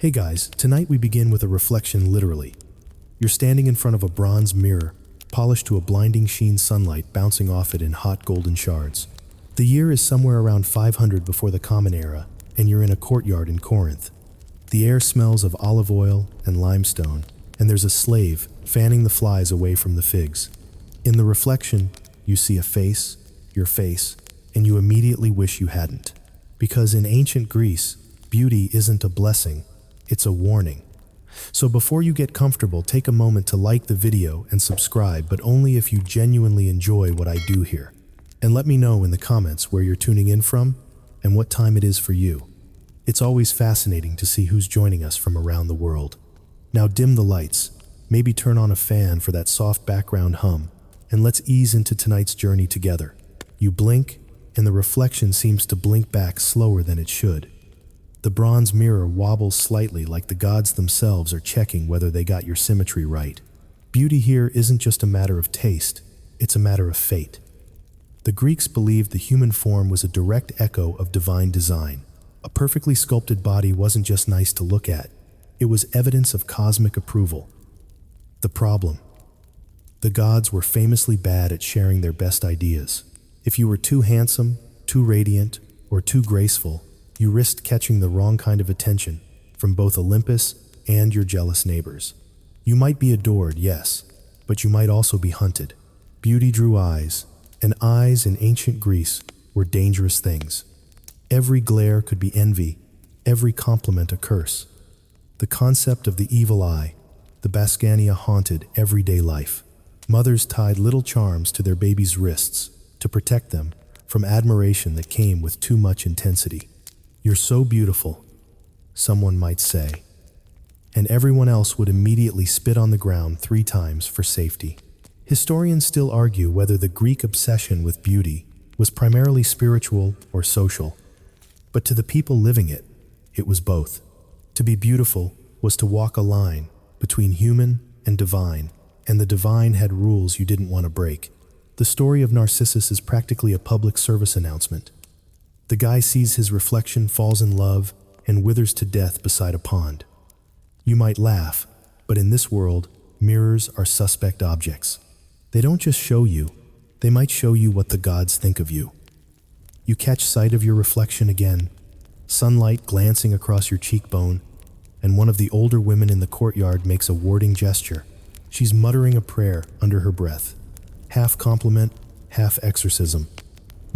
Hey guys, tonight we begin with a reflection literally. You're standing in front of a bronze mirror, polished to a blinding sheen sunlight bouncing off it in hot golden shards. The year is somewhere around 500 before the Common Era, and you're in a courtyard in Corinth. The air smells of olive oil and limestone, and there's a slave fanning the flies away from the figs. In the reflection, you see a face, your face, and you immediately wish you hadn't. Because in ancient Greece, beauty isn't a blessing, it's a warning. So before you get comfortable, take a moment to like the video and subscribe, but only if you genuinely enjoy what I do here. And let me know in the comments where you're tuning in from and what time it is for you. It's always fascinating to see who's joining us from around the world. Now dim the lights, maybe turn on a fan for that soft background hum, and let's ease into tonight's journey together. You blink, and the reflection seems to blink back slower than it should. The bronze mirror wobbles slightly like the gods themselves are checking whether they got your symmetry right. Beauty here isn't just a matter of taste, it's a matter of fate. The Greeks believed the human form was a direct echo of divine design. A perfectly sculpted body wasn't just nice to look at, it was evidence of cosmic approval. The problem: the gods were famously bad at sharing their best ideas. If you were too handsome, too radiant, or too graceful, you risked catching the wrong kind of attention from both Olympus and your jealous neighbors. You might be adored, yes, but you might also be hunted. Beauty drew eyes, and eyes in ancient Greece were dangerous things. Every glare could be envy, every compliment a curse. The concept of the evil eye, the Bascania, haunted everyday life. Mothers tied little charms to their babies' wrists to protect them from admiration that came with too much intensity. "You're so beautiful," someone might say, and everyone else would immediately spit on the ground 3 times for safety. Historians still argue whether the Greek obsession with beauty was primarily spiritual or social, but to the people living it, it was both. To be beautiful was to walk a line between human and divine, and the divine had rules you didn't want to break. The story of Narcissus is practically a public service announcement. The guy sees his reflection, falls in love, and withers to death beside a pond. You might laugh, but in this world, mirrors are suspect objects. They don't just show you, they might show you what the gods think of you. You catch sight of your reflection again, sunlight glancing across your cheekbone, and one of the older women in the courtyard makes a warding gesture. She's muttering a prayer under her breath. Half compliment, half exorcism.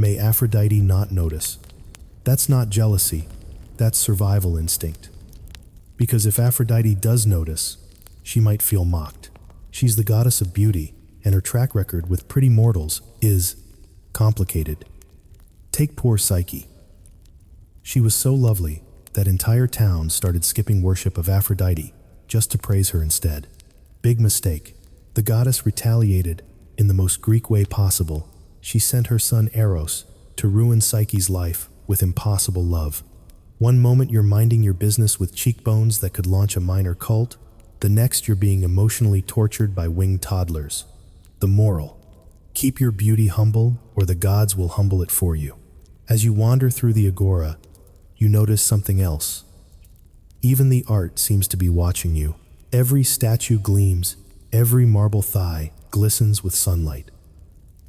May Aphrodite not notice. That's not jealousy, that's survival instinct. Because if Aphrodite does notice, she might feel mocked. She's the goddess of beauty, and her track record with pretty mortals is complicated. Take poor Psyche. She was so lovely that entire towns started skipping worship of Aphrodite just to praise her instead. Big mistake. The goddess retaliated in the most Greek way possible. She sent her son Eros to ruin Psyche's life with impossible love. One moment you're minding your business with cheekbones that could launch a minor cult, the next you're being emotionally tortured by winged toddlers. The moral: keep your beauty humble or the gods will humble it for you. As you wander through the agora, you notice something else. Even the art seems to be watching you. Every statue gleams, every marble thigh glistens with sunlight.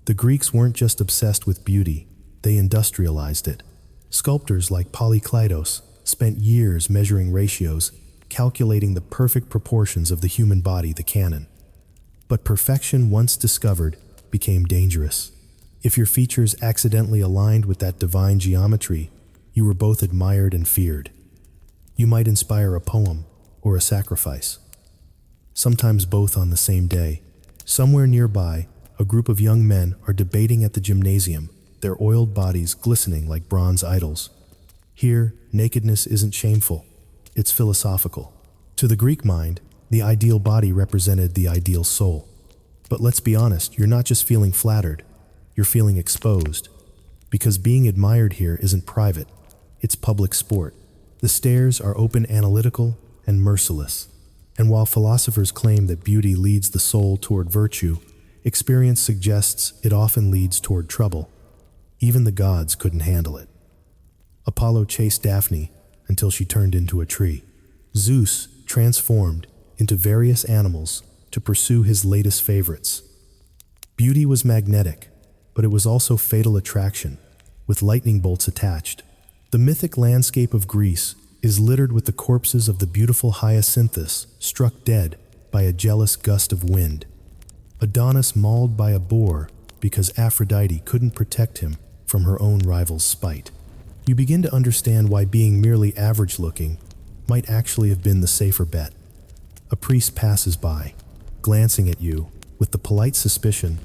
The Greeks weren't just obsessed with beauty, they industrialized it. Sculptors like Polykleitos spent years measuring ratios, calculating the perfect proportions of the human body, the canon. But perfection, once discovered, became dangerous. If your features accidentally aligned with that divine geometry, you were both admired and feared. You might inspire a poem or a sacrifice. Sometimes both on the same day. Somewhere nearby, a group of young men are debating at the gymnasium, their oiled bodies glistening like bronze idols. Here, nakedness isn't shameful, it's philosophical. To the Greek mind, the ideal body represented the ideal soul. But let's be honest, you're not just feeling flattered, you're feeling exposed. Because being admired here isn't private, it's public sport. The stares are open, analytical, and merciless. And while philosophers claim that beauty leads the soul toward virtue, experience suggests it often leads toward trouble. Even the gods couldn't handle it. Apollo chased Daphne until she turned into a tree. Zeus transformed into various animals to pursue his latest favorites. Beauty was magnetic, but it was also fatal attraction, with lightning bolts attached. The mythic landscape of Greece is littered with the corpses of the beautiful Hyacinthus struck dead by a jealous gust of wind. Adonis mauled by a boar because Aphrodite couldn't protect him from her own rival's spite. You begin to understand why being merely average-looking might actually have been the safer bet. A priest passes by, glancing at you with the polite suspicion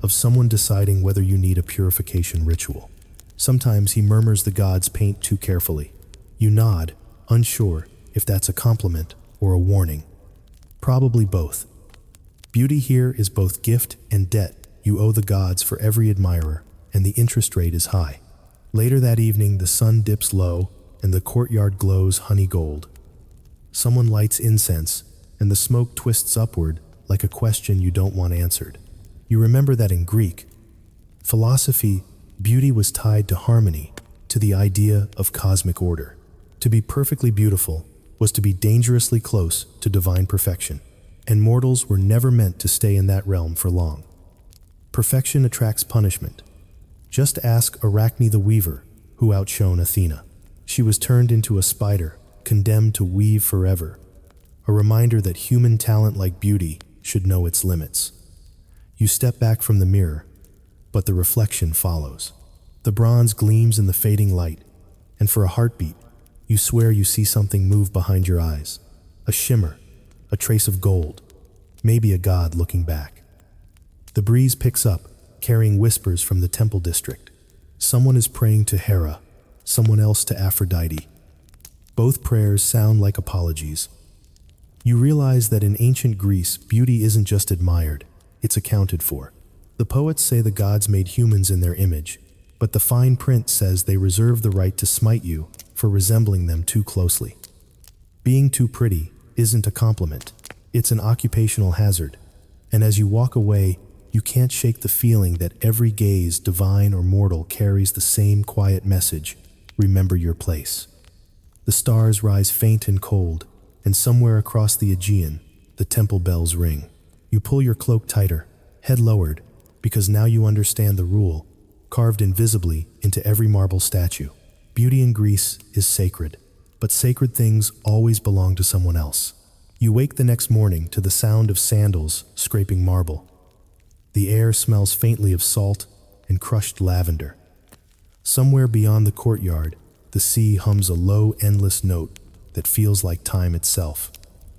of someone deciding whether you need a purification ritual. Sometimes he murmurs the gods paint too carefully. You nod, unsure if that's a compliment or a warning. Probably both. Beauty here is both gift and debt you owe the gods for every admirer, and the interest rate is high. Later that evening, the sun dips low and the courtyard glows honey gold. Someone lights incense, and the smoke twists upward like a question you don't want answered. You remember that in Greek philosophy, beauty was tied to harmony, to the idea of cosmic order. To be perfectly beautiful was to be dangerously close to divine perfection, and mortals were never meant to stay in that realm for long. Perfection attracts punishment. Just ask Arachne the weaver, who outshone Athena. She was turned into a spider, condemned to weave forever, a reminder that human talent like beauty should know its limits. You step back from the mirror, but the reflection follows. The bronze gleams in the fading light, and for a heartbeat, you swear you see something move behind your eyes. A shimmer, a trace of gold, maybe a god looking back. The breeze picks up, carrying whispers from the temple district. Someone is praying to Hera, someone else to Aphrodite. Both prayers sound like apologies. You realize that in ancient Greece, beauty isn't just admired, it's accounted for. The poets say the gods made humans in their image, but the fine print says they reserve the right to smite you for resembling them too closely. Being too pretty isn't a compliment, it's an occupational hazard, and as you walk away, you can't shake the feeling that every gaze, divine or mortal, carries the same quiet message: remember your place. The stars rise faint and cold, and somewhere across the Aegean, the temple bells ring. You pull your cloak tighter, head lowered, because now you understand the rule, carved invisibly into every marble statue. Beauty in Greece is sacred, but sacred things always belong to someone else. You wake the next morning to the sound of sandals scraping marble. The air smells faintly of salt and crushed lavender. Somewhere beyond the courtyard, the sea hums a low, endless note that feels like time itself.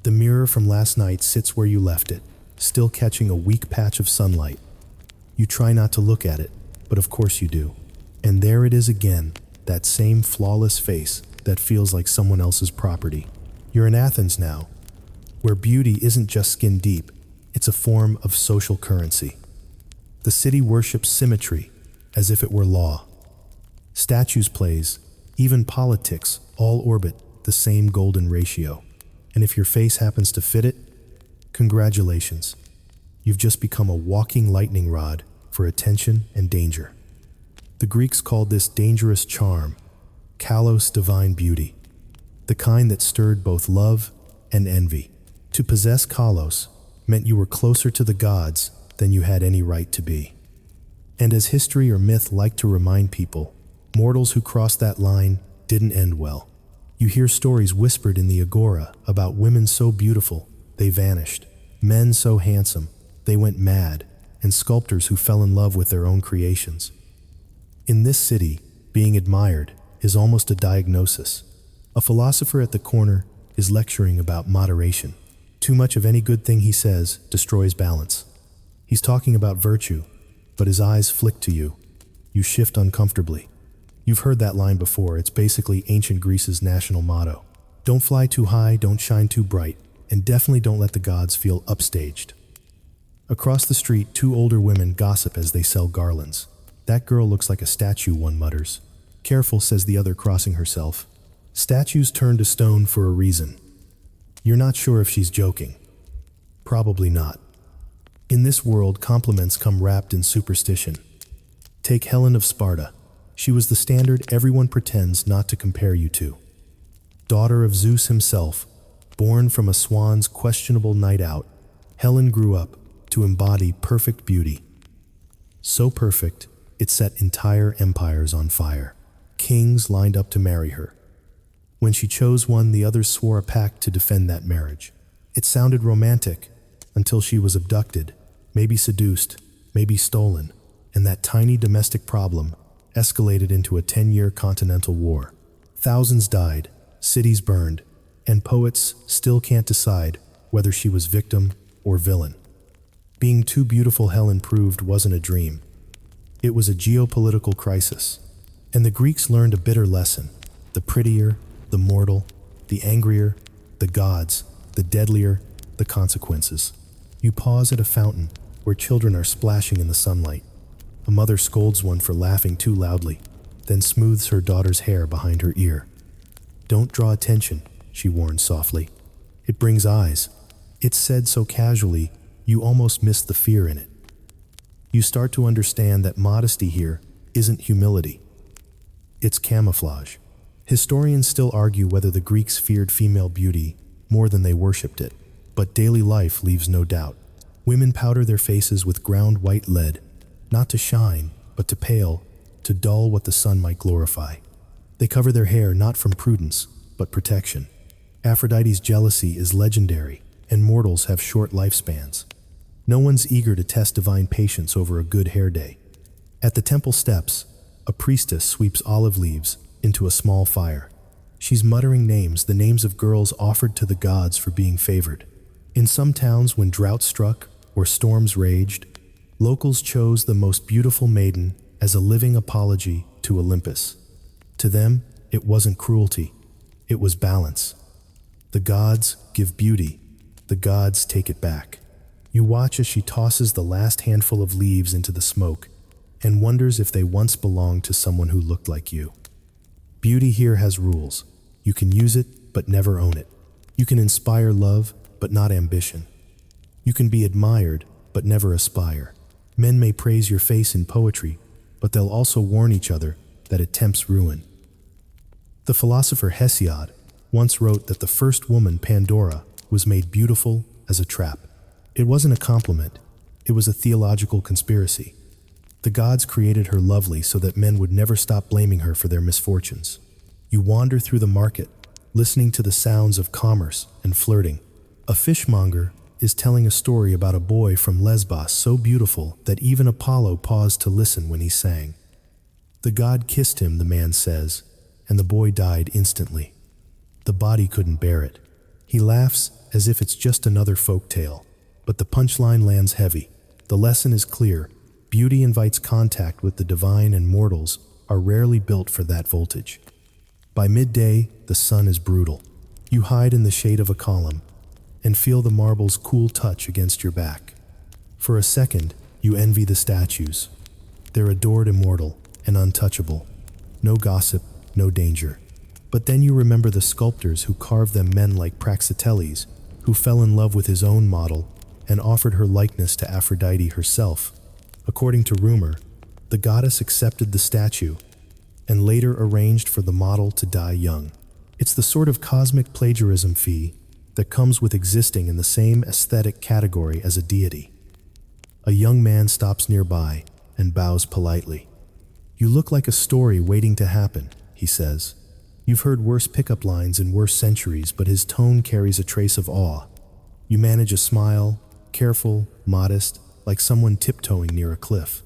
The mirror from last night sits where you left it, still catching a weak patch of sunlight. You try not to look at it, but of course you do. And there it is again, that same flawless face that feels like someone else's property. You're in Athens now, where beauty isn't just skin deep, it's a form of social currency. The city worships symmetry as if it were law. Statues, plays, even politics all orbit the same golden ratio. And if your face happens to fit it, congratulations. You've just become a walking lightning rod for attention and danger. The Greeks called this dangerous charm kalos, divine beauty, the kind that stirred both love and envy. To possess kalos meant you were closer to the gods than you had any right to be. And as history or myth like to remind people, mortals who crossed that line didn't end well. You hear stories whispered in the agora about women so beautiful they vanished, men so handsome they went mad, and sculptors who fell in love with their own creations. In this city, being admired is almost a diagnosis. A philosopher at the corner is lecturing about moderation. Too much of any good thing he says destroys balance. He's talking about virtue, but his eyes flick to you. You shift uncomfortably. You've heard that line before. It's basically ancient Greece's national motto. Don't fly too high, don't shine too bright, and definitely don't let the gods feel upstaged. Across the street, two older women gossip as they sell garlands. That girl looks like a statue, one mutters. Careful, says the other, crossing herself. Statues turn to stone for a reason. You're not sure if she's joking. Probably not. In this world, compliments come wrapped in superstition. Take Helen of Sparta. She was the standard everyone pretends not to compare you to. Daughter of Zeus himself, Born from a swan's questionable night out, Helen grew up to embody perfect beauty. So perfect, it set entire empires on fire. Kings lined up to marry her. When she chose one, the others swore a pact to defend that marriage. It sounded romantic until she was abducted, maybe seduced, maybe stolen, and that tiny domestic problem escalated into a 10-year continental war. Thousands died, cities burned, and poets still can't decide whether she was victim or villain. Being too beautiful, Helen proved, wasn't a dream. It was a geopolitical crisis, and the Greeks learned a bitter lesson. The prettier, the mortal, the angrier, the gods, the deadlier, the consequences. You pause at a fountain where children are splashing in the sunlight. A mother scolds one for laughing too loudly, then smooths her daughter's hair behind her ear. "Don't draw attention," she warns softly. "It brings eyes." It's said so casually, you almost miss the fear in it. You start to understand that modesty here isn't humility. It's camouflage. Historians still argue whether the Greeks feared female beauty more than they worshipped it, but daily life leaves no doubt. Women powder their faces with ground white lead, not to shine, but to pale, to dull what the sun might glorify. They cover their hair not from prudence, but protection. Aphrodite's jealousy is legendary, and mortals have short lifespans. No one's eager to test divine patience over a good hair day. At the temple steps, a priestess sweeps olive leaves into a small fire. She's muttering names, the names of girls offered to the gods for being favored. In some towns, when drought struck or storms raged, locals chose the most beautiful maiden as a living apology to Olympus. To them, it wasn't cruelty, it was balance. The gods give beauty, the gods take it back. You watch as she tosses the last handful of leaves into the smoke and wonders if they once belonged to someone who looked like you. Beauty here has rules. You can use it, but never own it. You can inspire love, but not ambition. You can be admired, but never aspire. Men may praise your face in poetry, but they'll also warn each other that it tempts ruin. The philosopher Hesiod once wrote that the first woman, Pandora, was made beautiful as a trap. It wasn't a compliment, it was a theological conspiracy. The gods created her lovely so that men would never stop blaming her for their misfortunes. You wander through the market, listening to the sounds of commerce and flirting. A fishmonger is telling a story about a boy from Lesbos so beautiful that even Apollo paused to listen when he sang. The god kissed him, the man says, and the boy died instantly. The body couldn't bear it. He laughs as if it's just another folk tale, but the punchline lands heavy. The lesson is clear. Beauty invites contact with the divine, and mortals are rarely built for that voltage. By midday, the sun is brutal. You hide in the shade of a column and feel the marble's cool touch against your back. For a second, you envy the statues. They're adored, immortal, and untouchable. No gossip, no danger. But then you remember the sculptors who carved them, men like Praxiteles, who fell in love with his own model and offered her likeness to Aphrodite herself. According to rumor, the goddess accepted the statue and later arranged for the model to die young. It's the sort of cosmic plagiarism fee that comes with existing in the same aesthetic category as a deity. A young man stops nearby and bows politely. "You look like a story waiting to happen," he says. You've heard worse pickup lines in worse centuries, but his tone carries a trace of awe. You manage a smile, careful, modest, like someone tiptoeing near a cliff.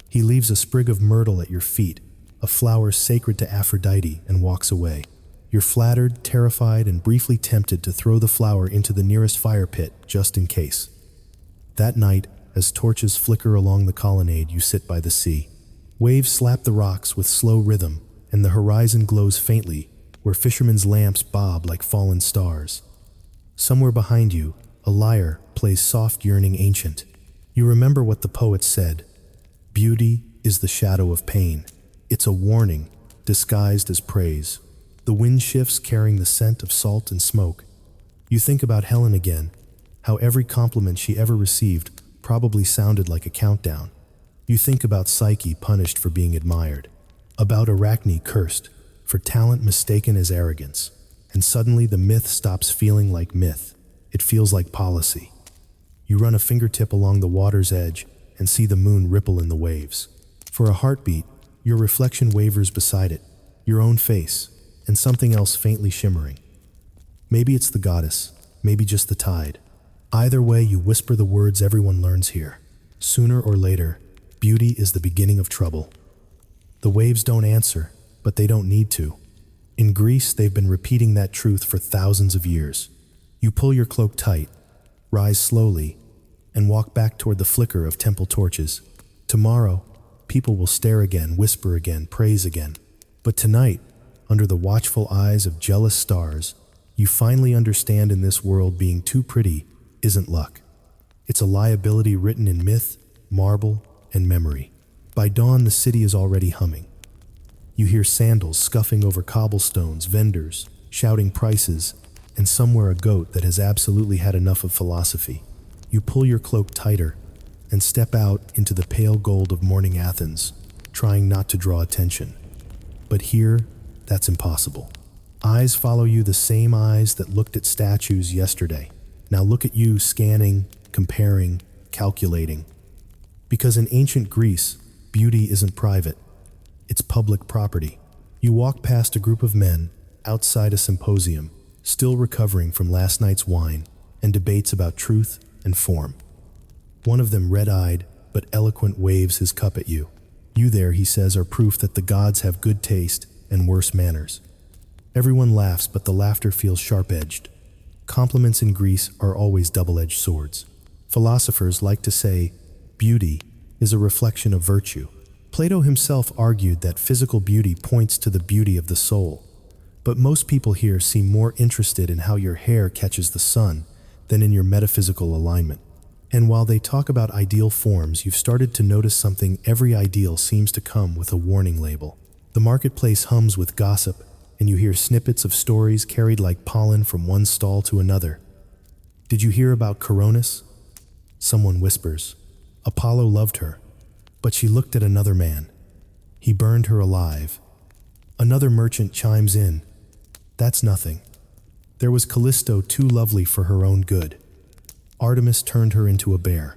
He leaves a sprig of myrtle at your feet, a flower sacred to Aphrodite, and walks away. You're flattered, terrified, and briefly tempted to throw the flower into the nearest fire pit, just in case. That night, as torches flicker along the colonnade, you sit by the sea. Waves slap the rocks with slow rhythm, and the horizon glows faintly, where fishermen's lamps bob like fallen stars. Somewhere behind you, a lyre plays soft, yearning ancient. You remember what the poet said, "Beauty is the shadow of pain." It's a warning, disguised as praise. The wind shifts, carrying the scent of salt and smoke. You think about Helen again, how every compliment she ever received probably sounded like a countdown. You think about Psyche punished for being admired, about Arachne cursed for talent mistaken as arrogance, and suddenly the myth stops feeling like myth. It feels like policy. You run a fingertip along the water's edge and see the moon ripple in the waves. For a heartbeat, your reflection wavers beside it, your own face, and something else faintly shimmering. Maybe it's the goddess, maybe just the tide. Either way, you whisper the words everyone learns here. Sooner or later, beauty is the beginning of trouble. The waves don't answer, but they don't need to. In Greece, they've been repeating that truth for thousands of years. You pull your cloak tight, rise slowly, and walk back toward the flicker of temple torches. Tomorrow, people will stare again, whisper again, praise again. But tonight, under the watchful eyes of jealous stars, you finally understand in this world being too pretty isn't luck. It's a liability written in myth, marble, and memory. By dawn, the city is already humming. You hear sandals scuffing over cobblestones, vendors shouting prices, and somewhere a goat that has absolutely had enough of philosophy. You pull your cloak tighter and step out into the pale gold of morning Athens, trying not to draw attention. But here, that's impossible. Eyes follow you, the same eyes that looked at statues yesterday. Now look at you, scanning, comparing, calculating. Because in ancient Greece, beauty isn't private. It's public property. You walk past a group of men outside a symposium, still recovering from last night's wine and debates about truth and form. One of them, red-eyed but eloquent, waves his cup at you. You there, he says, are proof that the gods have good taste and worse manners. Everyone laughs, but the laughter feels sharp-edged. Compliments in Greece are always double-edged swords. Philosophers like to say, beauty is a reflection of virtue. Plato himself argued that physical beauty points to the beauty of the soul. But most people here seem more interested in how your hair catches the sun than in your metaphysical alignment. And while they talk about ideal forms, you've started to notice something. Every ideal seems to come with a warning label. The marketplace hums with gossip, and you hear snippets of stories carried like pollen from one stall to another. Did you hear about Coronis? Someone whispers. Apollo loved her, but she looked at another man. He burned her alive. Another merchant chimes in. That's nothing. There was Callisto, too lovely for her own good. Artemis turned her into a bear.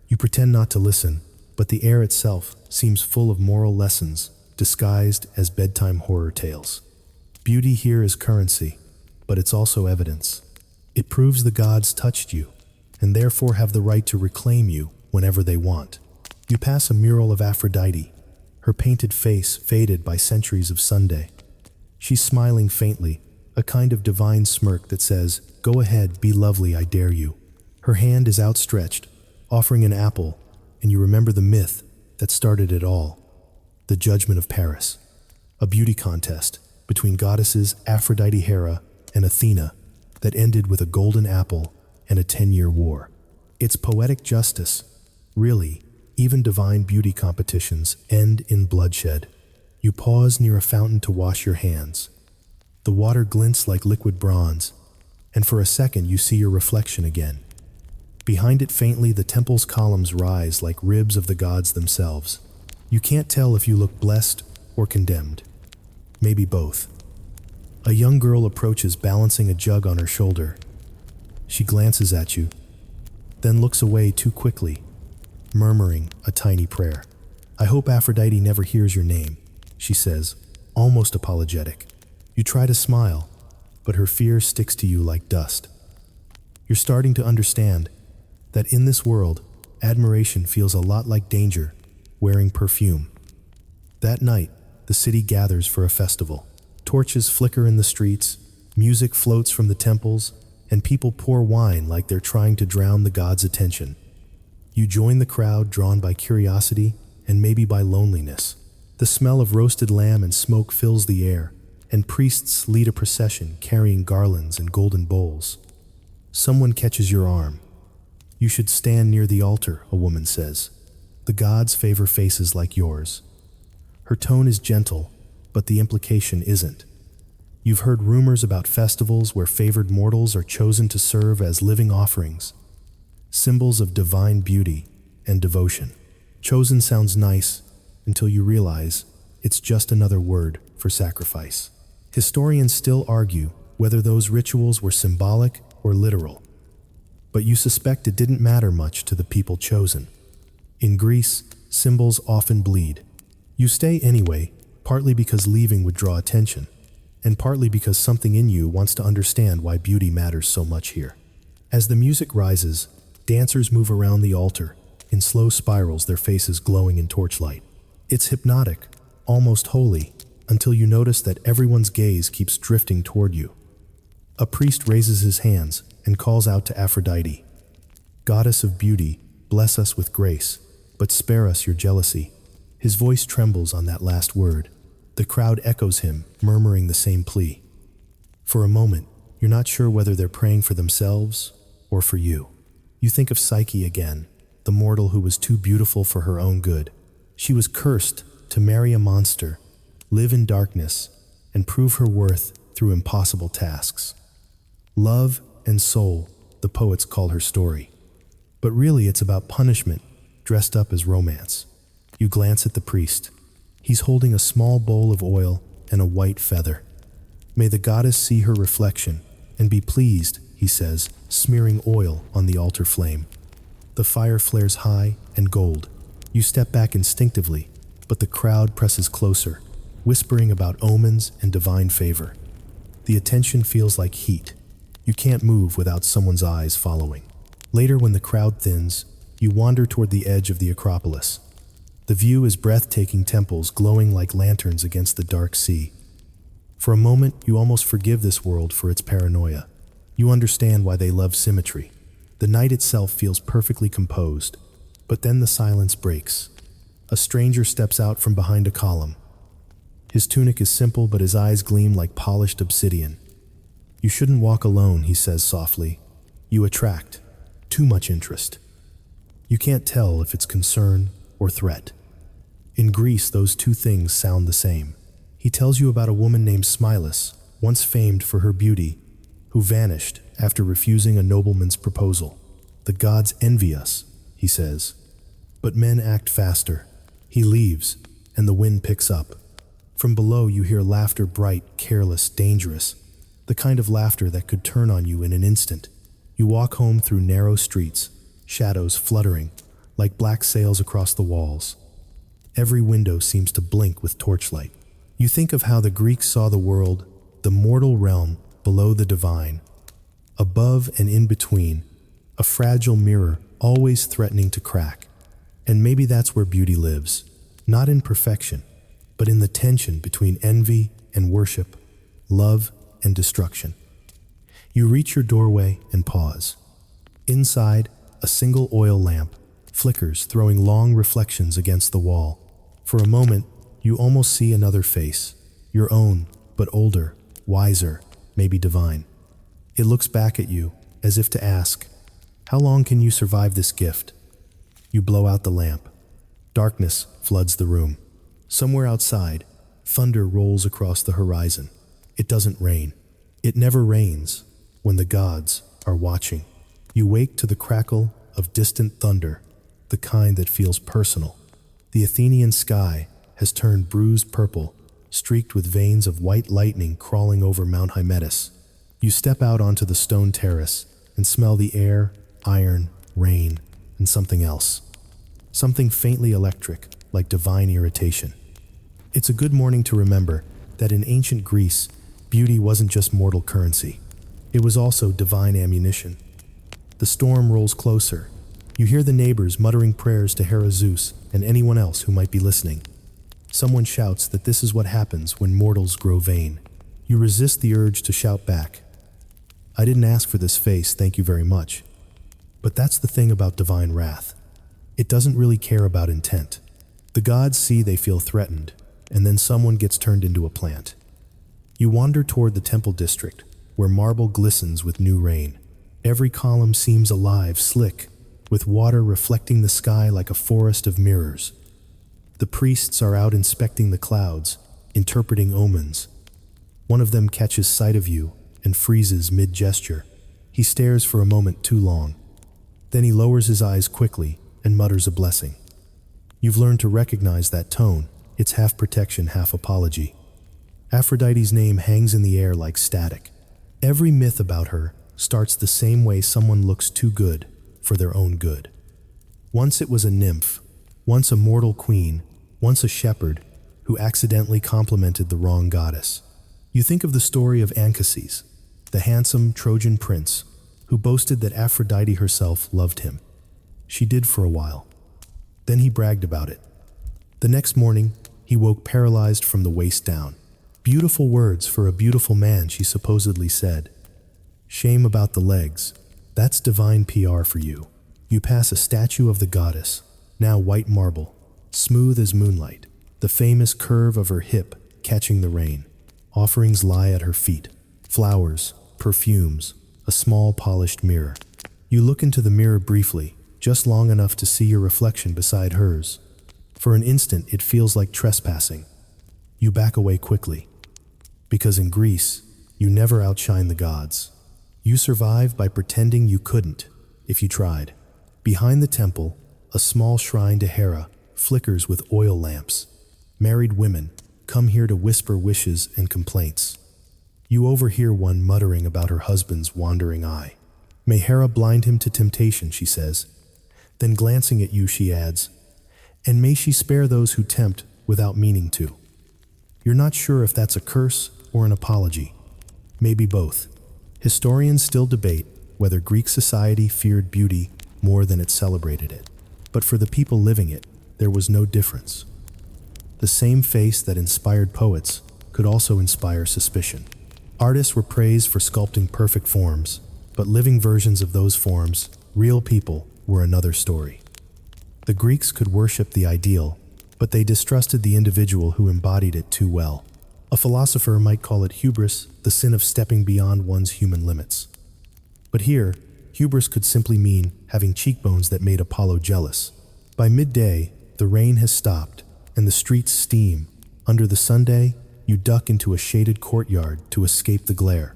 You pretend not to listen, but the air itself seems full of moral lessons, disguised as bedtime horror tales. Beauty here is currency, but it's also evidence. It proves the gods touched you, and therefore have the right to reclaim you whenever they want. You pass a mural of Aphrodite, her painted face faded by centuries of Sunday. She's smiling faintly, a kind of divine smirk that says, "Go ahead, be lovely, I dare you." Her hand is outstretched, offering an apple, and you remember the myth that started it all. The Judgment of Paris, a beauty contest between goddesses Aphrodite Hera and Athena that ended with a golden apple and a 10-year war. It's poetic justice. Really, even divine beauty competitions end in bloodshed. You pause near a fountain to wash your hands. The water glints like liquid bronze, and for a second you see your reflection again. Behind it faintly, the temple's columns rise like ribs of the gods themselves. You can't tell if you look blessed or condemned. Maybe both. A young girl approaches, balancing a jug on her shoulder. She glances at you, then looks away too quickly, murmuring a tiny prayer. "I hope Aphrodite never hears your name," she says, almost apologetic. You try to smile, but her fear sticks to you like dust. You're starting to understand that in this world, admiration feels a lot like danger wearing perfume. That night, the city gathers for a festival. Torches flicker in the streets, music floats from the temples, and people pour wine like they're trying to drown the gods' attention. You join the crowd, drawn by curiosity and maybe by loneliness. The smell of roasted lamb and smoke fills the air, and priests lead a procession carrying garlands and golden bowls. Someone catches your arm. "You should stand near the altar," a woman says. "The gods favor faces like yours." Her tone is gentle, but the implication isn't. You've heard rumors about festivals where favored mortals are chosen to serve as living offerings, symbols of divine beauty and devotion. Chosen sounds nice until you realize it's just another word for sacrifice. Historians still argue whether those rituals were symbolic or literal. But you suspect it didn't matter much to the people chosen. In Greece, symbols often bleed. You stay anyway, partly because leaving would draw attention, and partly because something in you wants to understand why beauty matters so much here. As the music rises, dancers move around the altar, in slow spirals, their faces glowing in torchlight. It's hypnotic, almost holy, until you notice that everyone's gaze keeps drifting toward you. A priest raises his hands and calls out to Aphrodite, "Goddess of beauty, bless us with grace, but spare us your jealousy." His voice trembles on that last word. The crowd echoes him, murmuring the same plea. For a moment, you're not sure whether they're praying for themselves or for you. You think of Psyche again, the mortal who was too beautiful for her own good. She was cursed to marry a monster, live in darkness, and prove her worth through impossible tasks. Love and soul, the poets call her story. But really it's about punishment dressed up as romance. You glance at the priest. He's holding a small bowl of oil and a white feather. "May the goddess see her reflection and be pleased," he says, smearing oil on the altar flame. The fire flares high and gold. You step back instinctively, but the crowd presses closer, whispering about omens and divine favor. The attention feels like heat. You can't move without someone's eyes following. Later, when the crowd thins, you wander toward the edge of the Acropolis. The view is breathtaking temples glowing like lanterns against the dark sea. For a moment, you almost forgive this world for its paranoia. You understand why they love symmetry. The night itself feels perfectly composed, but then the silence breaks. A stranger steps out from behind a column. His tunic is simple, but his eyes gleam like polished obsidian. "You shouldn't walk alone," he says softly. "You attract too much interest." You can't tell if it's concern or threat. In Greece, those two things sound the same. He tells you about a woman named Smilus, once famed for her beauty, who vanished after refusing a nobleman's proposal. "The gods envy us," he says. But men act faster. He leaves, and the wind picks up. From below you hear laughter, bright, careless, dangerous, the kind of laughter that could turn on you in an instant. You walk home through narrow streets, shadows fluttering, like black sails across the walls. Every window seems to blink with torchlight. You think of how the Greeks saw the world, the mortal realm below the divine, above and in between, a fragile mirror always threatening to crack. And maybe that's where beauty lives, not in perfection, but in the tension between envy and worship, love and destruction. You reach your doorway and pause. Inside, a single oil lamp flickers, throwing long reflections against the wall. For a moment, you almost see another face, your own, but older, wiser, maybe divine. It looks back at you, as if to ask, "How long can you survive this gift?" You blow out the lamp. Darkness floods the room. Somewhere outside, thunder rolls across the horizon. It doesn't rain. It never rains when the gods are watching. You wake to the crackle of distant thunder, the kind that feels personal. The Athenian sky has turned bruised purple, streaked with veins of white lightning crawling over Mount Hymettus. You step out onto the stone terrace and smell the air, iron, rain, and something else. Something faintly electric, like divine irritation. It's a good morning to remember that in ancient Greece, beauty wasn't just mortal currency. It was also divine ammunition. The storm rolls closer. You hear the neighbors muttering prayers to Hera Zeus and anyone else who might be listening. Someone shouts that this is what happens when mortals grow vain. You resist the urge to shout back, "I didn't ask for this face, thank you very much." But that's the thing about divine wrath. It doesn't really care about intent. The gods see they feel threatened, and then someone gets turned into a plant. You wander toward the temple district, where marble glistens with new rain. Every column seems alive, slick, with water reflecting the sky like a forest of mirrors. The priests are out inspecting the clouds, interpreting omens. One of them catches sight of you and freezes mid-gesture. He stares for a moment too long. Then he lowers his eyes quickly and mutters a blessing. You've learned to recognize that tone. It's half protection, half apology. Aphrodite's name hangs in the air like static. Every myth about her starts the same way: someone looks too good for their own good. Once it was a nymph, once a mortal queen, once a shepherd who accidentally complimented the wrong goddess. You think of the story of Anchises, the handsome Trojan prince who boasted that Aphrodite herself loved him. She did for a while. Then he bragged about it. The next morning, he woke paralyzed from the waist down. Beautiful words for a beautiful man, she supposedly said. Shame about the legs. That's divine PR for you. You pass a statue of the goddess, now white marble, smooth as moonlight, the famous curve of her hip catching the rain. Offerings lie at her feet. Flowers, perfumes, a small polished mirror. You look into the mirror briefly, just long enough to see your reflection beside hers. For an instant, it feels like trespassing. You back away quickly. Because in Greece, you never outshine the gods. You survive by pretending you couldn't, if you tried. Behind the temple, a small shrine to Hera flickers with oil lamps. Married women come here to whisper wishes and complaints. You overhear one muttering about her husband's wandering eye. May Hera blind him to temptation, she says. Then glancing at you, she adds, and may she spare those who tempt without meaning to. You're not sure if that's a curse or an apology. Maybe both. Historians still debate whether Greek society feared beauty more than it celebrated it. But for the people living it, there was no difference. The same face that inspired poets could also inspire suspicion. Artists were praised for sculpting perfect forms, but living versions of those forms, real people, were another story. The Greeks could worship the ideal, but they distrusted the individual who embodied it too well. A philosopher might call it hubris, the sin of stepping beyond one's human limits. But here, hubris could simply mean having cheekbones that made Apollo jealous. By midday, the rain has stopped, and the streets steam. Under the sunday, you duck into a shaded courtyard to escape the glare.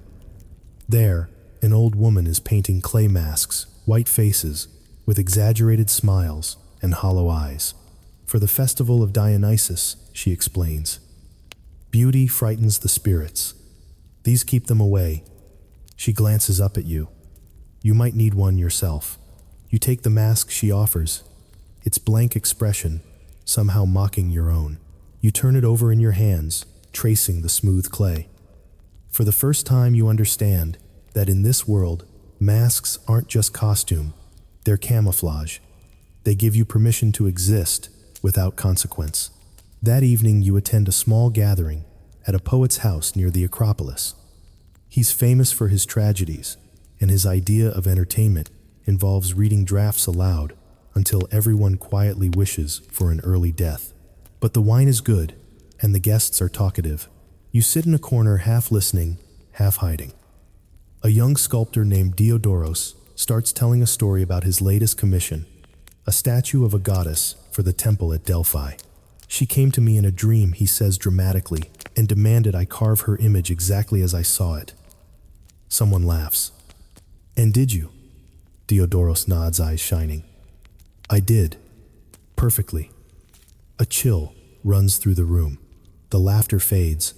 There, an old woman is painting clay masks, white faces, with exaggerated smiles and hollow eyes. For the festival of Dionysus, she explains. Beauty frightens the spirits. These keep them away. She glances up at you. You might need one yourself. You take the mask she offers. Its blank expression, somehow mocking your own. You turn it over in your hands, tracing the smooth clay. For the first time, you understand that in this world, masks aren't just costume, they're camouflage. They give you permission to exist without consequence. That evening, you attend a small gathering at a poet's house near the Acropolis. He's famous for his tragedies, and his idea of entertainment involves reading drafts aloud until everyone quietly wishes for an early death. But the wine is good, and the guests are talkative. You sit in a corner, half listening, half hiding. A young sculptor named Diodoros starts telling a story about his latest commission, a statue of a goddess for the temple at Delphi. She came to me in a dream, he says dramatically, and demanded I carve her image exactly as I saw it. Someone laughs. And did you? Diodoros nods, eyes shining. I did. Perfectly. A chill runs through the room. The laughter fades.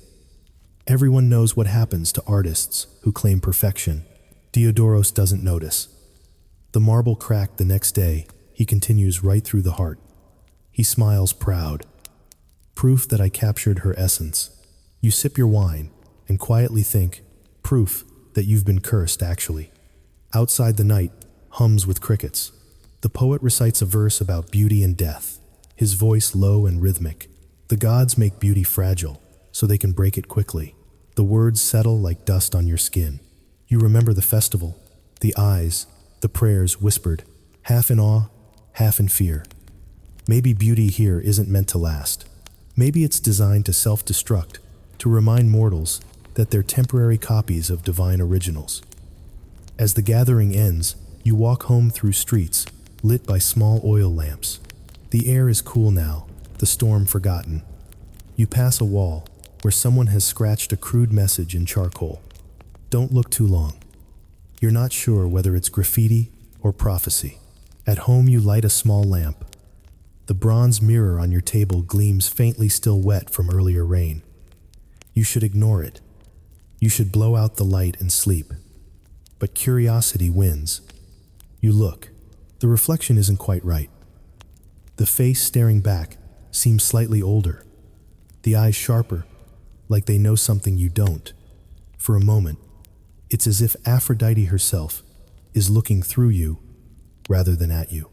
Everyone knows what happens to artists who claim perfection. Diodoros doesn't notice. The marble cracked the next day. He continues right through the heart. He smiles proud. Proof that I captured her essence. You sip your wine and quietly think, proof that you've been cursed, actually. Outside, the night hums with crickets. The poet recites a verse about beauty and death, his voice low and rhythmic. The gods make beauty fragile, so they can break it quickly. The words settle like dust on your skin. You remember the festival, the eyes, the prayers whispered, half in awe, half in fear. Maybe beauty here isn't meant to last. Maybe it's designed to self-destruct, to remind mortals that they're temporary copies of divine originals. As the gathering ends, you walk home through streets lit by small oil lamps. The air is cool now, the storm forgotten. You pass a wall where someone has scratched a crude message in charcoal. Don't look too long. You're not sure whether it's graffiti or prophecy. At home, you light a small lamp. The bronze mirror on your table gleams faintly, still wet from earlier rain. You should ignore it. You should blow out the light and sleep. But curiosity wins. You look. The reflection isn't quite right. The face staring back seems slightly older. The eyes sharper, like they know something you don't. For a moment, it's as if Aphrodite herself is looking through you rather than at you.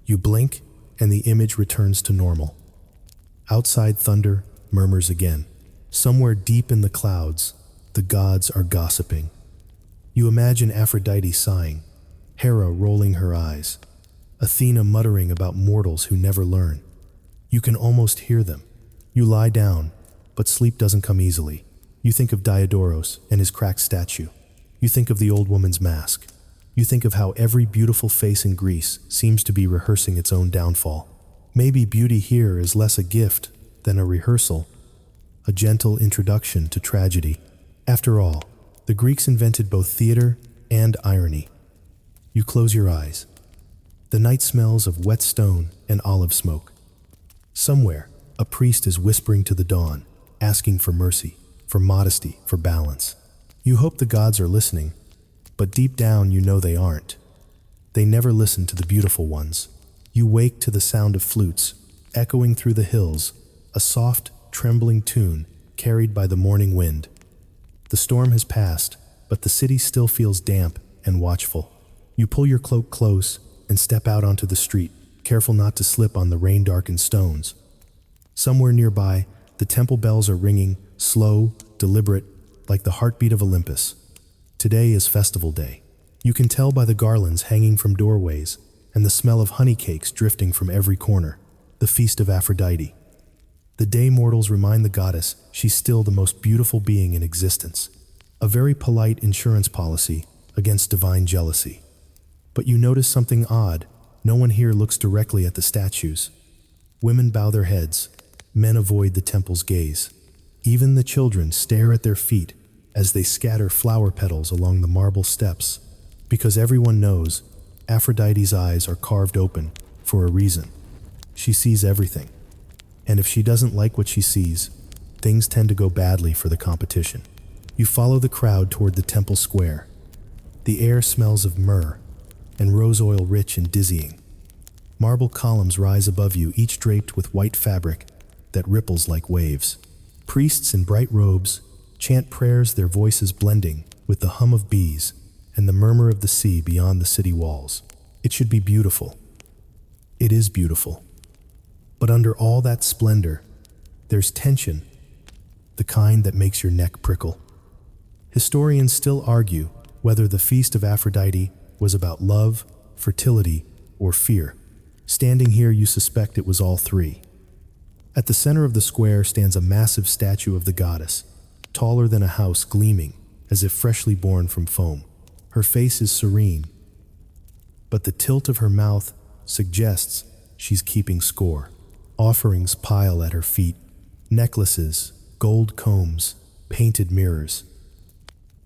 You blink, and the image returns to normal. Outside, thunder murmurs again. Somewhere deep in the clouds, the gods are gossiping. You imagine Aphrodite sighing, Hera rolling her eyes, Athena muttering about mortals who never learn. You can almost hear them. You lie down, but sleep doesn't come easily. You think of Diodorus and his cracked statue. You think of the old woman's mask. You think of how every beautiful face in Greece seems to be rehearsing its own downfall. Maybe beauty here is less a gift than a rehearsal, a gentle introduction to tragedy. After all, the Greeks invented both theater and irony. You close your eyes. The night smells of wet stone and olive smoke. Somewhere, a priest is whispering to the dawn, asking for mercy, for modesty, for balance. You hope the gods are listening, but deep down you know they aren't. They never listen to the beautiful ones. You wake to the sound of flutes, echoing through the hills, a soft, trembling tune carried by the morning wind. The storm has passed, but the city still feels damp and watchful. You pull your cloak close and step out onto the street, careful not to slip on the rain-darkened stones. Somewhere nearby, the temple bells are ringing, slow, deliberate, like the heartbeat of Olympus. Today is festival day. You can tell by the garlands hanging from doorways and the smell of honey cakes drifting from every corner. The feast of Aphrodite. The day mortals remind the goddess she's still the most beautiful being in existence. A very polite insurance policy against divine jealousy. But you notice something odd. No one here looks directly at the statues. Women bow their heads. Men avoid the temple's gaze. Even the children stare at their feet as they scatter flower petals along the marble steps, because everyone knows Aphrodite's eyes are carved open for a reason. She sees everything, and if she doesn't like what she sees, things tend to go badly for the competition. You follow the crowd toward the temple square. The air smells of myrrh and rose oil, rich and dizzying. Marble columns rise above you, each draped with white fabric that ripples like waves. Priests in bright robes chant prayers, their voices blending with the hum of bees and the murmur of the sea beyond the city walls. It should be beautiful. It is beautiful. But under all that splendor, there's tension, the kind that makes your neck prickle. Historians still argue whether the Feast of Aphrodite was about love, fertility, or fear. Standing here, you suspect it was all three. At the center of the square stands a massive statue of the goddess, taller than a house, gleaming as if freshly born from foam. Her face is serene, but the tilt of her mouth suggests she's keeping score. Offerings pile at her feet, necklaces, gold combs, painted mirrors.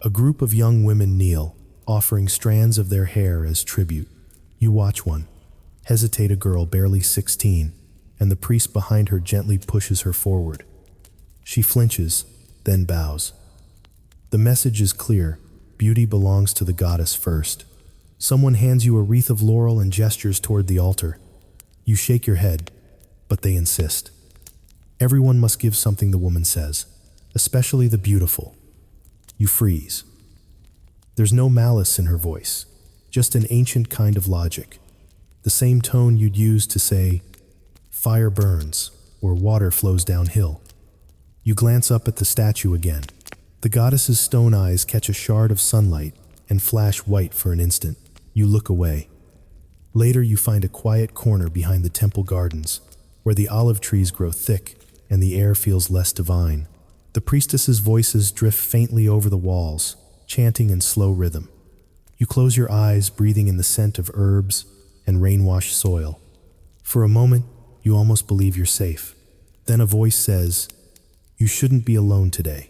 A group of young women kneel, offering strands of their hair as tribute. You watch one, hesitate, a girl barely 16, and the priest behind her gently pushes her forward. She flinches, then bows. The message is clear: beauty belongs to the goddess first. Someone hands you a wreath of laurel and gestures toward the altar. You shake your head, but they insist. Everyone must give something, the woman says, especially the beautiful. You freeze. There's no malice in her voice, just an ancient kind of logic. The same tone you'd use to say, fire burns, or water flows downhill. You glance up at the statue again. The goddess's stone eyes catch a shard of sunlight and flash white for an instant. You look away. Later, you find a quiet corner behind the temple gardens, where the olive trees grow thick and the air feels less divine. The priestesses' voices drift faintly over the walls, chanting in slow rhythm. You close your eyes, breathing in the scent of herbs and rain-washed soil. For a moment, you almost believe you're safe. Then a voice says, "You shouldn't be alone today."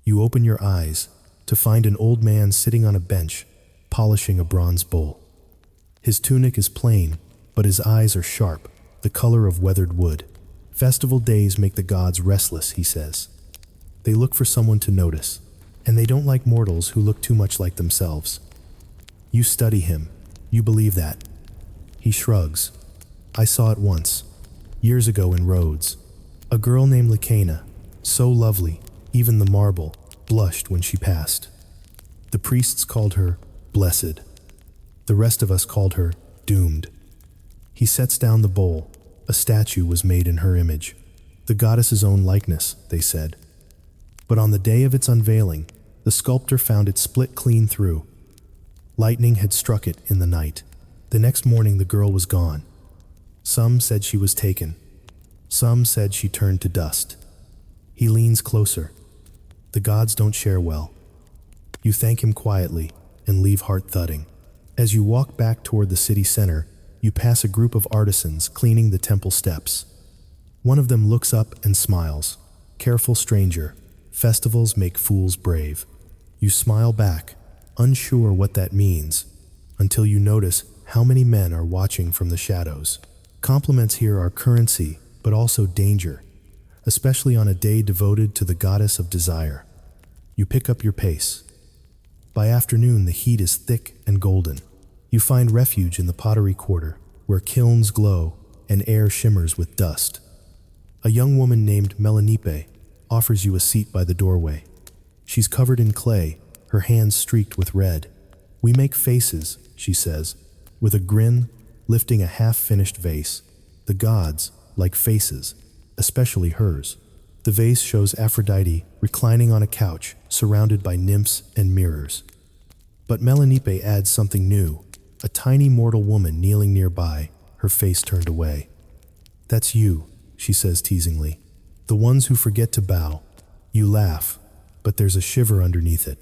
You open your eyes to find an old man sitting on a bench, polishing a bronze bowl. His tunic is plain, but his eyes are sharp, the color of weathered wood. "Festival days make the gods restless," he says. "They look for someone to notice, and they don't like mortals who look too much like themselves. You study him. You believe that. He shrugs. I saw it once, years ago in Rhodes. A girl named Lycaena, so lovely, even the marble, blushed when she passed. The priests called her blessed. The rest of us called her doomed. He sets down the bowl. A statue was made in her image. The goddess's own likeness, they said. But on the day of its unveiling, the sculptor found it split clean through. Lightning had struck it in the night. The next morning the girl was gone. Some said she was taken. Some said she turned to dust. He leans closer. The gods don't share well. You thank him quietly and leave heart thudding. As you walk back toward the city center, you pass a group of artisans cleaning the temple steps. One of them looks up and smiles. Careful stranger, festivals make fools brave. You smile back, unsure what that means, until you notice how many men are watching from the shadows. Compliments here are currency, but also danger, especially on a day devoted to the goddess of desire. You pick up your pace. By afternoon, the heat is thick and golden. You find refuge in the pottery quarter, where kilns glow and air shimmers with dust. A young woman named Melanippe offers you a seat by the doorway. She's covered in clay, her hands streaked with red. We make faces, she says, with a grin, lifting a half-finished vase. The gods like faces, especially hers. The vase shows Aphrodite reclining on a couch, surrounded by nymphs and mirrors. But Melanippe adds something new, a tiny mortal woman kneeling nearby, her face turned away. That's you, she says teasingly. The ones who forget to bow. You laugh, but there's a shiver underneath it.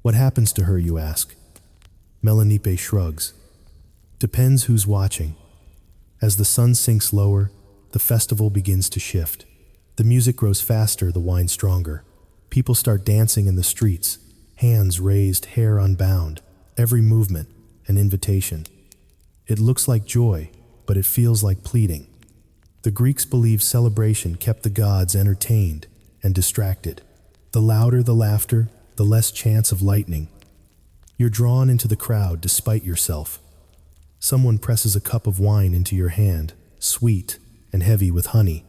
What happens to her, you ask? Melanippe shrugs. Depends who's watching. As the sun sinks lower, the festival begins to shift. The music grows faster, the wine stronger. People start dancing in the streets, hands raised, hair unbound, every movement an invitation. It looks like joy, but it feels like pleading. The Greeks believed celebration kept the gods entertained and distracted. The louder the laughter, the less chance of lightning. You're drawn into the crowd despite yourself. Someone presses a cup of wine into your hand, sweet and heavy with honey.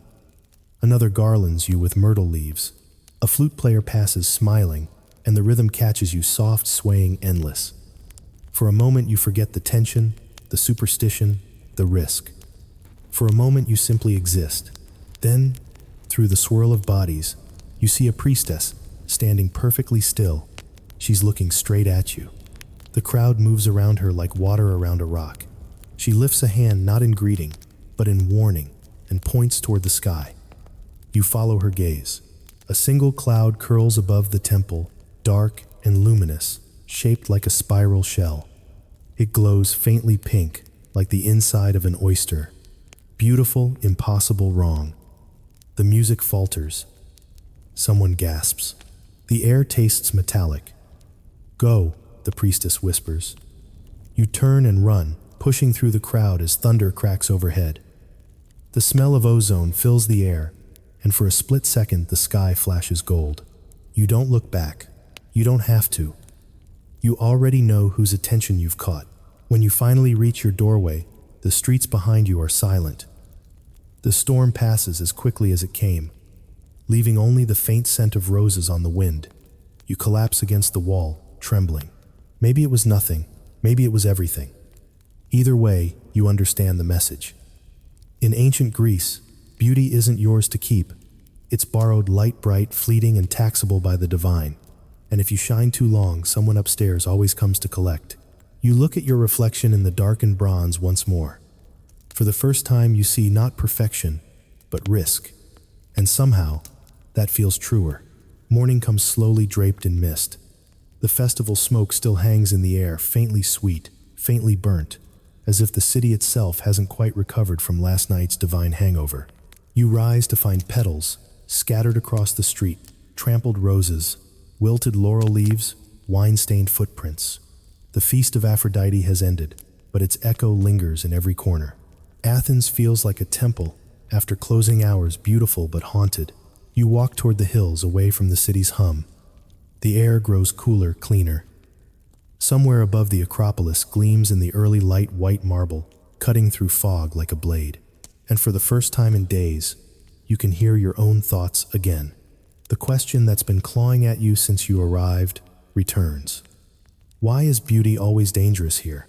Another garlands you with myrtle leaves. A flute player passes smiling, and the rhythm catches you soft, swaying, endless. For a moment you forget the tension, the superstition, the risk. For a moment you simply exist. Then, through the swirl of bodies, you see a priestess standing perfectly still. She's looking straight at you. The crowd moves around her like water around a rock. She lifts a hand not in greeting, but in warning, and points toward the sky. You follow her gaze. A single cloud curls above the temple, dark and luminous, shaped like a spiral shell. It glows faintly pink, like the inside of an oyster. Beautiful, impossible, wrong. The music falters. Someone gasps. The air tastes metallic. Go, the priestess whispers. You turn and run, pushing through the crowd as thunder cracks overhead. The smell of ozone fills the air, and for a split second the sky flashes gold. You don't look back. You don't have to. You already know whose attention you've caught. When you finally reach your doorway, the streets behind you are silent. The storm passes as quickly as it came, leaving only the faint scent of roses on the wind. You collapse against the wall, trembling. Maybe it was nothing, maybe it was everything. Either way, you understand the message. In ancient Greece, beauty isn't yours to keep. It's borrowed, light, bright, fleeting, and taxable by the divine. And if you shine too long, someone upstairs always comes to collect. You look at your reflection in the darkened bronze once more. For the first time, you see not perfection, but risk. And somehow, that feels truer. Morning comes slowly draped in mist. The festival smoke still hangs in the air, faintly sweet, faintly burnt, as if the city itself hasn't quite recovered from last night's divine hangover. You rise to find petals scattered across the street, trampled roses, wilted laurel leaves, wine-stained footprints. The feast of Aphrodite has ended, but its echo lingers in every corner. Athens feels like a temple, after closing hours, beautiful but haunted. You walk toward the hills away from the city's hum. The air grows cooler, cleaner. Somewhere above the Acropolis gleams in the early light white marble, cutting through fog like a blade. And for the first time in days, you can hear your own thoughts again. The question that's been clawing at you since you arrived returns. Why is beauty always dangerous here?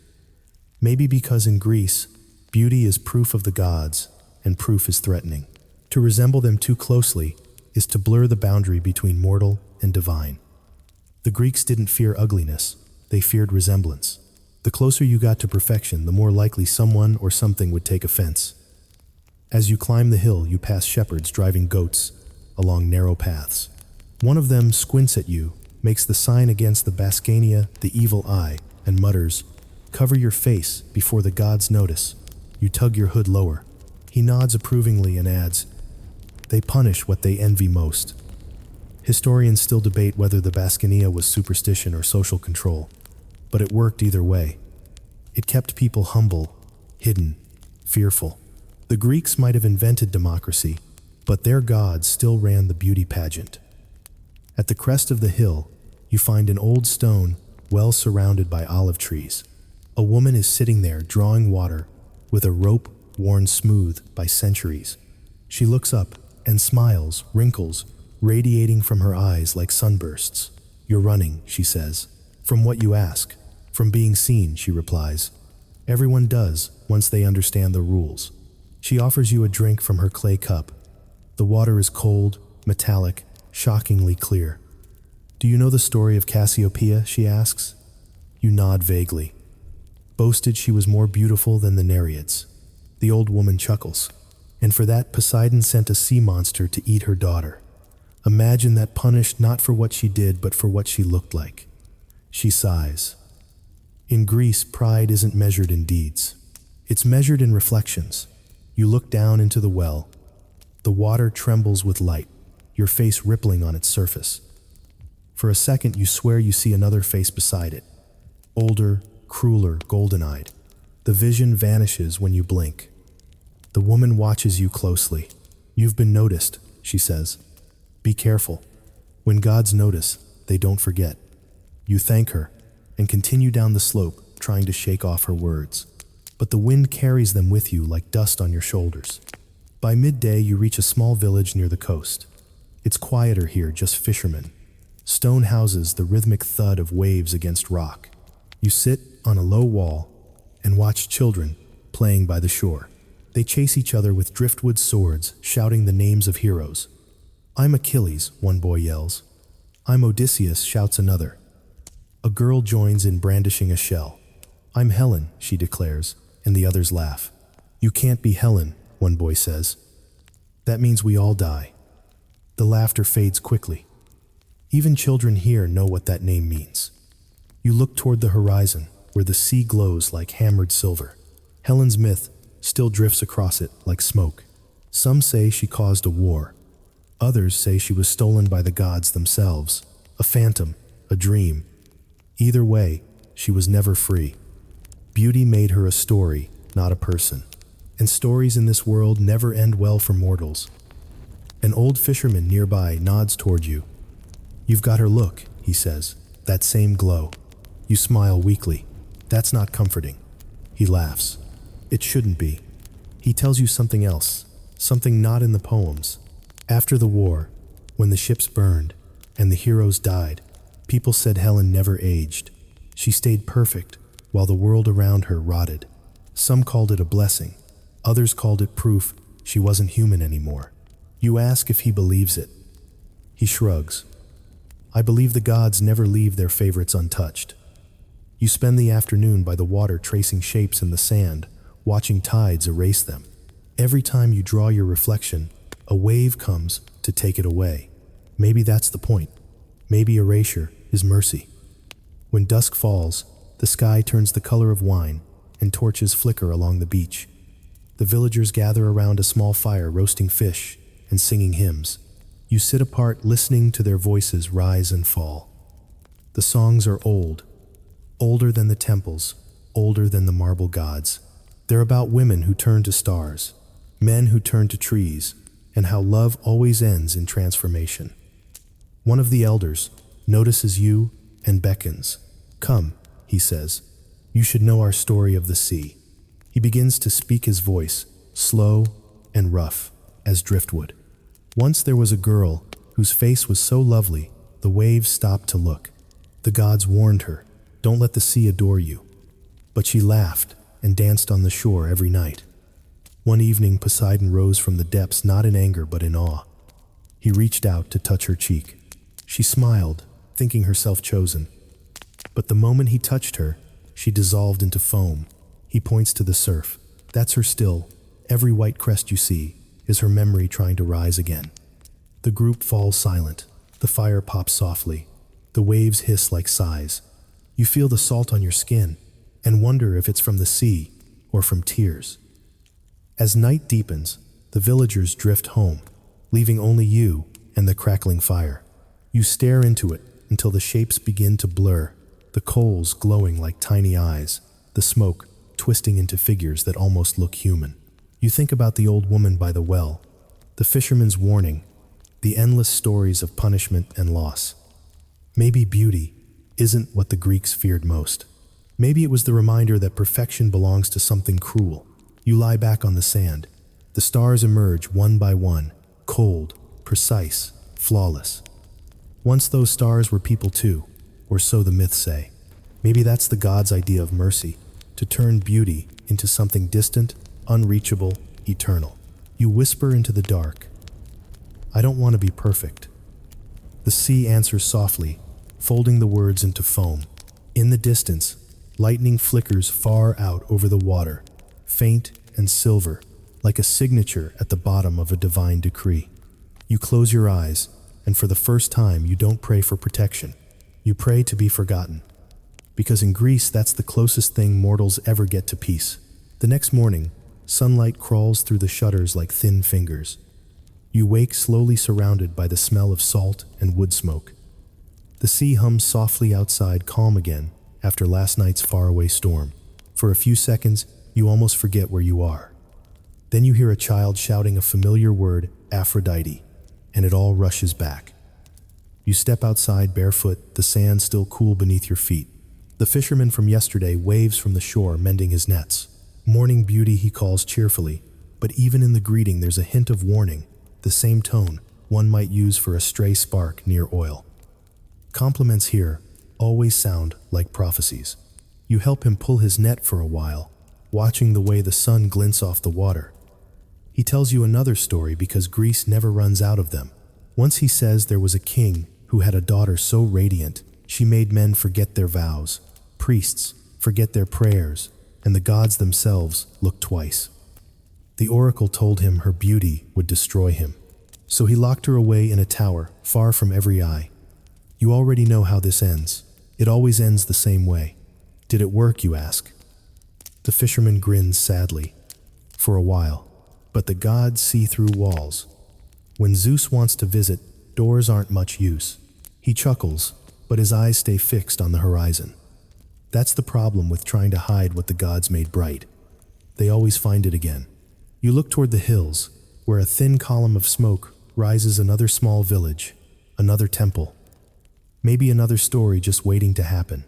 Maybe because in Greece, beauty is proof of the gods, and proof is threatening. To resemble them too closely is to blur the boundary between mortal and divine. The Greeks didn't fear ugliness, they feared resemblance. The closer you got to perfection, the more likely someone or something would take offense. As you climb the hill, you pass shepherds driving goats along narrow paths. One of them squints at you, makes the sign against the Bascania, the evil eye, and mutters, "Cover your face before the gods notice." You tug your hood lower. He nods approvingly and adds, "They punish what they envy most." Historians still debate whether the Bascania was superstition or social control, but it worked either way. It kept people humble, hidden, fearful. The Greeks might have invented democracy, but their gods still ran the beauty pageant. At the crest of the hill, you find an old stone well surrounded by olive trees. A woman is sitting there drawing water with a rope worn smooth by centuries. She looks up and smiles, wrinkles radiating from her eyes like sunbursts. "You're running," she says. "From what you ask." "From being seen," she replies. "Everyone does once they understand the rules." She offers you a drink from her clay cup. The water is cold, metallic, shockingly clear. "Do you know the story of Cassiopeia?" she asks. You nod vaguely. "Boasted she was more beautiful than the Nereids." The old woman chuckles. "And for that Poseidon sent a sea monster to eat her daughter. Imagine that, punished not for what she did, but for what she looked like." She sighs. In Greece, pride isn't measured in deeds. It's measured in reflections. You look down into the well. The water trembles with light, your face rippling on its surface. For a second, you swear you see another face beside it. Older, crueler, golden-eyed. The vision vanishes when you blink. The woman watches you closely. "You've been noticed," she says. "Be careful. When gods notice, they don't forget." You thank her and continue down the slope, trying to shake off her words. But the wind carries them with you like dust on your shoulders. By midday, you reach a small village near the coast. It's quieter here, just fishermen. Stone houses, the rhythmic thud of waves against rock. You sit on a low wall and watch children playing by the shore. They chase each other with driftwood swords, shouting the names of heroes. "I'm Achilles," one boy yells. "I'm Odysseus," shouts another. A girl joins in, brandishing a shell. "I'm Helen," she declares, and the others laugh. "You can't be Helen," one boy says. "That means we all die." The laughter fades quickly. Even children here know what that name means. You look toward the horizon, where the sea glows like hammered silver. Helen's myth still drifts across it like smoke. Some say she caused a war. Others say she was stolen by the gods themselves. A phantom, a dream. Either way, she was never free. Beauty made her a story, not a person. And stories in this world never end well for mortals. An old fisherman nearby nods toward you. "You've got her look," he says, "that same glow." You smile weakly. "That's not comforting." He laughs. "It shouldn't be." He tells you something else, something not in the poems. After the war, when the ships burned and the heroes died, people said Helen never aged. She stayed perfect while the world around her rotted. Some called it a blessing. Others called it proof she wasn't human anymore. You ask if he believes it. He shrugs. "I believe the gods never leave their favorites untouched." You spend the afternoon by the water tracing shapes in the sand, watching tides erase them. Every time you draw your reflection, a wave comes to take it away. Maybe that's the point. Maybe erasure is mercy. When dusk falls, the sky turns the color of wine and torches flicker along the beach. The villagers gather around a small fire, roasting fish and singing hymns. You sit apart, listening to their voices rise and fall. The songs are old, older than the temples, older than the marble gods. They're about women who turn to stars, men who turn to trees, and how love always ends in transformation. One of the elders, notices you, and beckons. "Come," he says. "You should know our story of the sea." He begins to speak, his voice, slow and rough as driftwood. "Once there was a girl whose face was so lovely, the waves stopped to look. The gods warned her, 'Don't let the sea adore you.' But she laughed and danced on the shore every night. One evening, Poseidon rose from the depths, not in anger but in awe. He reached out to touch her cheek. She smiled, thinking herself chosen. But the moment he touched her, she dissolved into foam. He points to the surf. That's her still. Every white crest you see is her memory trying to rise again." The group falls silent. The fire pops softly. The waves hiss like sighs. You feel the salt on your skin and wonder if it's from the sea or from tears. As night deepens, the villagers drift home, leaving only you and the crackling fire. You stare into it until the shapes begin to blur, the coals glowing like tiny eyes, the smoke twisting into figures that almost look human. You think about the old woman by the well, the fisherman's warning, the endless stories of punishment and loss. Maybe beauty isn't what the Greeks feared most. Maybe it was the reminder that perfection belongs to something cruel. You lie back on the sand. The stars emerge one by one, cold, precise, flawless. Once those stars were people too, or so the myths say. Maybe that's the gods' idea of mercy, to turn beauty into something distant, unreachable, eternal. You whisper into the dark, "I don't want to be perfect." The sea answers softly, folding the words into foam. In the distance, lightning flickers far out over the water, faint and silver, like a signature at the bottom of a divine decree. You close your eyes, and for the first time you don't pray for protection. You pray to be forgotten. Because in Greece, that's the closest thing mortals ever get to peace. The next morning, sunlight crawls through the shutters like thin fingers. You wake slowly, surrounded by the smell of salt and wood smoke. The sea hums softly outside, calm again after last night's faraway storm. For a few seconds, you almost forget where you are. Then you hear a child shouting a familiar word, Aphrodite, and it all rushes back. You step outside barefoot, the sand still cool beneath your feet. The fisherman from yesterday waves from the shore, mending his nets. "Morning beauty," he calls cheerfully, but even in the greeting there's a hint of warning, the same tone one might use for a stray spark near oil. Compliments here always sound like prophecies. You help him pull his net for a while, watching the way the sun glints off the water. He tells you another story because Greece never runs out of them. Once he says there was a king who had a daughter so radiant, she made men forget their vows, priests forget their prayers, and the gods themselves look twice. The oracle told him her beauty would destroy him, so he locked her away in a tower, far from every eye. You already know how this ends. It always ends the same way. Did it work, you ask? The fisherman grins sadly. For a while. But the gods see through walls. When Zeus wants to visit, doors aren't much use. He chuckles, but his eyes stay fixed on the horizon. That's the problem with trying to hide what the gods made bright. They always find it again. You look toward the hills, where a thin column of smoke rises, another small village, another temple. Maybe another story just waiting to happen.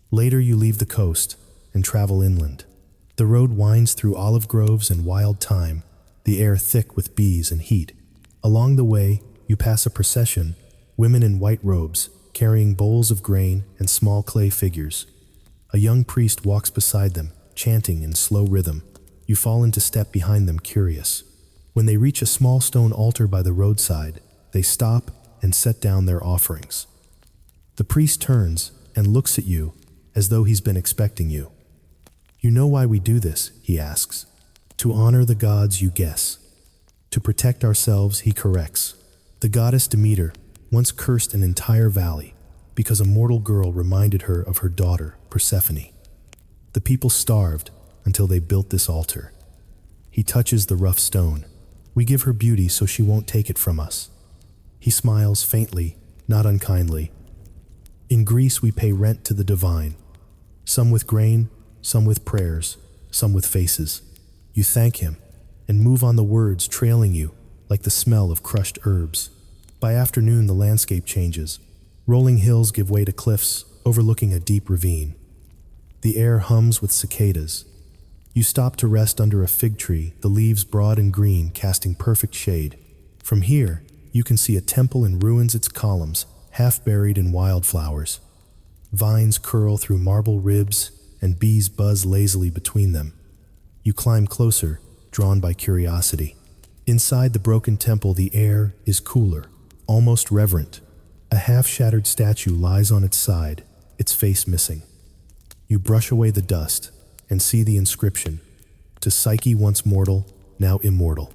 Later you leave the coast and travel inland. The road winds through olive groves and wild thyme, the air thick with bees and heat. Along the way, you pass a procession, women in white robes, carrying bowls of grain and small clay figures. A young priest walks beside them, chanting in slow rhythm. You fall into step behind them, curious. When they reach a small stone altar by the roadside, they stop and set down their offerings. The priest turns and looks at you as though he's been expecting you. "You know why we do this?" he asks. "To honor the gods, you guess. To protect ourselves," he corrects. The goddess Demeter once cursed an entire valley because a mortal girl reminded her of her daughter, Persephone. The people starved until they built this altar. He touches the rough stone. "We give her beauty so she won't take it from us." He smiles faintly, not unkindly. In Greece, we pay rent to the divine. Some with grain, some with prayers, some with faces. You thank him and move on, the words trailing you like the smell of crushed herbs. By afternoon, the landscape changes. Rolling hills give way to cliffs, overlooking a deep ravine. The air hums with cicadas. You stop to rest under a fig tree, the leaves broad and green, casting perfect shade. From here, you can see a temple in ruins, its columns, half buried in wildflowers. Vines curl through marble ribs, and bees buzz lazily between them. You climb closer, drawn by curiosity. Inside the broken temple, the air is cooler, almost reverent. A half-shattered statue lies on its side, its face missing. You brush away the dust and see the inscription, "To Psyche, once mortal, now immortal."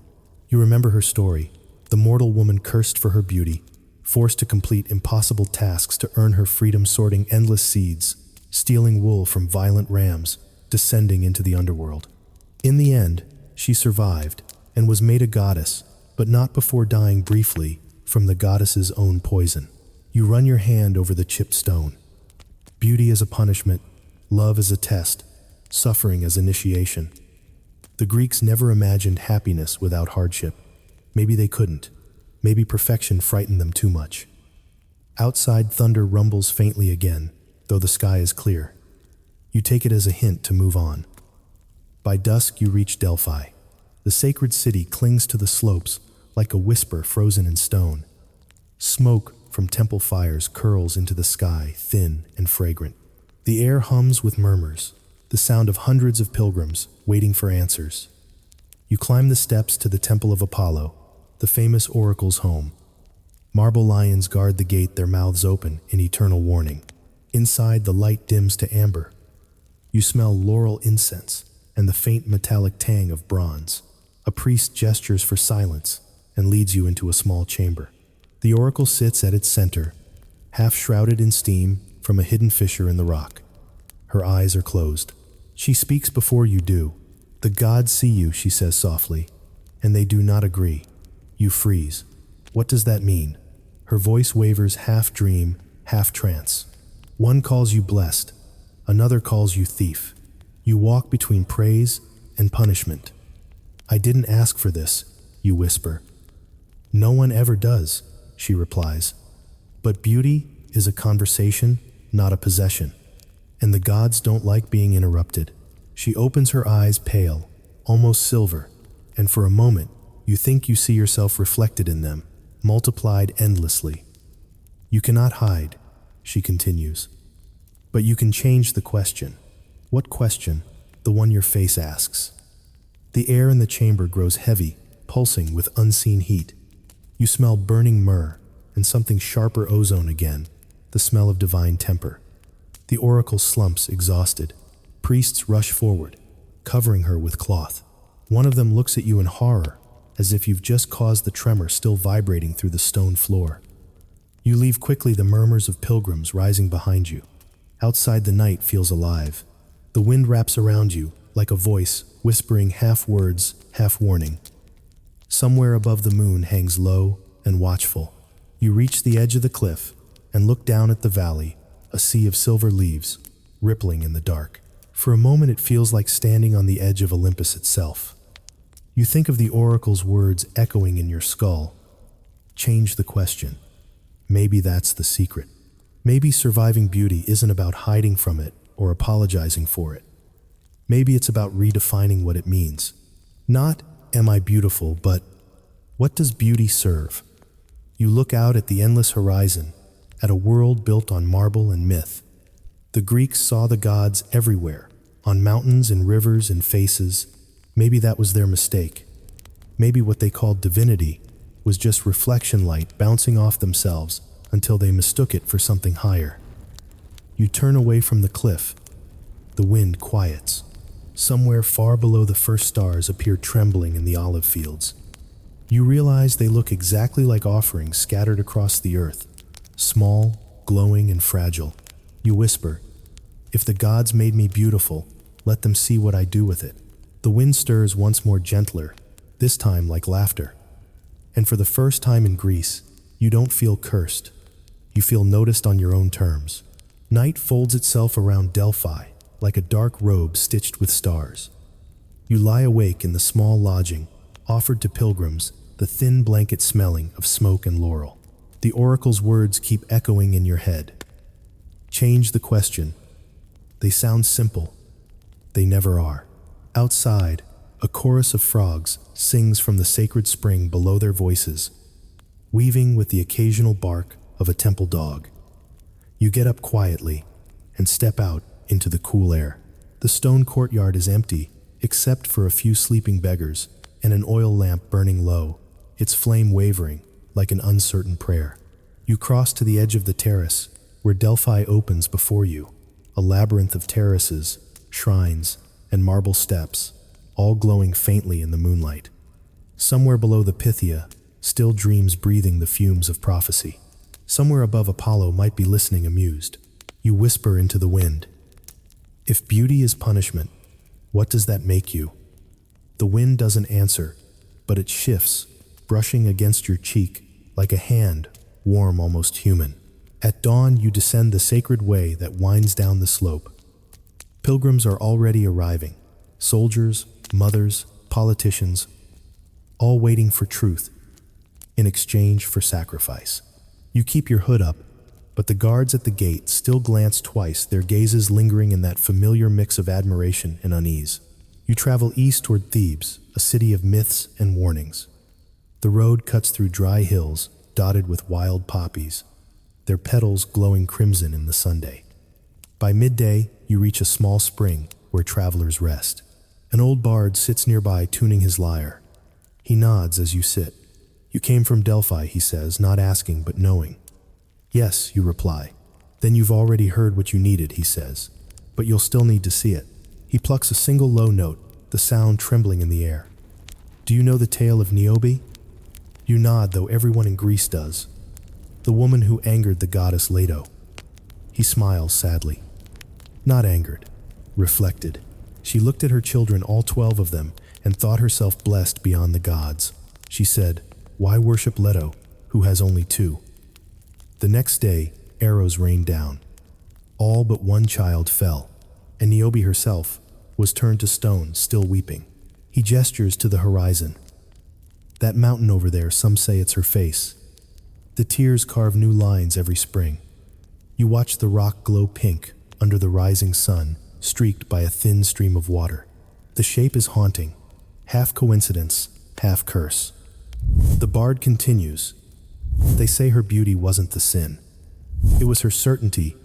You remember her story, the mortal woman cursed for her beauty, forced to complete impossible tasks to earn her freedom, sorting endless seeds, stealing wool from violent rams, descending into the underworld. In the end, she survived and was made a goddess, but not before dying briefly from the goddess's own poison. You run your hand over the chipped stone. Beauty as a punishment, love as a test, suffering as initiation. The Greeks never imagined happiness without hardship. Maybe they couldn't. Maybe perfection frightened them too much. Outside, thunder rumbles faintly again, though the sky is clear. You take it as a hint to move on. By dusk, you reach Delphi. The sacred city clings to the slopes like a whisper frozen in stone. Smoke from temple fires curls into the sky, thin and fragrant. The air hums with murmurs, the sound of hundreds of pilgrims waiting for answers. You climb the steps to the Temple of Apollo, the famous oracle's home. Marble lions guard the gate, their mouths open in eternal warning. Inside, the light dims to amber. You smell laurel incense and the faint metallic tang of bronze. A priest gestures for silence and leads you into a small chamber. The oracle sits at its center, half shrouded in steam from a hidden fissure in the rock. Her eyes are closed. She speaks before you do. "The gods see you," she says softly, "and they do not agree." You freeze. What does that mean? Her voice wavers, half dream, half trance. One calls you blessed, another calls you thief. You walk between praise and punishment. "I didn't ask for this," you whisper. "No one ever does," she replies. "But beauty is a conversation, not a possession. And the gods don't like being interrupted." She opens her eyes, pale, almost silver, and for a moment, you think you see yourself reflected in them, multiplied endlessly. "You cannot hide," she continues. "But you can change the question." "What question?" "The one your face asks." The air in the chamber grows heavy, pulsing with unseen heat. You smell burning myrrh and something sharper, ozone again, the smell of divine temper. The oracle slumps, exhausted. Priests rush forward, covering her with cloth. One of them looks at you in horror, as if you've just caused the tremor still vibrating through the stone floor. You leave quickly, the murmurs of pilgrims rising behind you. Outside, the night feels alive. The wind wraps around you like a voice, whispering half words, half warning. Somewhere above, the moon hangs low and watchful. You reach the edge of the cliff and look down at the valley, a sea of silver leaves, rippling in the dark. For a moment, it feels like standing on the edge of Olympus itself. You think of the oracle's words echoing in your skull. Change the question. Maybe that's the secret. Maybe surviving beauty isn't about hiding from it or apologizing for it. Maybe it's about redefining what it means. Not, am I beautiful, but what does beauty serve? You look out at the endless horizon, at a world built on marble and myth. The Greeks saw the gods everywhere, on mountains and rivers and faces. Maybe that was their mistake. Maybe what they called divinity was just reflection light bouncing off themselves until they mistook it for something higher. You turn away from the cliff. The wind quiets. Somewhere far below, the first stars appear trembling in the olive fields. You realize they look exactly like offerings scattered across the earth, small, glowing, and fragile. You whisper, "If the gods made me beautiful, let them see what I do with it." The wind stirs once more, gentler, this time like laughter. And for the first time in Greece, you don't feel cursed. You feel noticed on your own terms. Night folds itself around Delphi like a dark robe stitched with stars. You lie awake in the small lodging, offered to pilgrims, the thin blanket smelling of smoke and laurel. The oracle's words keep echoing in your head. Change the question. They sound simple. They never are. Outside, a chorus of frogs sings from the sacred spring below their voices, weaving with the occasional bark of a temple dog. You get up quietly and step out into the cool air. The stone courtyard is empty, except for a few sleeping beggars and an oil lamp burning low, its flame wavering like an uncertain prayer. You cross to the edge of the terrace, where Delphi opens before you, a labyrinth of terraces, shrines, and marble steps, all glowing faintly in the moonlight. Somewhere below the Pythia, still dreams breathing the fumes of prophecy. Somewhere above Apollo might be listening amused. You whisper into the wind, "If beauty is punishment, what does that make you?" The wind doesn't answer, but it shifts, brushing against your cheek like a hand, warm, almost human. At dawn, you descend the sacred way that winds down the slope. Pilgrims are already arriving, soldiers, mothers, politicians, all waiting for truth in exchange for sacrifice. You keep your hood up, but the guards at the gate still glance twice, their gazes lingering in that familiar mix of admiration and unease. You travel east toward Thebes, a city of myths and warnings. The road cuts through dry hills dotted with wild poppies, their petals glowing crimson in the sunday. By midday, you reach a small spring where travelers rest. An old bard sits nearby tuning his lyre. He nods as you sit. "You came from Delphi," he says, not asking but knowing. "Yes," you reply. "Then you've already heard what you needed," he says. "But you'll still need to see it." He plucks a single low note, the sound trembling in the air. "Do you know the tale of Niobe?" You nod, though everyone in Greece does. The woman who angered the goddess Leto. He smiles sadly. Not angered, reflected. She looked at her children, all 12 of them, and thought herself blessed beyond the gods. She said, "Why worship Leto, who has only 2?" The next day, arrows rained down. All but one child fell, and Niobe herself was turned to stone, still weeping. He gestures to the horizon. "That mountain over there, some say it's her face." The tears carve new lines every spring. You watch the rock glow pink under the rising sun, streaked by a thin stream of water. The shape is haunting, half coincidence, half curse. The bard continues. They say her beauty wasn't the sin. It was her certainty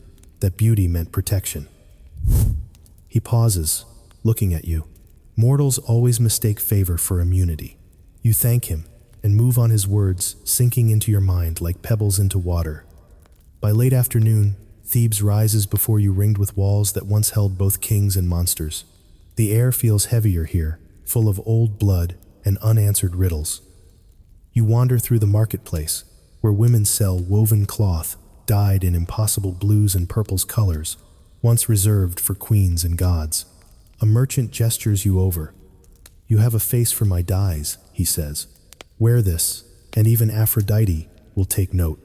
that beauty meant protection. He pauses, looking at you. Mortals always mistake favor for immunity. You thank him and move on, his words sinking into your mind like pebbles into water. By late afternoon, Thebes rises before you, ringed with walls that once held both kings and monsters. The air feels heavier here, full of old blood and unanswered riddles. You wander through the marketplace, where women sell woven cloth dyed in impossible blues and purples colors, once reserved for queens and gods. A merchant gestures you over. "You have a face for my dyes," he says. "Wear this, and even Aphrodite will take note."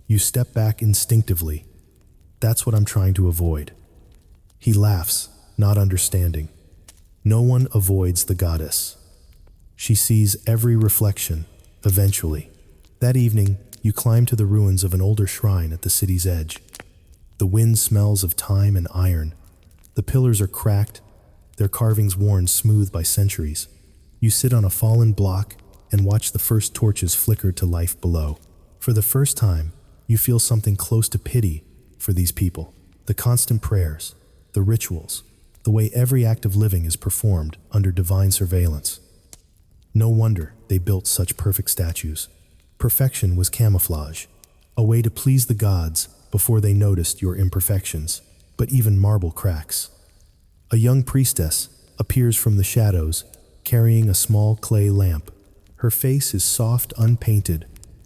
You step back instinctively. "That's what I'm trying to avoid." He laughs, not understanding. No one avoids the goddess. She sees every reflection, eventually. That evening, you climb to the ruins of an older shrine at the city's edge. The wind smells of time and iron. The pillars are cracked, their carvings worn smooth by centuries. You sit on a fallen block and watch the first torches flicker to life below. For the first time, you feel something close to pity for these people. The constant prayers, the rituals, the way every act of living is performed under divine surveillance. No wonder they built such perfect statues. Perfection was camouflage, a way to please the gods before they noticed your imperfections, but even marble cracks. A young priestess appears from the shadows, carrying a small clay lamp. Her face is soft, unpainted,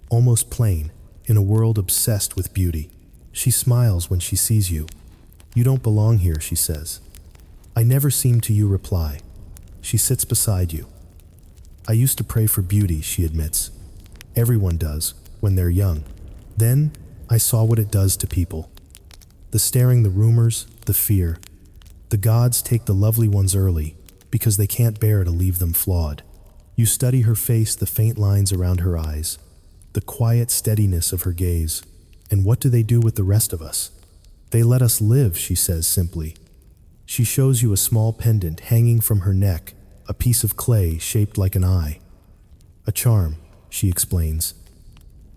almost plain, in a world obsessed with beauty. She smiles when she sees you. "You don't belong here," she says. "I never seem to," you reply. She sits beside you. "I used to pray for beauty," she admits. "Everyone does, when they're young. Then, I saw what it does to people. The staring, the rumors, the fear. The gods take the lovely ones early, because they can't bear to leave them flawed." You study her face, the faint lines around her eyes. the quiet steadiness of her gaze. And what do they do with the rest of us? They let us live, she says simply. She shows you a small pendant hanging from her neck, a piece of clay shaped like an eye. A charm, she explains,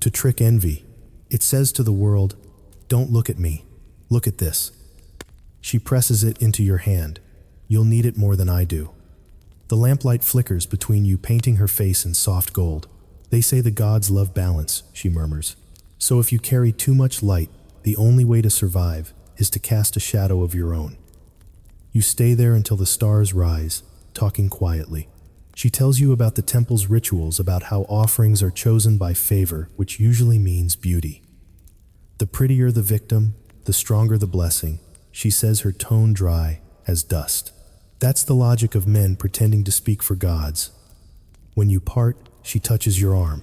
to trick envy. It says to the world, don't look at me, look at this. She presses it into your hand. You'll need it more than I do. The lamplight flickers between you, painting her face in soft gold. They say the gods love balance, she murmurs. So if you carry too much light, the only way to survive is to cast a shadow of your own. You stay there until the stars rise, talking quietly. She tells you about the temple's rituals, about how offerings are chosen by favor, which usually means beauty. The prettier the victim, the stronger the blessing. She says, her tone dry as dust. That's the logic of men pretending to speak for gods. When you part, she touches your arm.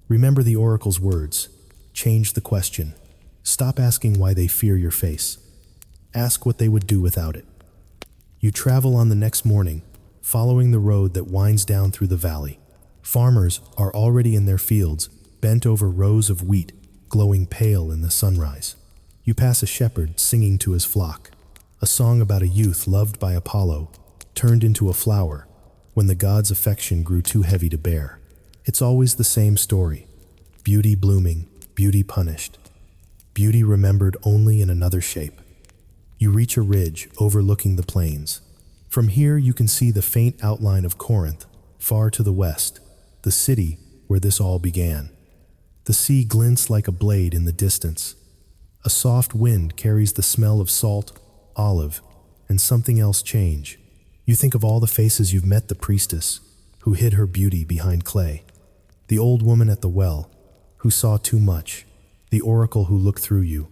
Remember the oracle's words. Change the question. Stop asking why they fear your face. Ask what they would do without it. You travel on the next morning, following the road that winds down through the valley. Farmers are already in their fields, bent over rows of wheat, glowing pale in the sunrise. You pass a shepherd singing to his flock, a song about a youth loved by Apollo, turned into a flower when the god's affection grew too heavy to bear. It's always the same story. Beauty blooming, beauty punished. Beauty remembered only in another shape. You reach a ridge overlooking the plains. From here you can see the faint outline of Corinth, far to the west, the city where this all began. The sea glints like a blade in the distance. A soft wind carries the smell of salt, olive, and something else change. You think of all the faces you've met, the priestess, who hid her beauty behind clay, the old woman at the well, who saw too much, the oracle who looked through you,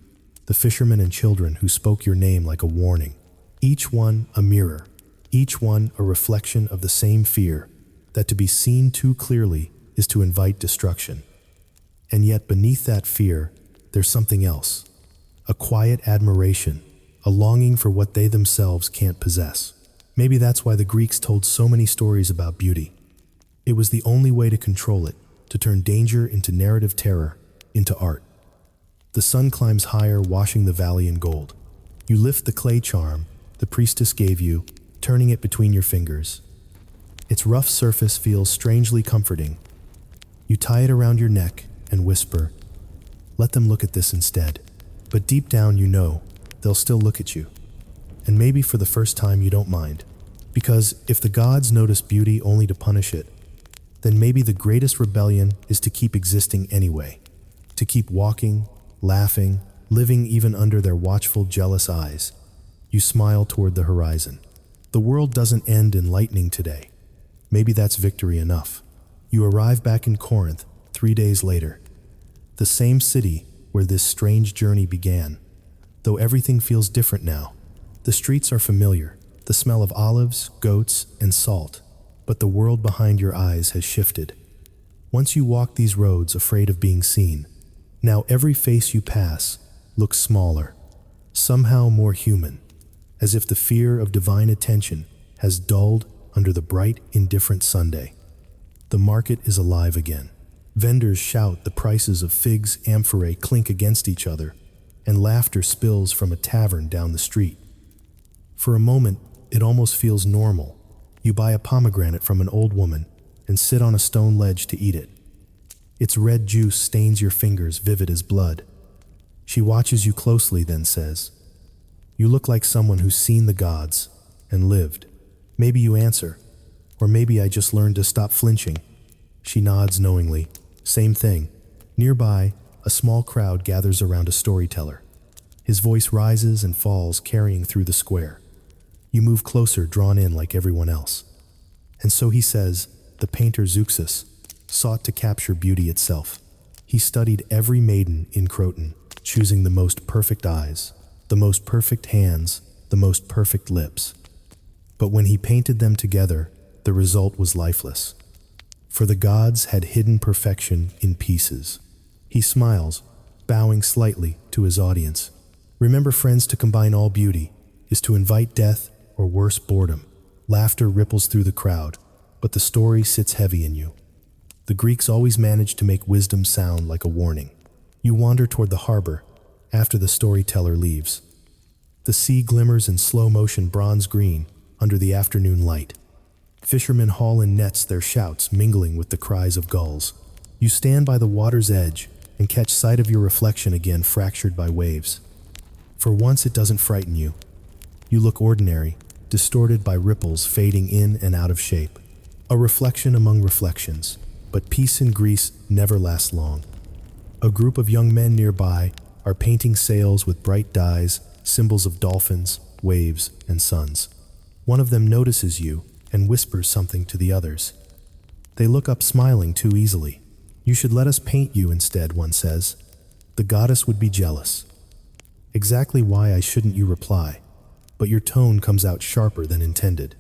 the fishermen and children who spoke your name like a warning. Each one a mirror, each one a reflection of the same fear, that to be seen too clearly is to invite destruction. And yet beneath that fear, there's something else. A quiet admiration, a longing for what they themselves can't possess. Maybe that's why the Greeks told so many stories about beauty. It was the only way to control it, to turn danger into narrative terror, into art. The sun climbs higher, washing the valley in gold. You lift the clay charm the priestess gave you, turning it between your fingers. Its rough surface feels strangely comforting. You tie it around your neck and whisper, let them look at this instead. But deep down you know they'll still look at you. And maybe for the first time you don't mind. Because if the gods notice beauty only to punish it, then maybe the greatest rebellion is to keep existing anyway. To keep walking, laughing, living even under their watchful, jealous eyes. You smile toward the horizon. The world doesn't end in lightning today. Maybe that's victory enough. You arrive back in Corinth 3 days later. The same city where this strange journey began. Though everything feels different now. The streets are familiar, the smell of olives, goats, and salt. But the world behind your eyes has shifted. Once you walk these roads afraid of being seen, now every face you pass looks smaller, somehow more human, as if the fear of divine attention has dulled under the bright, indifferent Sunday. The market is alive again. Vendors shout the prices of figs, amphorae clink against each other, and laughter spills from a tavern down the street. For a moment, it almost feels normal. You buy a pomegranate from an old woman and sit on a stone ledge to eat it. Its red juice stains your fingers vivid as blood. She watches you closely, then says, you look like someone who's seen the gods and lived. Maybe you answer, or maybe I just learned to stop flinching. She nods knowingly. Same thing. Nearby, a small crowd gathers around a storyteller. His voice rises and falls, carrying through the square. You move closer, drawn in like everyone else. And so he says, the painter Zeuxis sought to capture beauty itself. He studied every maiden in Croton, choosing the most perfect eyes, the most perfect hands, the most perfect lips. But when he painted them together, the result was lifeless. For the gods had hidden perfection in pieces. He smiles, bowing slightly to his audience. Remember, friends, to combine all beauty is to invite death or worse, boredom. Laughter ripples through the crowd, but the story sits heavy in you. The Greeks always managed to make wisdom sound like a warning. You wander toward the harbor after the storyteller leaves. The sea glimmers in slow-motion bronze green under the afternoon light. Fishermen haul in nets, their shouts mingling with the cries of gulls. You stand by the water's edge and catch sight of your reflection again, fractured by waves. For once, it doesn't frighten you. You look ordinary, distorted by ripples fading in and out of shape. A reflection among reflections, but peace in Greece never lasts long. A group of young men nearby are painting sails with bright dyes, symbols of dolphins, waves, and suns. One of them notices you and whispers something to the others. They look up, smiling too easily. "You should let us paint you instead," one says. "The goddess would be jealous." "Exactly why I shouldn't," you reply, but your tone comes out sharper than intended.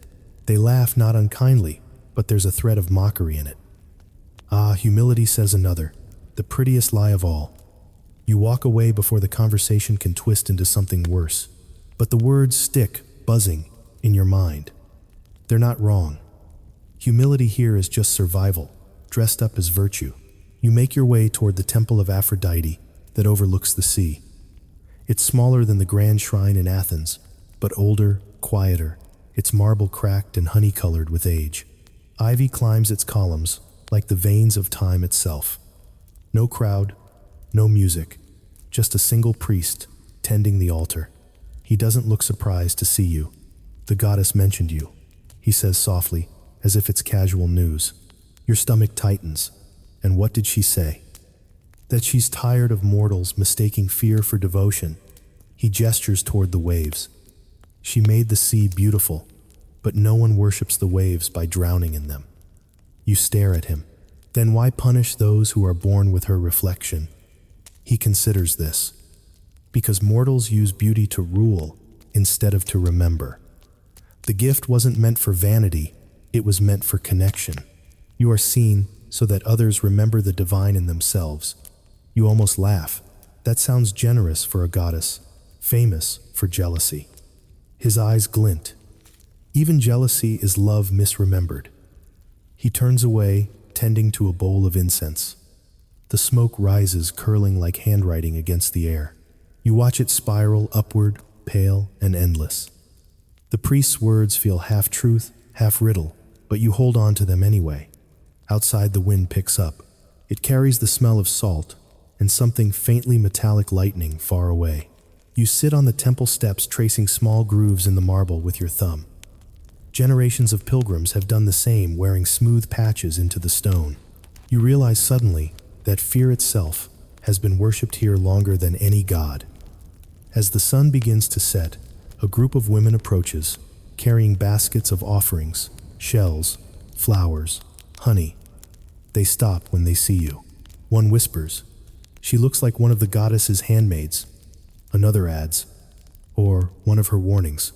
They laugh, not unkindly, but there's a thread of mockery in it. "Ah, humility," says another, "the prettiest lie of all." You walk away before the conversation can twist into something worse, but the words stick, buzzing, in your mind. They're not wrong. Humility here is just survival, dressed up as virtue. You make your way toward the temple of Aphrodite that overlooks the sea. It's smaller than the grand shrine in Athens, but older, quieter, its marble cracked and honey-colored with age. Ivy climbs its columns like the veins of time itself. No crowd, no music, just a single priest tending the altar. He doesn't look surprised to see you. "The goddess mentioned you," he says softly, as if it's casual news. Your stomach tightens. And what did she say? That she's tired of mortals mistaking fear for devotion. He gestures toward the waves. She made the sea beautiful, but no one worships the waves by drowning in them. You stare at him. Then why punish those who are born with her reflection? He considers this. Because mortals use beauty to rule instead of to remember. The gift wasn't meant for vanity, it was meant for connection. You are seen so that others remember the divine in themselves. You almost laugh. That sounds generous for a goddess, famous for jealousy. His eyes glint. Even jealousy is love misremembered. He turns away, tending to a bowl of incense. The smoke rises, curling like handwriting against the air. You watch it spiral upward, pale and endless. The priest's words feel half truth, half riddle, but you hold on to them anyway. Outside, the wind picks up. It carries the smell of salt and something faintly metallic lightning far away. You sit on the temple steps, tracing small grooves in the marble with your thumb. Generations of pilgrims have done the same, wearing smooth patches into the stone. You realize suddenly that fear itself has been worshipped here longer than any god. As the sun begins to set, a group of women approaches, carrying baskets of offerings, shells, flowers, honey. They stop when they see you. One whispers, "She looks like one of the goddess's handmaids." Another adds, "Or one of her warnings."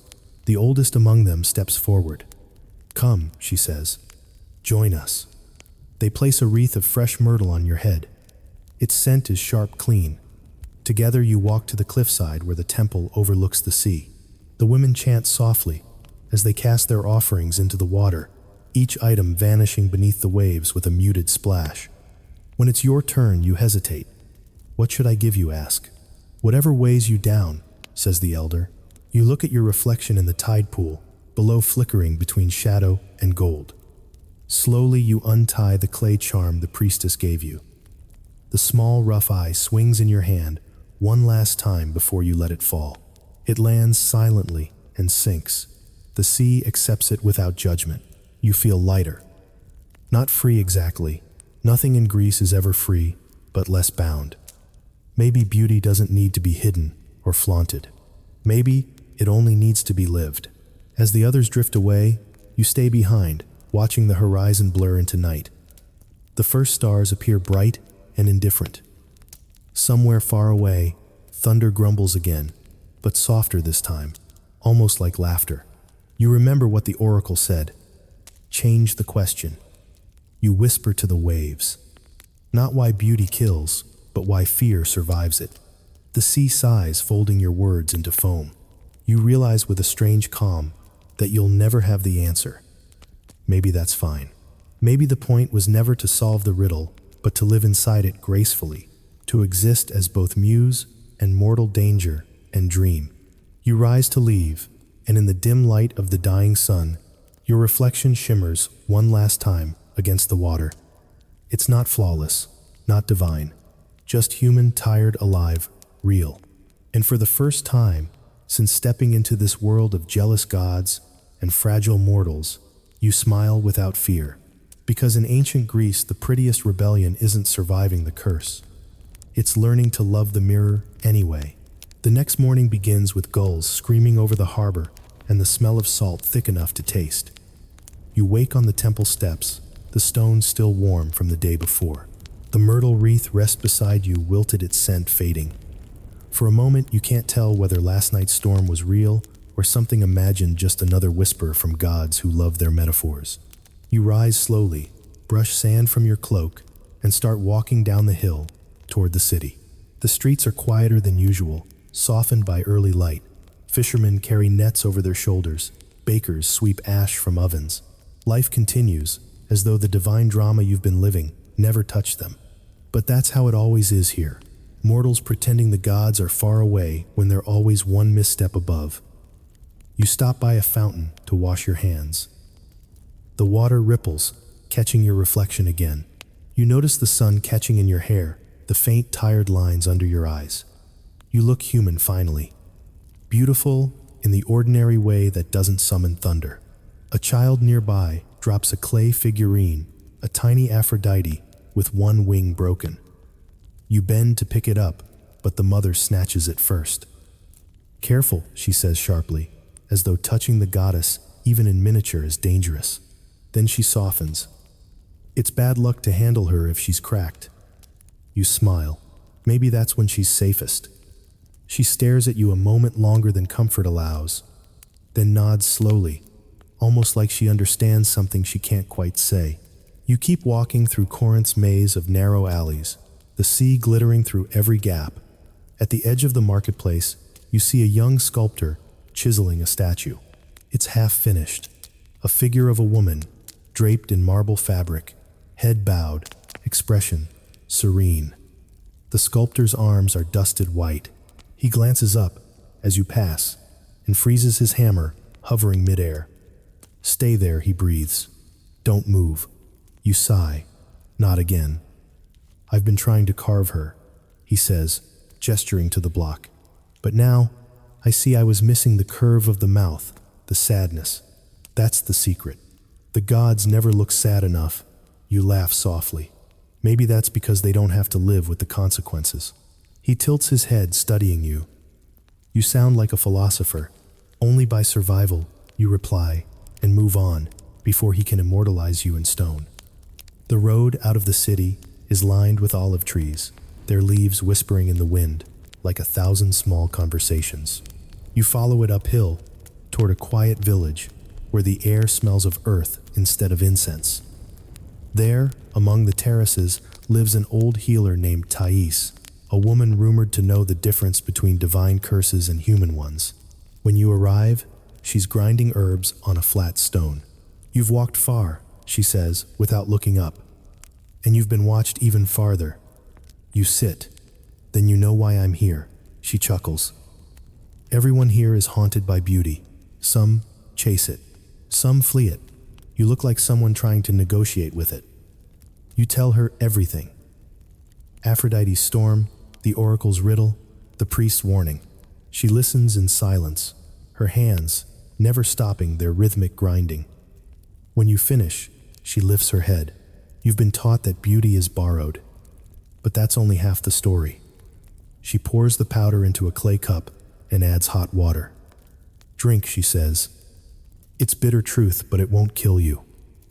The oldest among them steps forward. "Come," she says, "join us." They place a wreath of fresh myrtle on your head. Its scent is sharp, clean. Together you walk to the cliffside where the temple overlooks the sea. The women chant softly as they cast their offerings into the water, each item vanishing beneath the waves with a muted splash. When it's your turn, you hesitate. "What should I give?" you ask. "Whatever weighs you down," says the elder. You look at your reflection in the tide pool, below, flickering between shadow and gold. Slowly you untie the clay charm the priestess gave you. The small, rough eye swings in your hand one last time before you let it fall. It lands silently and sinks. The sea accepts it without judgment. You feel lighter. Not free exactly. Nothing in Greece is ever free, but less bound. Maybe beauty doesn't need to be hidden or flaunted. Maybe it only needs to be lived. As the others drift away, you stay behind, watching the horizon blur into night. The first stars appear bright and indifferent. Somewhere far away, thunder grumbles again, but softer this time, almost like laughter. You remember what the oracle said. Change the question. You whisper to the waves. Not why beauty kills, but why fear survives it. The sea sighs, folding your words into foam. You realize with a strange calm that you'll never have the answer. Maybe that's fine. Maybe the point was never to solve the riddle, but to live inside it gracefully, to exist as both muse and mortal danger and dream. You rise to leave, and in the dim light of the dying sun, your reflection shimmers one last time against the water. It's not flawless, not divine, just human, tired, alive, real. And for the first time, since stepping into this world of jealous gods and fragile mortals, you smile without fear. Because in ancient Greece, the prettiest rebellion isn't surviving the curse. It's learning to love the mirror anyway. The next morning begins with gulls screaming over the harbor and the smell of salt thick enough to taste. You wake on the temple steps, the stones still warm from the day before. The myrtle wreath rests beside you, wilted, its scent fading. For a moment, you can't tell whether last night's storm was real or something imagined, just another whisper from gods who love their metaphors. You rise slowly, brush sand from your cloak, and start walking down the hill toward the city. The streets are quieter than usual, softened by early light. Fishermen carry nets over their shoulders. Bakers sweep ash from ovens. Life continues, as though the divine drama you've been living never touched them. But that's how it always is here. Mortals pretending the gods are far away when they're always one misstep above. You stop by a fountain to wash your hands. The water ripples, catching your reflection again. You notice the sun catching in your hair, the faint, tired lines under your eyes. You look human finally. Beautiful in the ordinary way that doesn't summon thunder. A child nearby drops a clay figurine, a tiny Aphrodite with one wing broken. You bend to pick it up, but the mother snatches it first. "Careful," she says sharply, as though touching the goddess, even in miniature, is dangerous. Then she softens. It's bad luck to handle her if she's cracked. You smile. Maybe that's when she's safest. She stares at you a moment longer than comfort allows, then nods slowly, almost like she understands something she can't quite say. You keep walking through Corinth's maze of narrow alleys, the sea glittering through every gap. At the edge of the marketplace, you see a young sculptor chiseling a statue. It's half finished, a figure of a woman, draped in marble fabric, head bowed, expression serene. The sculptor's arms are dusted white. He glances up as you pass and freezes his hammer, hovering midair. "Stay there," he breathes. "Don't move." You sigh. "Not again." "I've been trying to carve her," he says, gesturing to the block. "But now, I see I was missing the curve of the mouth, the sadness. That's the secret. The gods never look sad enough." You laugh softly. Maybe that's because they don't have to live with the consequences. He tilts his head, studying you. "You sound like a philosopher. Only by survival," you reply, and move on, before he can immortalize you in stone. The road out of the city is lined with olive trees, their leaves whispering in the wind, like 1,000 small conversations. You follow it uphill, toward a quiet village, where the air smells of earth instead of incense. There, among the terraces, lives an old healer named Thais, a woman rumored to know the difference between divine curses and human ones. When you arrive, she's grinding herbs on a flat stone. "You've walked far," she says, without looking up. "And you've been watched even farther." You sit. "Then you know why I'm here," she chuckles. "Everyone here is haunted by beauty. Some chase it. Some flee it. You look like someone trying to negotiate with it." You tell her everything. Aphrodite's storm, the oracle's riddle, the priest's warning. She listens in silence, her hands never stopping their rhythmic grinding. When you finish, she lifts her head. You've been taught that beauty is borrowed. But that's only half the story. She pours the powder into a clay cup and adds hot water. "Drink," she says. "It's bitter truth, but it won't kill you."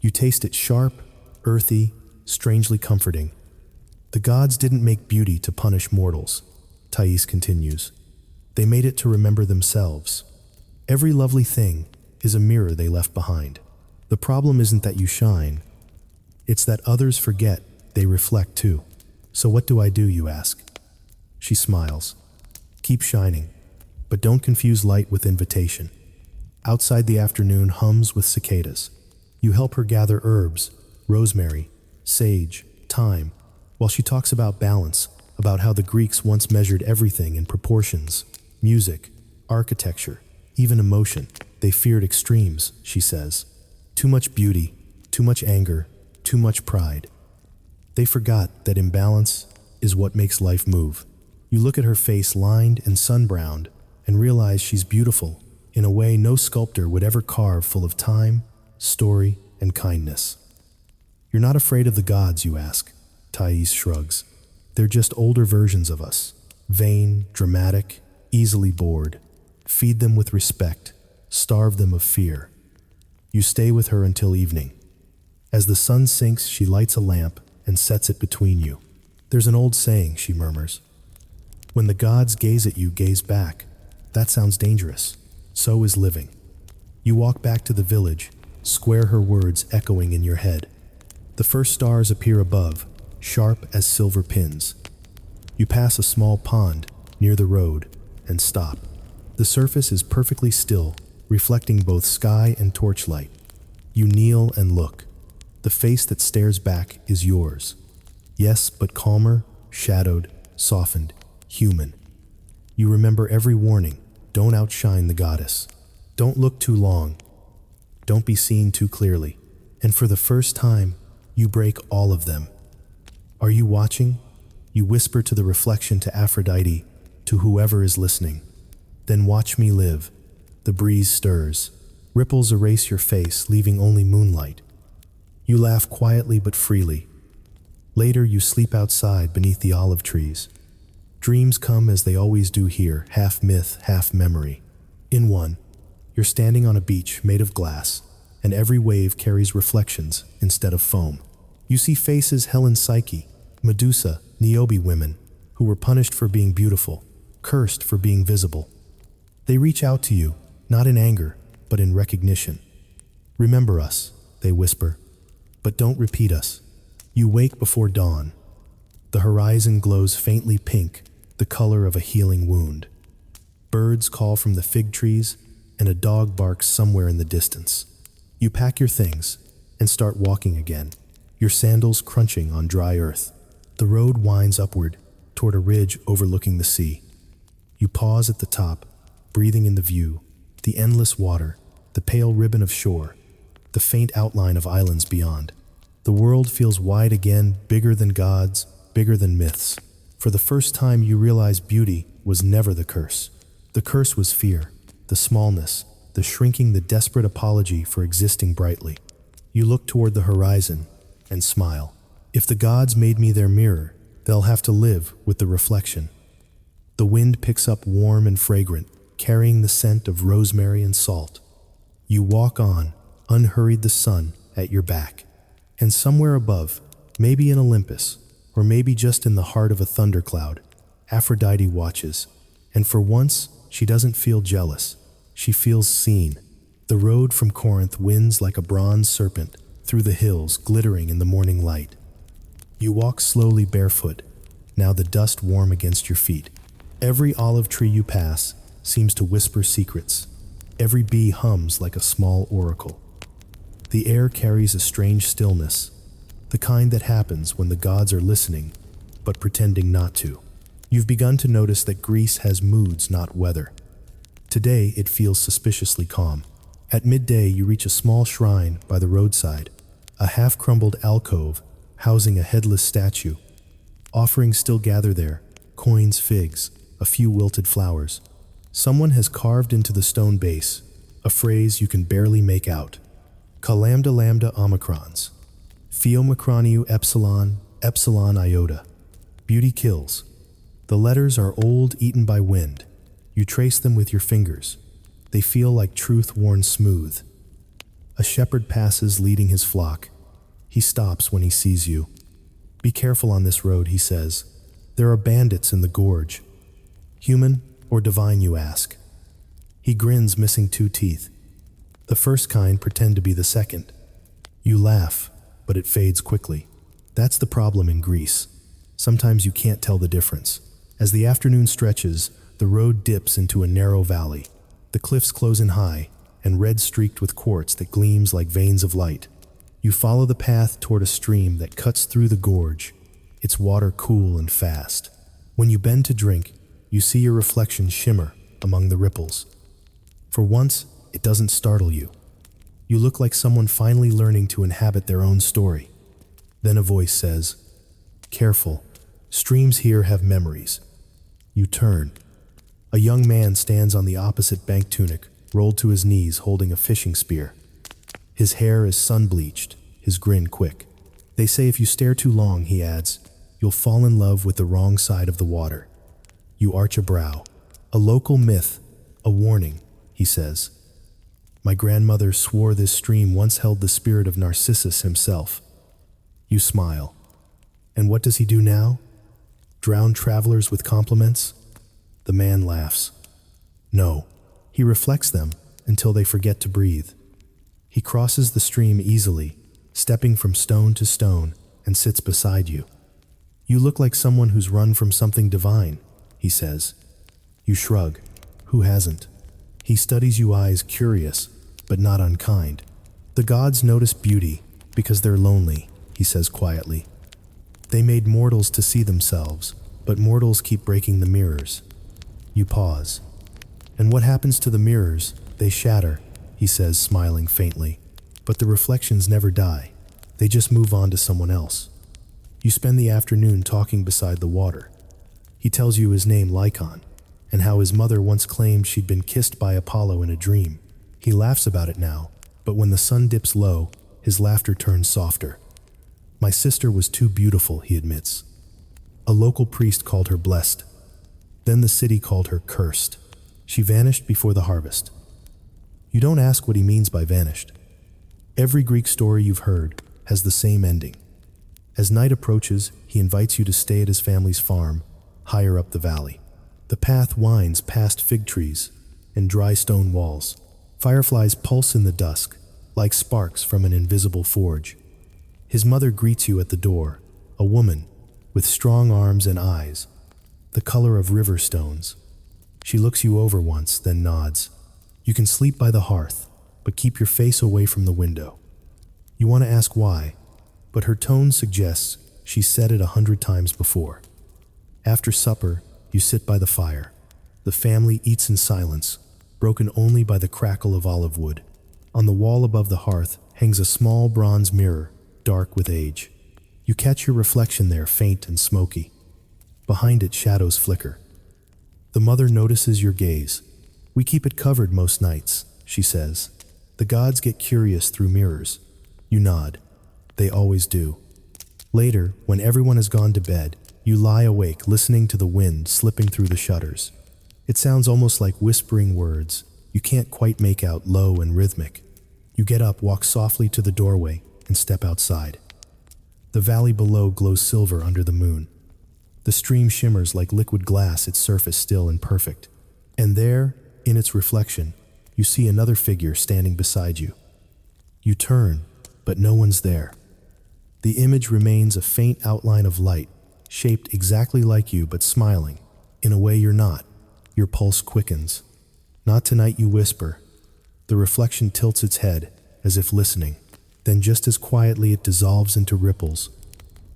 You taste it, sharp, earthy, strangely comforting. "The gods didn't make beauty to punish mortals," Thais continues. "They made it to remember themselves. Every lovely thing is a mirror they left behind. The problem isn't that you shine. It's that others forget they reflect too." "So what do I do?" you ask. She smiles. "Keep shining, but don't confuse light with invitation." Outside, the afternoon hums with cicadas. You help her gather herbs, rosemary, sage, thyme, while she talks about balance, about how the Greeks once measured everything in proportions, music, architecture, even emotion. They feared extremes, she says. Too much beauty, too much anger, too much pride. They forgot that imbalance is what makes life move. You look at her face lined and sun-browned and realize she's beautiful in a way no sculptor would ever carve, full of time, story, and kindness. You're not afraid of the gods, you ask. Thais shrugs. They're just older versions of us. Vain, dramatic, easily bored. Feed them with respect. Starve them of fear. You stay with her until evening. As the sun sinks, she lights a lamp and sets it between you. There's an old saying, she murmurs. When the gods gaze at you, gaze back. That sounds dangerous. So is living. You walk back to the village, square her words echoing in your head. The first stars appear above, sharp as silver pins. You pass a small pond near the road and stop. The surface is perfectly still, reflecting both sky and torchlight. You kneel and look. The face that stares back is yours. Yes, but calmer, shadowed, softened, human. You remember every warning. Don't outshine the goddess. Don't look too long. Don't be seen too clearly. And for the first time, you break all of them. Are you watching? You whisper to the reflection, to Aphrodite, to whoever is listening. Then watch me live. The breeze stirs. Ripples erase your face, leaving only moonlight. You laugh quietly but freely. Later, you sleep outside beneath the olive trees. Dreams come as they always do here, half myth, half memory. In one, you're standing on a beach made of glass, and every wave carries reflections instead of foam. You see faces: Helen, Psyche, Medusa, Niobe, women who were punished for being beautiful, cursed for being visible. They reach out to you, not in anger, but in recognition. Remember us, they whisper, but don't repeat us. You wake before dawn. The horizon glows faintly pink, the color of a healing wound. Birds call from the fig trees, and a dog barks somewhere in the distance. You pack your things and start walking again, your sandals crunching on dry earth. The road winds upward toward a ridge overlooking the sea. You pause at the top, breathing in the view, the endless water, the pale ribbon of shore, the faint outline of islands beyond. The world feels wide again, bigger than gods, bigger than myths. For the first time, you realize beauty was never the curse. The curse was fear, the smallness, the shrinking, the desperate apology for existing brightly. You look toward the horizon and smile. If the gods made me their mirror, they'll have to live with the reflection. The wind picks up warm and fragrant, carrying the scent of rosemary and salt. You walk on, unhurried, the sun at your back. And somewhere above, maybe in Olympus, or maybe just in the heart of a thundercloud, Aphrodite watches. And for once, she doesn't feel jealous. She feels seen. The road from Corinth winds like a bronze serpent through the hills, glittering in the morning light. You walk slowly barefoot, now the dust warm against your feet. Every olive tree you pass seems to whisper secrets. Every bee hums like a small oracle. The air carries a strange stillness, the kind that happens when the gods are listening, but pretending not to. You've begun to notice that Greece has moods, not weather. Today, it feels suspiciously calm. At midday, you reach a small shrine by the roadside, a half-crumbled alcove housing a headless statue. Offerings still gather there, coins, figs, a few wilted flowers. Someone has carved into the stone base a phrase you can barely make out. Ka lambda lambda omicrons. Pheomicroniu epsilon, epsilon iota. Beauty kills. The letters are old, eaten by wind. You trace them with your fingers. They feel like truth worn smooth. A shepherd passes leading his flock. He stops when he sees you. Be careful on this road, he says. There are bandits in the gorge. Human or divine, you ask. He grins, missing 2 teeth. The first kind pretend to be the second. You laugh, but it fades quickly. That's the problem in Greece. Sometimes you can't tell the difference. As the afternoon stretches, the road dips into a narrow valley. The cliffs close in high, and red streaked with quartz that gleams like veins of light. You follow the path toward a stream that cuts through the gorge, its water cool and fast. When you bend to drink, you see your reflection shimmer among the ripples. For once, it doesn't startle you. You look like someone finally learning to inhabit their own story. Then a voice says, "Careful, streams here have memories." You turn. A young man stands on the opposite bank, tunic rolled to his knees, holding a fishing spear. His hair is sun-bleached, his grin quick. They say if you stare too long, he adds, you'll fall in love with the wrong side of the water. You arch a brow. A local myth, a warning, he says. My grandmother swore this stream once held the spirit of Narcissus himself. You smile. And what does he do now? Drown travelers with compliments? The man laughs. No, he reflects them until they forget to breathe. He crosses the stream easily, stepping from stone to stone, and sits beside you. You look like someone who's run from something divine, he says. You shrug. Who hasn't? He studies you, eyes curious, but not unkind. The gods notice beauty because they're lonely, he says quietly. They made mortals to see themselves, but mortals keep breaking the mirrors. You pause. And what happens to the mirrors? They shatter, he says, smiling faintly. But the reflections never die. They just move on to someone else. You spend the afternoon talking beside the water. He tells you his name, Lycon, and how his mother once claimed she'd been kissed by Apollo in a dream. He laughs about it now, but when the sun dips low, his laughter turns softer. My sister was too beautiful, he admits. A local priest called her blessed. Then the city called her cursed. She vanished before the harvest. You don't ask what he means by vanished. Every Greek story you've heard has the same ending. As night approaches, he invites you to stay at his family's farm, higher up the valley. The path winds past fig trees and dry stone walls. Fireflies pulse in the dusk, like sparks from an invisible forge. His mother greets you at the door, a woman with strong arms and eyes, the color of river stones. She looks you over once, then nods. You can sleep by the hearth, but keep your face away from the window. You want to ask why, but her tone suggests she said it 100 times before. After supper, you sit by the fire. The family eats in silence, broken only by the crackle of olive wood. On the wall above the hearth hangs a small bronze mirror, dark with age. You catch your reflection there, faint and smoky. Behind it, shadows flicker. The mother notices your gaze. We keep it covered most nights, she says. The gods get curious through mirrors. You nod. They always do. Later, when everyone has gone to bed, you lie awake listening to the wind slipping through the shutters. It sounds almost like whispering words. You can't quite make out, low and rhythmic. You get up, walk softly to the doorway, and step outside. The valley below glows silver under the moon. The stream shimmers like liquid glass, its surface still and perfect. And there, in its reflection, you see another figure standing beside you. You turn, but no one's there. The image remains a faint outline of light, shaped exactly like you but smiling, in a way you're not. Your pulse quickens. Not tonight, you whisper. The reflection tilts its head, as if listening. Then just as quietly it dissolves into ripples.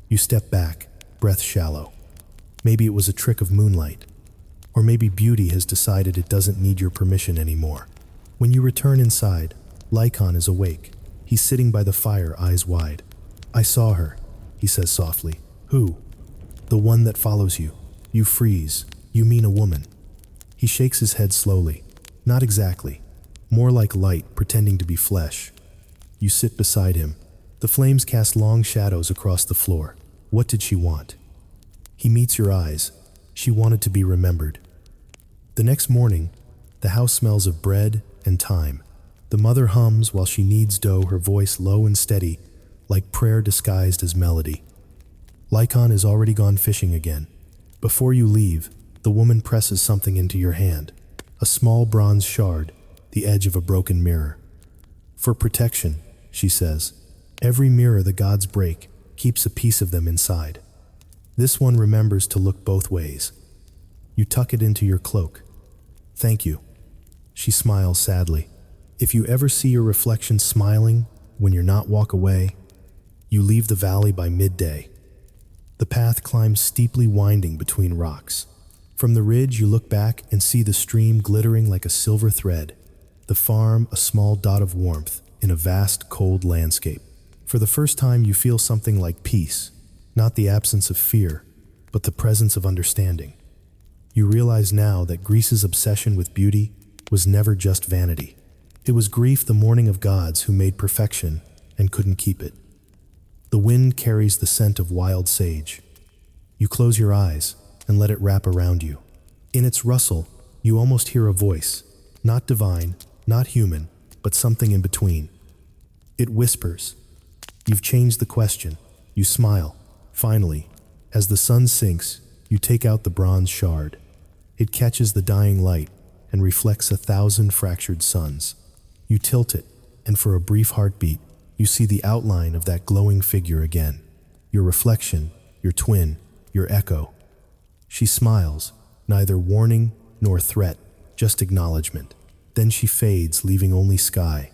You step back, breath shallow. Maybe it was a trick of moonlight. Or maybe beauty has decided it doesn't need your permission anymore. When you return inside, Lycon is awake. He's sitting by the fire, eyes wide. I saw her, he says softly. Who? The one that follows you. You freeze. You mean a woman. He shakes his head slowly. Not exactly. More like light pretending to be flesh. You sit beside him. The flames cast long shadows across the floor. What did she want? He meets your eyes. She wanted to be remembered. The next morning, the house smells of bread and thyme. The mother hums while she kneads dough, her voice low and steady, like prayer disguised as melody. Lycon has already gone fishing again. Before you leave, the woman presses something into your hand. A small bronze shard, the edge of a broken mirror. For protection, she says. Every mirror the gods break keeps a piece of them inside. This one remembers to look both ways. You tuck it into your cloak. Thank you. She smiles sadly. If you ever see your reflection smiling, when you're not, walk away. You leave the valley by midday. The path climbs steeply, winding between rocks. From the ridge, you look back and see the stream glittering like a silver thread, the farm a small dot of warmth in a vast, cold landscape. For the first time, you feel something like peace, not the absence of fear, but the presence of understanding. You realize now that Greece's obsession with beauty was never just vanity. It was grief, the mourning of gods who made perfection and couldn't keep it. The wind carries the scent of wild sage. You close your eyes and let it wrap around you. In its rustle, you almost hear a voice, not divine, not human, but something in between. It whispers. You've changed the question. You smile. Finally, as the sun sinks, you take out the bronze shard. It catches the dying light and reflects 1,000 fractured suns. You tilt it, and for a brief heartbeat, you see the outline of that glowing figure again. Your reflection, your twin, your echo. She smiles, neither warning nor threat, just acknowledgement. Then she fades, leaving only sky.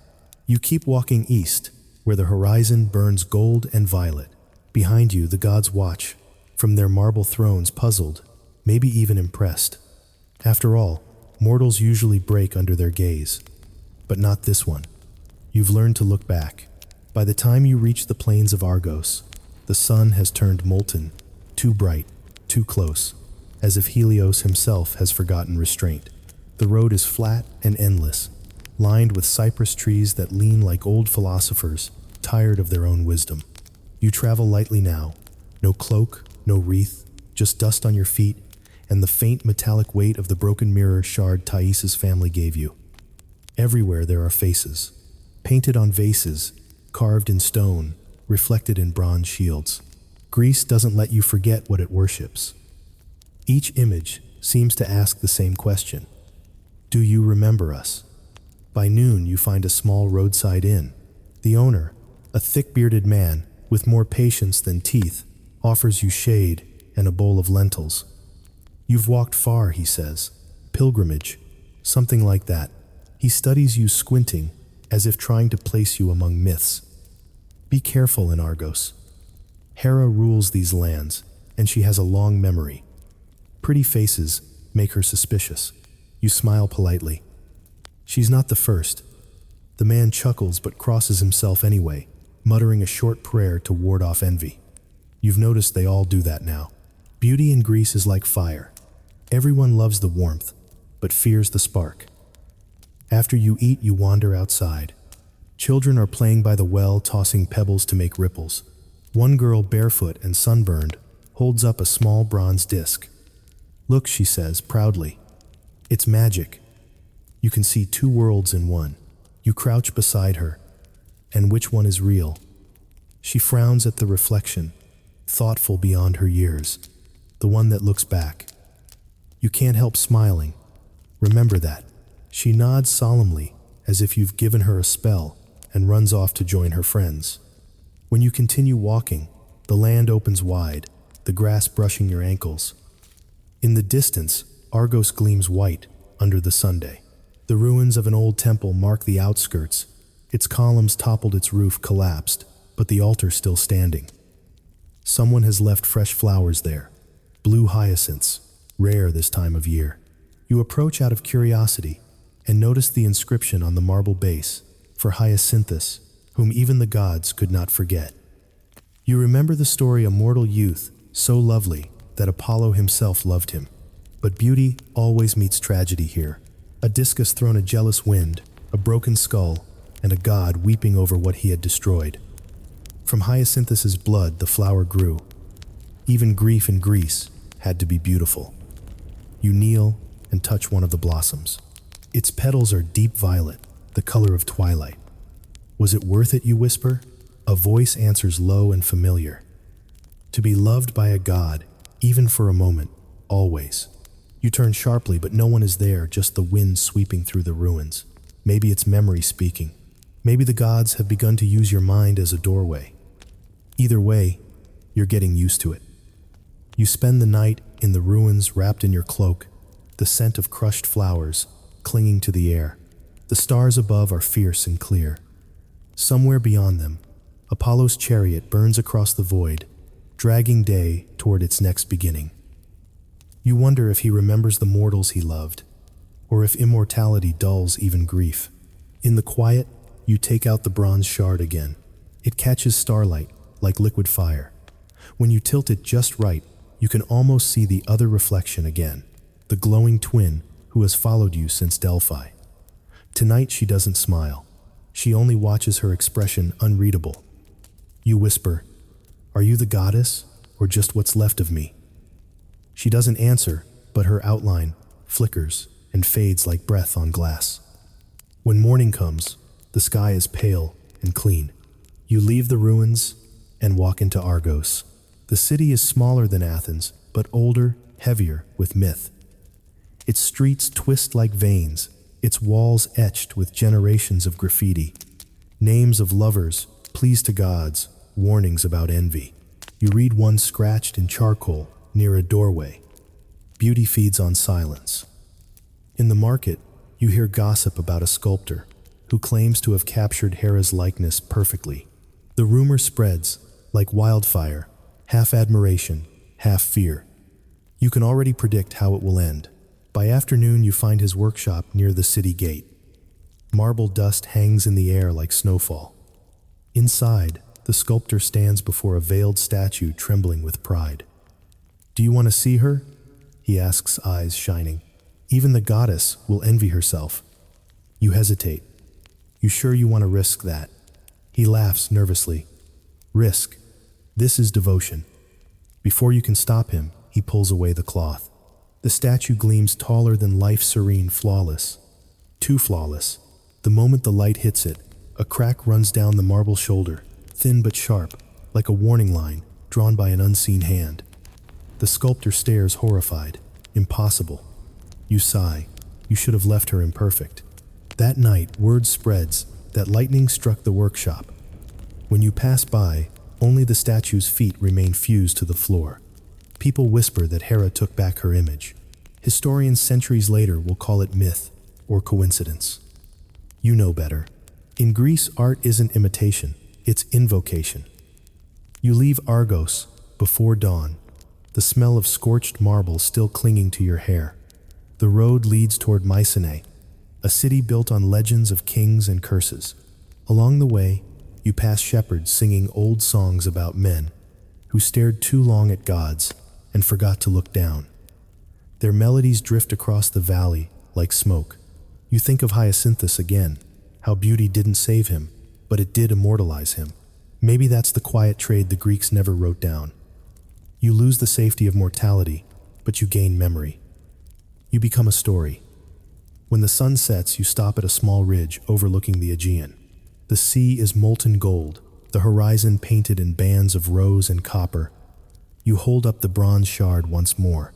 You keep walking east, where the horizon burns gold and violet. Behind you, the gods watch, from their marble thrones, puzzled, maybe even impressed. After all, mortals usually break under their gaze. But not this one. You've learned to look back. By the time you reach the plains of Argos, the sun has turned molten, too bright, too close, as if Helios himself has forgotten restraint. The road is flat and endless, lined with cypress trees that lean like old philosophers, tired of their own wisdom. You travel lightly now, no cloak, no wreath, just dust on your feet and the faint metallic weight of the broken mirror shard Thais's family gave you. Everywhere there are faces, painted on vases, carved in stone, reflected in bronze shields. Greece doesn't let you forget what it worships. Each image seems to ask the same question. Do you remember us? By noon, you find a small roadside inn. The owner, a thick-bearded man with more patience than teeth, offers you shade and a bowl of lentils. You've walked far, he says. Pilgrimage, something like that. He studies you, squinting, as if trying to place you among myths. Be careful in Argos. Hera rules these lands, and she has a long memory. Pretty faces make her suspicious. You smile politely. She's not the first. The man chuckles but crosses himself anyway, muttering a short prayer to ward off envy. You've noticed they all do that now. Beauty in Greece is like fire. Everyone loves the warmth, but fears the spark. After you eat, you wander outside. Children are playing by the well, tossing pebbles to make ripples. One girl, barefoot and sunburned, holds up a small bronze disc. Look, she says proudly. It's magic. You can see two worlds in one. You crouch beside her. And which one is real? She frowns at the reflection, thoughtful beyond her years, the one that looks back. You can't help smiling. Remember that. She nods solemnly, as if you've given her a spell, and runs off to join her friends. When you continue walking, the land opens wide, the grass brushing your ankles. In the distance, Argos gleams white under the Sunday. The ruins of an old temple mark the outskirts. Its columns toppled, its roof collapsed, but the altar still standing. Someone has left fresh flowers there, blue hyacinths, rare this time of year. You approach out of curiosity and notice the inscription on the marble base, for Hyacinthus, whom even the gods could not forget. You remember the story, a mortal youth, so lovely that Apollo himself loved him. But beauty always meets tragedy here. A discus thrown, a jealous wind, a broken skull, and a god weeping over what he had destroyed. From Hyacinthus's blood the flower grew. Even grief in Greece had to be beautiful. You kneel and touch one of the blossoms. Its petals are deep violet, the color of twilight. Was it worth it, you whisper? A voice answers, low and familiar. To be loved by a god, even for a moment, always. You turn sharply, but no one is there, just the wind sweeping through the ruins. Maybe it's memory speaking. Maybe the gods have begun to use your mind as a doorway. Either way, you're getting used to it. You spend the night in the ruins, wrapped in your cloak, the scent of crushed flowers clinging to the air. The stars above are fierce and clear. Somewhere beyond them, Apollo's chariot burns across the void, dragging day toward its next beginning. You wonder if he remembers the mortals he loved, or if immortality dulls even grief. In the quiet, you take out the bronze shard again. It catches starlight like liquid fire. When you tilt it just right, you can almost see the other reflection again, the glowing twin who has followed you since Delphi. Tonight she doesn't smile. She only watches her expression unreadable. You whisper, "Are you the goddess, or just what's left of me?" She doesn't answer, but her outline flickers and fades like breath on glass. When morning comes, the sky is pale and clean. You leave the ruins and walk into Argos. The city is smaller than Athens, but older, heavier with myth. Its streets twist like veins, its walls etched with generations of graffiti. Names of lovers, pleas to gods, warnings about envy. You read one scratched in charcoal near a doorway. Beauty feeds on silence. In the market, you hear gossip about a sculptor who claims to have captured Hera's likeness perfectly. The rumor spreads like wildfire, half admiration, half fear. You can already predict how it will end. By afternoon, you find his workshop near the city gate. Marble dust hangs in the air like snowfall. Inside, the sculptor stands before a veiled statue trembling with pride. "Do you want to see her?" he asks, eyes shining. "Even the goddess will envy herself." You hesitate. "You sure you want to risk that?" He laughs nervously. "Risk? This is devotion." Before you can stop him, he pulls away the cloth. The statue gleams taller than life, serene, flawless. Too flawless. The moment the light hits it, a crack runs down the marble shoulder, thin but sharp, like a warning line drawn by an unseen hand. The sculptor stares horrified. Impossible. You sigh. You should have left her imperfect. That night, word spreads that lightning struck the workshop. When you pass by, only the statue's feet remain fused to the floor. People whisper that Hera took back her image. Historians centuries later will call it myth or coincidence. You know better. In Greece, art isn't imitation, it's invocation. You leave Argos before dawn, the smell of scorched marble still clinging to your hair. The road leads toward Mycenae, a city built on legends of kings and curses. Along the way, you pass shepherds singing old songs about men who stared too long at gods and forgot to look down. Their melodies drift across the valley like smoke. You think of Hyacinthus again, how beauty didn't save him, but it did immortalize him. Maybe that's the quiet trade the Greeks never wrote down. You lose the safety of mortality, but you gain memory. You become a story. When the sun sets, you stop at a small ridge overlooking the Aegean. The sea is molten gold, the horizon painted in bands of rose and copper. You hold up the bronze shard once more.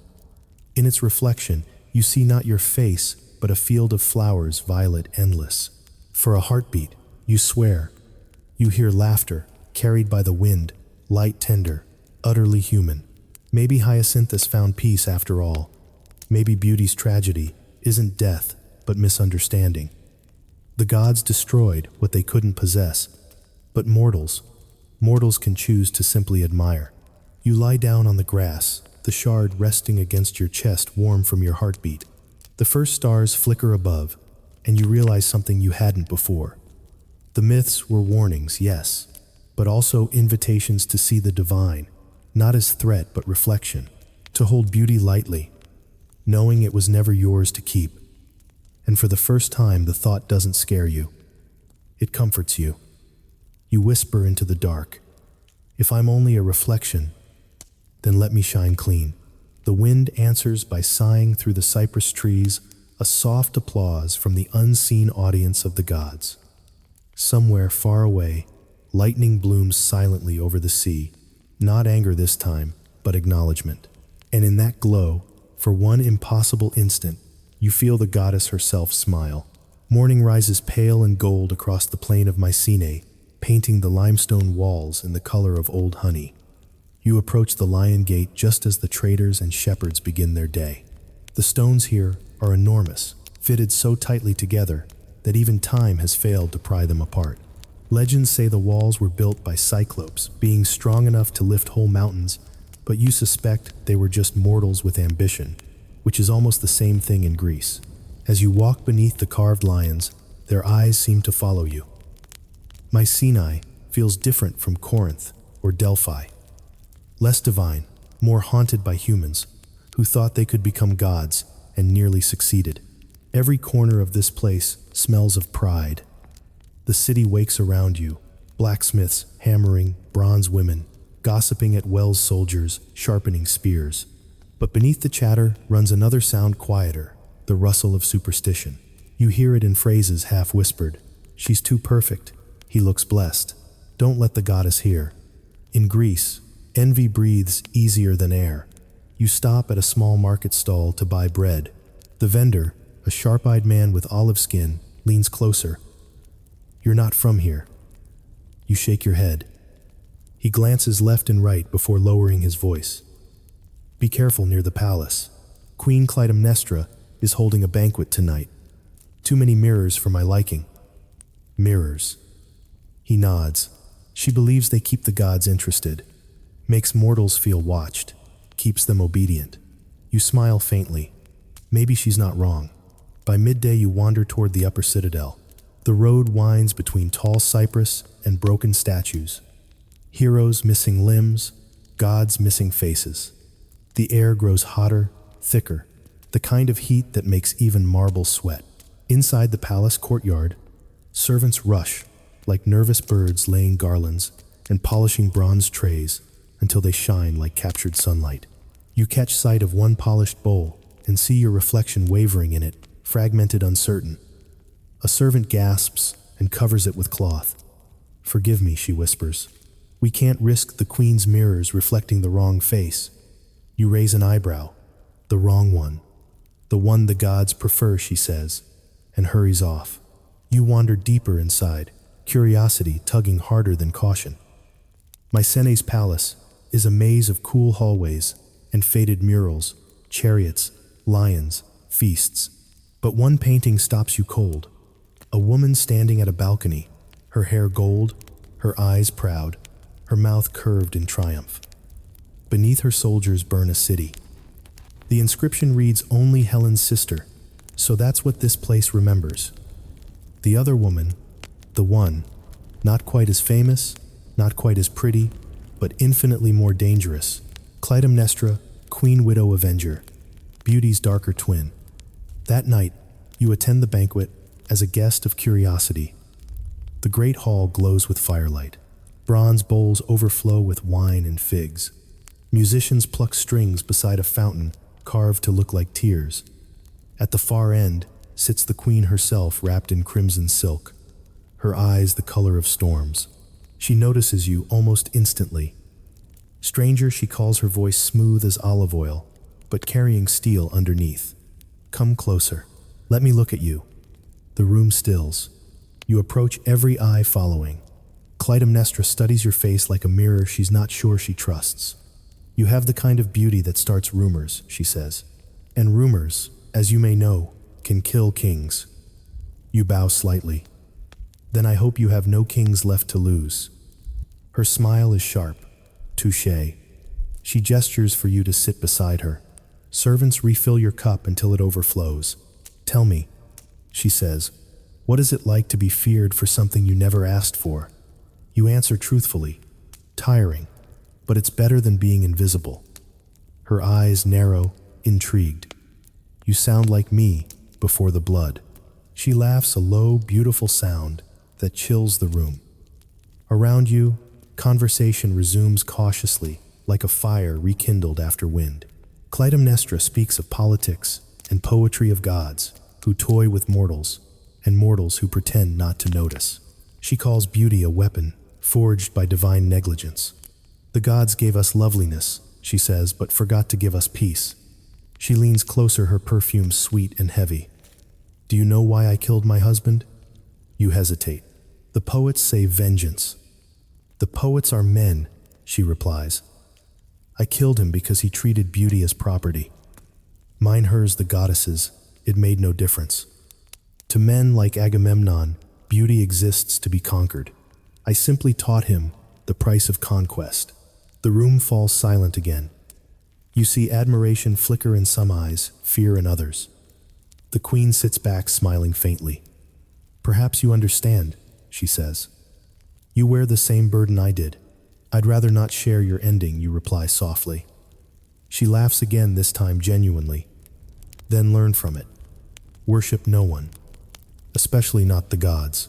In its reflection, you see not your face, but a field of flowers, violet endless. For a heartbeat, you swear. You hear laughter, carried by the wind, light tender, utterly human. Maybe Hyacinthus found peace after all. Maybe beauty's tragedy isn't death, but misunderstanding. The gods destroyed what they couldn't possess, but mortals can choose to simply admire. You lie down on the grass, the shard resting against your chest warm from your heartbeat. The first stars flicker above, and you realize something you hadn't before. The myths were warnings, yes, but also invitations to see the divine, not as threat but reflection, to hold beauty lightly, knowing it was never yours to keep. And for the first time, the thought doesn't scare you. It comforts you. You whisper into the dark, "If I'm only a reflection, then let me shine clean." The wind answers by sighing through the cypress trees, a soft applause from the unseen audience of the gods. Somewhere far away, lightning blooms silently over the sea, not anger this time, but acknowledgement. And in that glow, for one impossible instant, you feel the goddess herself smile. Morning rises pale and gold across the plain of Mycenae, painting the limestone walls in the color of old honey. You approach the lion gate just as the traders and shepherds begin their day. The stones here are enormous, fitted so tightly together that even time has failed to pry them apart. Legends say the walls were built by cyclopes, beings strong enough to lift whole mountains, but you suspect they were just mortals with ambition, which is almost the same thing in Greece. As you walk beneath the carved lions, their eyes seem to follow you. Mycenae feels different from Corinth or Delphi. Less divine, more haunted by humans who thought they could become gods and nearly succeeded. Every corner of this place smells of pride. The city wakes around you, blacksmiths hammering, bronze women, gossiping at wells, soldiers sharpening spears. But beneath the chatter runs another sound quieter, the rustle of superstition. You hear it in phrases half whispered. She's too perfect. He looks blessed. Don't let the goddess hear. In Greece, envy breathes easier than air. You stop at a small market stall to buy bread. The vendor, a sharp-eyed man with olive skin, leans closer. You're not from here. You shake your head. He glances left and right before lowering his voice. Be careful near the palace. Queen Clytemnestra is holding a banquet tonight. Too many mirrors for my liking. Mirrors. He nods. She believes they keep the gods interested, makes mortals feel watched, keeps them obedient. You smile faintly. Maybe she's not wrong. By midday you wander toward the upper citadel. The road winds between tall cypress and broken statues. Heroes missing limbs, gods missing faces. The air grows hotter, thicker, the kind of heat that makes even marble sweat. Inside the palace courtyard, servants rush, like nervous birds laying garlands and polishing bronze trays until they shine like captured sunlight. You catch sight of one polished bowl and see your reflection wavering in it, fragmented, uncertain. A servant gasps and covers it with cloth. Forgive me, she whispers. We can't risk the queen's mirrors reflecting the wrong face. You raise an eyebrow. The wrong one. The one the gods prefer, she says, and hurries off. You wander deeper inside, curiosity tugging harder than caution. Mycenae's palace is a maze of cool hallways and faded murals, chariots, lions, feasts. But one painting stops you cold. A woman standing at a balcony, her hair gold, her eyes proud, her mouth curved in triumph. Beneath her soldiers burn a city. The inscription reads, "Only Helen's sister," so that's what this place remembers. The other woman, the one, not quite as famous, not quite as pretty, but infinitely more dangerous, Clytemnestra, Queen Widow Avenger, beauty's darker twin. That night, you attend the banquet as a guest of curiosity. The great hall glows with firelight. Bronze bowls overflow with wine and figs. Musicians pluck strings beside a fountain carved to look like tears. At the far end sits the queen herself wrapped in crimson silk, her eyes the color of storms. She notices you almost instantly. Stranger, she calls, her voice smooth as olive oil, but carrying steel underneath. Come closer. Let me look at you. The room stills. You approach, every eye following. Clytemnestra studies your face like a mirror she's not sure she trusts. You have the kind of beauty that starts rumors, she says. And rumors, as you may know, can kill kings. You bow slightly. Then I hope you have no kings left to lose. Her smile is sharp. Touché. She gestures for you to sit beside her. Servants refill your cup until it overflows. Tell me, she says, what is it like to be feared for something you never asked for? You answer truthfully. Tiring, but it's better than being invisible. Her eyes narrow, intrigued. You sound like me before the blood. She laughs, a low, beautiful sound that chills the room. Around you, conversation resumes cautiously, like a fire rekindled after wind. Clytemnestra speaks of politics and poetry, of gods who toy with mortals, and mortals who pretend not to notice. She calls beauty a weapon forged by divine negligence. The gods gave us loveliness, she says, but forgot to give us peace. She leans closer, her perfume sweet and heavy. Do you know why I killed my husband? You hesitate. The poets say vengeance. The poets are men, she replies. I killed him because he treated beauty as property. Mine, hers, the goddesses, it made no difference. To men like Agamemnon, beauty exists to be conquered. I simply taught him the price of conquest. The room falls silent again. You see admiration flicker in some eyes, fear in others. The queen sits back, smiling faintly. Perhaps you understand, she says. You wear the same burden I did. I'd rather not share your ending, you reply softly. She laughs again, this time genuinely. Then learn from it. Worship no one, especially not the gods.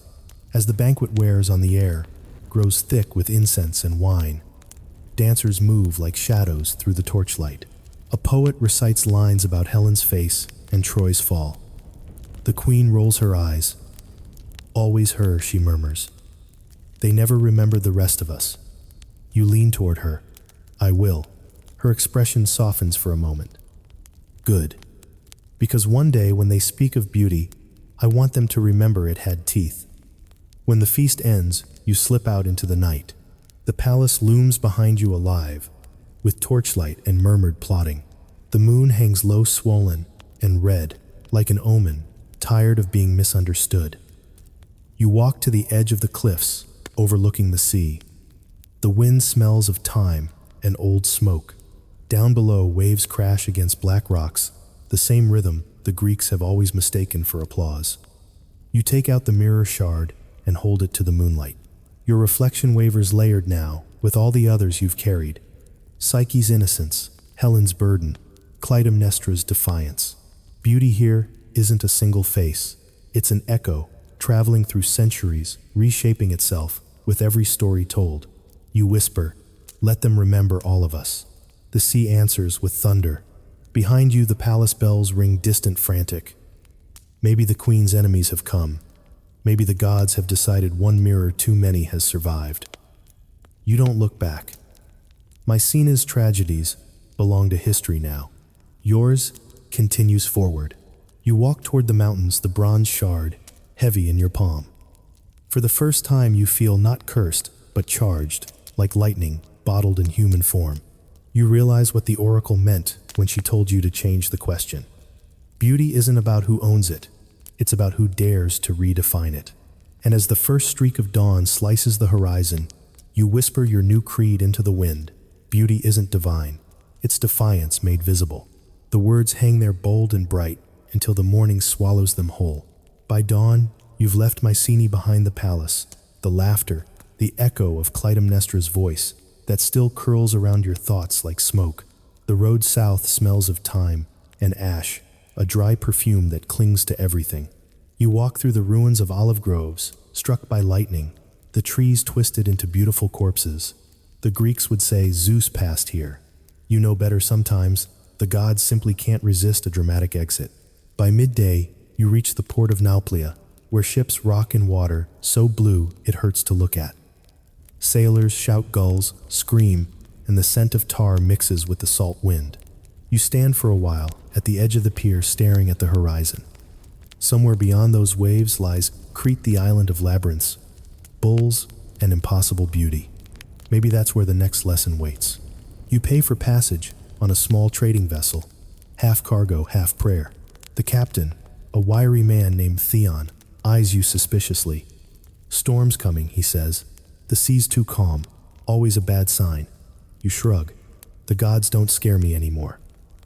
As the banquet wears on the air, grows thick with incense and wine, dancers move like shadows through the torchlight. A poet recites lines about Helen's face and Troy's fall. The queen rolls her eyes. Always her, she murmurs. They never remember the rest of us. You lean toward her. I will. Her expression softens for a moment. Good. Because one day when they speak of beauty, I want them to remember it had teeth. When the feast ends, you slip out into the night. The palace looms behind you alive, with torchlight and murmured plotting. The moon hangs low, swollen and red, like an omen, tired of being misunderstood. You walk to the edge of the cliffs, overlooking the sea. The wind smells of time and old smoke. Down below, waves crash against black rocks, the same rhythm the Greeks have always mistaken for applause. You take out the mirror shard and hold it to the moonlight. Your reflection wavers layered now, with all the others you've carried. Psyche's innocence, Helen's burden, Clytemnestra's defiance. Beauty here isn't a single face. It's an echo, traveling through centuries, reshaping itself with every story told. You whisper, let them remember all of us. The sea answers with thunder. Behind you, the palace bells ring distant, frantic. Maybe the queen's enemies have come. Maybe the gods have decided one mirror too many has survived. You don't look back. Mycenae's tragedies belong to history now. Yours continues forward. You walk toward the mountains, the bronze shard heavy in your palm. For the first time, you feel not cursed, but charged, like lightning bottled in human form. You realize what the oracle meant when she told you to change the question. Beauty isn't about who owns it. It's about who dares to redefine it. And as the first streak of dawn slices the horizon, you whisper your new creed into the wind. Beauty isn't divine. It's defiance made visible. The words hang there bold and bright until the morning swallows them whole. By dawn, you've left Mycenae behind the palace, the laughter, the echo of Clytemnestra's voice that still curls around your thoughts like smoke. The road south smells of time and ash, a dry perfume that clings to everything. You walk through the ruins of olive groves, struck by lightning, the trees twisted into beautiful corpses. The Greeks would say Zeus passed here. You know better sometimes. The gods simply can't resist a dramatic exit. By midday, you reach the port of Nauplia, where ships rock in water so blue it hurts to look at. Sailors shout, gulls scream, and the scent of tar mixes with the salt wind. You stand for a while at the edge of the pier, staring at the horizon. Somewhere beyond those waves lies Crete, the island of labyrinths, bulls, and impossible beauty. Maybe that's where the next lesson waits. You pay for passage on a small trading vessel, half cargo, half prayer. The captain, a wiry man named Theon, eyes you suspiciously. Storm's coming, he says. The sea's too calm, always a bad sign. You shrug. The gods don't scare me anymore.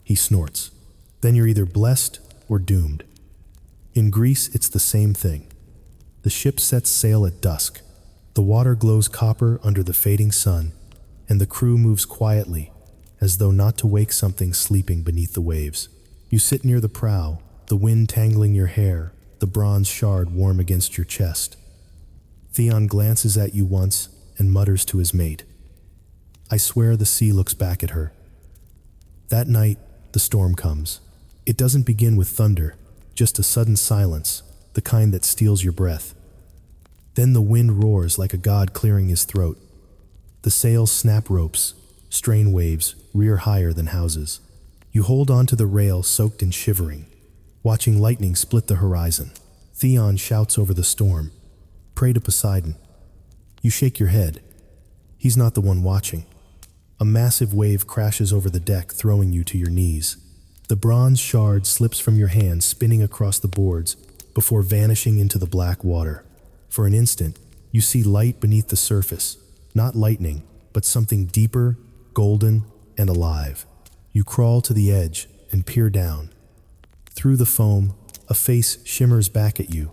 He snorts. Then you're either blessed or doomed. In Greece, it's the same thing. The ship sets sail at dusk. The water glows copper under the fading sun, and the crew moves quietly, as though not to wake something sleeping beneath the waves. You sit near the prow, the wind tangling your hair, the bronze shard warm against your chest. Theon glances at you once and mutters to his mate. I swear the sea looks back at her. That night, the storm comes. It doesn't begin with thunder, just a sudden silence, the kind that steals your breath. Then the wind roars like a god clearing his throat. The sails snap ropes, strain waves, rear higher than houses. You hold on to the rail, soaked and shivering, watching lightning split the horizon. Theon shouts over the storm, "Pray to Poseidon." You shake your head. He's not the one watching. A massive wave crashes over the deck, throwing you to your knees. The bronze shard slips from your hand, spinning across the boards before vanishing into the black water. For an instant, You see light beneath the surface, not lightning, but something deeper, golden, and alive. You crawl to the edge and peer down. Through the foam, a face shimmers back at you.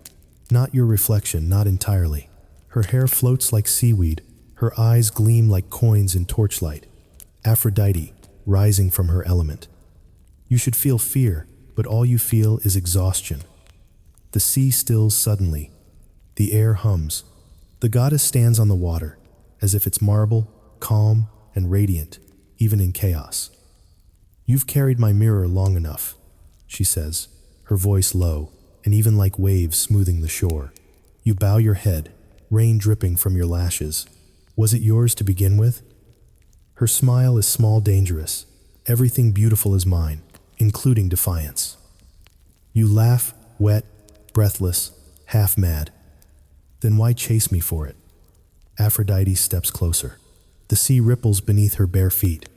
Not your reflection, not entirely. Her hair floats like seaweed, her eyes gleam like coins in torchlight. Aphrodite, rising from her element. You should feel fear, but all you feel is exhaustion. The sea stills suddenly. The air hums. The goddess stands on the water, as if it's marble, calm, and radiant, even in chaos. "You've carried my mirror long enough," she says, her voice low, and even like waves smoothing the shore. You bow your head, rain dripping from your lashes. Was it yours to begin with? Her smile is small, dangerous. Everything beautiful is mine, including defiance. You laugh, wet, breathless, half mad. Then why chase me for it? Aphrodite steps closer. The sea ripples beneath her bare feet.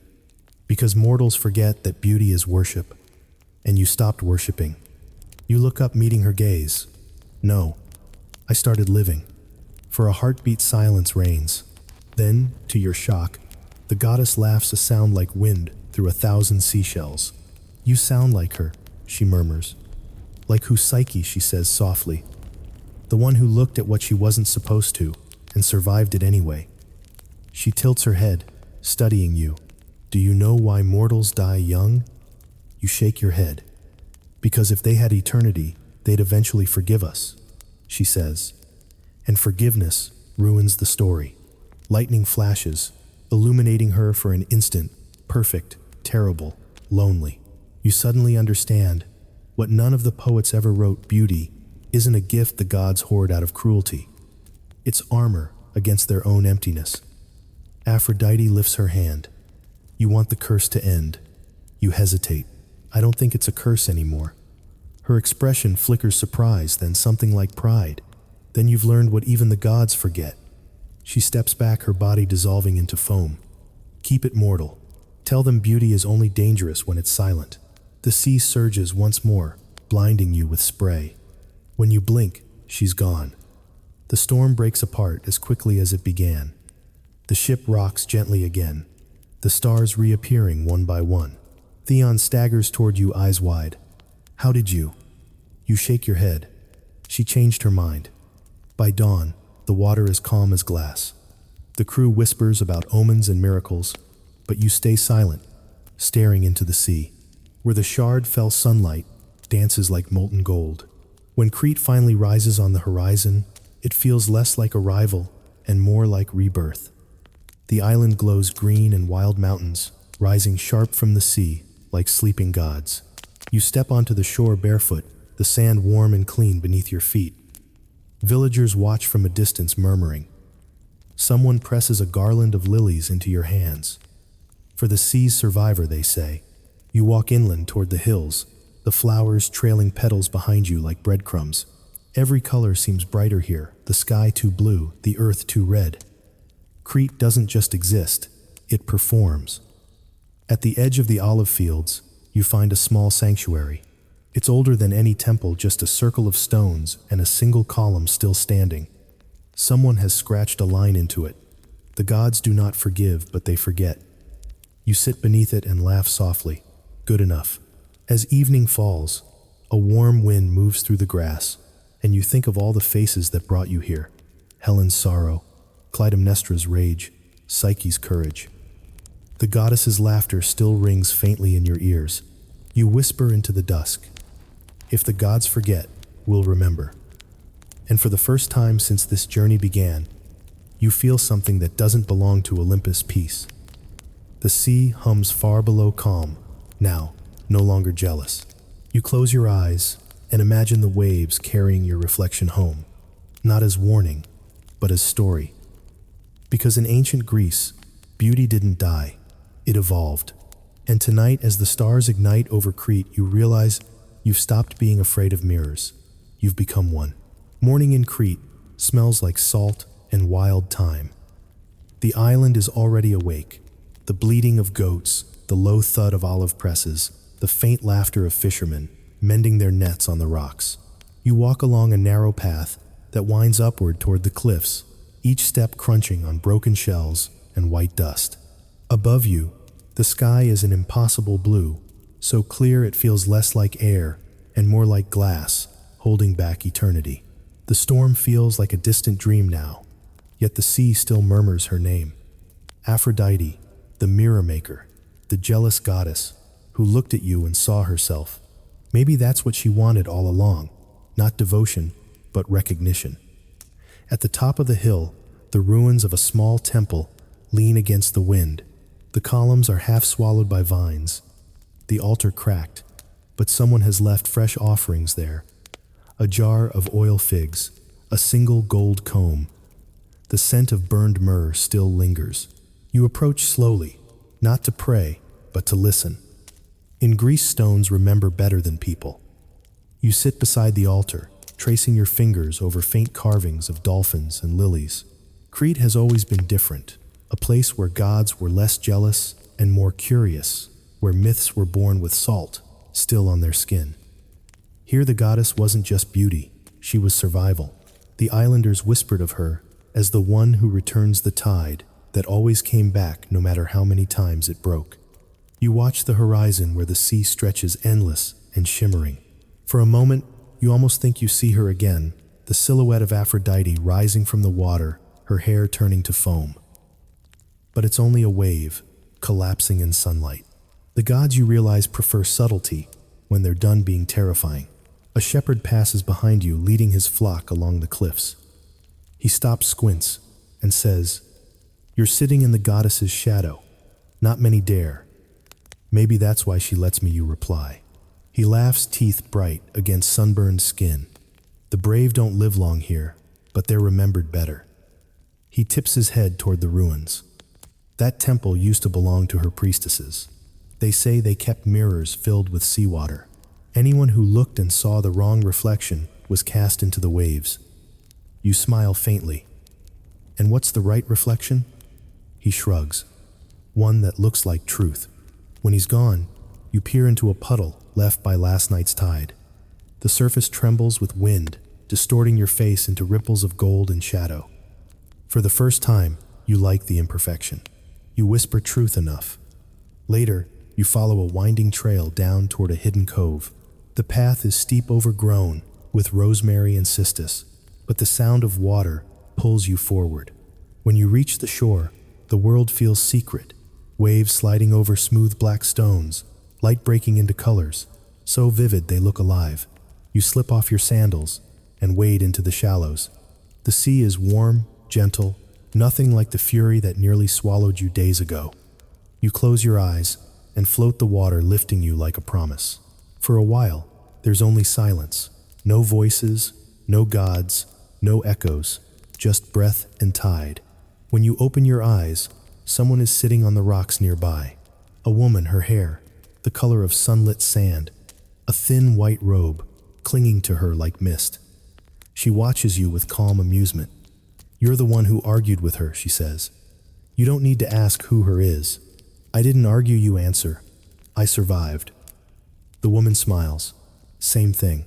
Because mortals forget that beauty is worship, and you stopped worshiping. You look up, meeting her gaze. No, I started living. For a heartbeat, silence reigns. Then, to your shock, the goddess laughs, a sound like wind through 1,000 seashells. "You sound like her," she murmurs. "Like who, Psyche?" she says softly. "The one who looked at what she wasn't supposed to, and survived it anyway." She tilts her head, studying you. "Do you know why mortals die young?" You shake your head. "Because if they had eternity, they'd eventually forgive us," she says. And forgiveness ruins the story. Lightning flashes, illuminating her for an instant, perfect, terrible, lonely. You suddenly understand what none of the poets ever wrote. Beauty isn't a gift the gods hoard out of cruelty. It's armor against their own emptiness. Aphrodite lifts her hand. You want the curse to end. You hesitate. "I don't think it's a curse anymore." Her expression flickers surprise, then something like pride. "Then you've learned what even the gods forget." She steps back, her body dissolving into foam. "Keep it mortal. Tell them beauty is only dangerous when it's silent." The sea surges once more, blinding you with spray. When you blink, she's gone. The storm breaks apart as quickly as it began. The ship rocks gently again, the stars reappearing one by one. Theon staggers toward you, eyes wide. "How did you?" You shake your head. She changed her mind. By dawn, the water is calm as glass. The crew whispers about omens and miracles, but you stay silent, staring into the sea, where the shard-fell sunlight dances like molten gold. When Crete finally rises on the horizon, it feels less like arrival and more like rebirth. The island glows green, and wild mountains, rising sharp from the sea, like sleeping gods. You step onto the shore barefoot, the sand warm and clean beneath your feet. Villagers watch from a distance, murmuring. Someone presses a garland of lilies into your hands. "For the sea's survivor," they say. You walk inland toward the hills, the flowers trailing petals behind you like breadcrumbs. Every color seems brighter here, the sky too blue, the earth too red. Crete doesn't just exist, it performs. At the edge of the olive fields, you find a small sanctuary. It's older than any temple, just a circle of stones and a single column still standing. Someone has scratched a line into it. The gods do not forgive, but they forget. You sit beneath it and laugh softly. Good enough. As evening falls, a warm wind moves through the grass, and you think of all the faces that brought you here. Helen's sorrow, Clytemnestra's rage, Psyche's courage. The goddess's laughter still rings faintly in your ears. You whisper into the dusk. If the gods forget, we'll remember. And for the first time since this journey began, you feel something that doesn't belong to Olympus: peace. The sea hums far below, calm, now, no longer jealous. You close your eyes and imagine the waves carrying your reflection home, not as warning, but as story. Because in ancient Greece, beauty didn't die, it evolved. And tonight, as the stars ignite over Crete, you realize you've stopped being afraid of mirrors. You've become one. Morning in Crete smells like salt and wild thyme. The island is already awake. The bleating of goats, the low thud of olive presses, the faint laughter of fishermen mending their nets on the rocks. You walk along a narrow path that winds upward toward the cliffs. each step crunching on broken shells and white dust. Above you, the sky is an impossible blue, so clear it feels less like air and more like glass, holding back eternity. The storm feels like a distant dream now, yet the sea still murmurs her name. Aphrodite, the mirror maker, the jealous goddess who looked at you and saw herself. Maybe that's what she wanted all along, not devotion, but recognition. At the top of the hill, the ruins of a small temple lean against the wind. The columns are half swallowed by vines. The altar cracked, but someone has left fresh offerings there. A jar of oil figs, a single gold comb. The scent of burned myrrh still lingers. You approach slowly, not to pray, but to listen. In Greece, stones remember better than people. You sit beside the altar, tracing your fingers over faint carvings of dolphins and lilies. Crete has always been different, a place where gods were less jealous and more curious, where myths were born with salt still on their skin. Here the goddess wasn't just beauty, she was survival. The islanders whispered of her as the one who returns the tide that always came back no matter how many times it broke. You watch the horizon where the sea stretches endless and shimmering. For a moment, you almost think you see her again, the silhouette of Aphrodite rising from the water, her hair turning to foam. But it's only a wave, collapsing in sunlight. The gods, you realize, prefer subtlety when they're done being terrifying. A shepherd passes behind you, leading his flock along the cliffs. He stops, squints, and says, "You're sitting in the goddess's shadow. Not many dare." "Maybe that's why she lets me," you reply. He laughs, teeth bright against sunburned skin. "The brave don't live long here, but they're remembered better." He tips his head toward the ruins. That temple used to belong to her priestesses. They say they kept mirrors filled with seawater. Anyone who looked and saw the wrong reflection was cast into the waves. You smile faintly. "And what's the right reflection?" He shrugs. "One that looks like truth." When he's gone, you peer into a puddle left by last night's tide. The surface trembles with wind, distorting your face into ripples of gold and shadow. For the first time, you like the imperfection. You whisper truth enough. Later, you follow a winding trail down toward a hidden cove. The path is steep, overgrown with rosemary and cistus, but the sound of water pulls you forward. When you reach the shore, the world feels secret. Waves sliding over smooth black stones, light breaking into colors, so vivid they look alive. You slip off your sandals and wade into the shallows. The sea is warm, gentle, nothing like the fury that nearly swallowed you days ago. You close your eyes and float the water, lifting you like a promise. For a while, there's only silence. No voices, no gods, no echoes, just breath and tide. When you open your eyes, someone is sitting on the rocks nearby. A woman, her hair the color of sunlit sand, a thin white robe clinging to her like mist. She watches you with calm amusement. "You're the one who argued with her," she says. "You don't need to ask who her is." "I didn't argue," you answer. "I survived." The woman smiles. Same thing.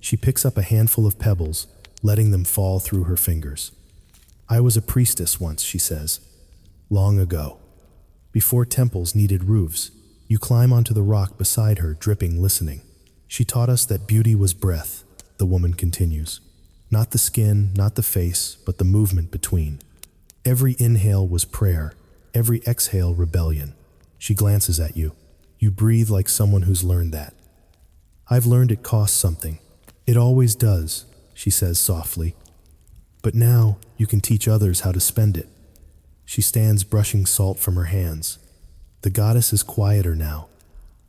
She picks up a handful of pebbles, letting them fall through her fingers. "I was a priestess once," she says. "Long ago. Before temples needed roofs." You climb onto the rock beside her, dripping, listening. "She taught us that beauty was breath," the woman continues. "Not the skin, not the face, but the movement between. Every inhale was prayer, every exhale rebellion." She glances at you. You breathe like someone who's learned that. "I've learned it costs something. It always does," she says softly. "But now you can teach others how to spend it." She stands, brushing salt from her hands. The goddess is quieter now.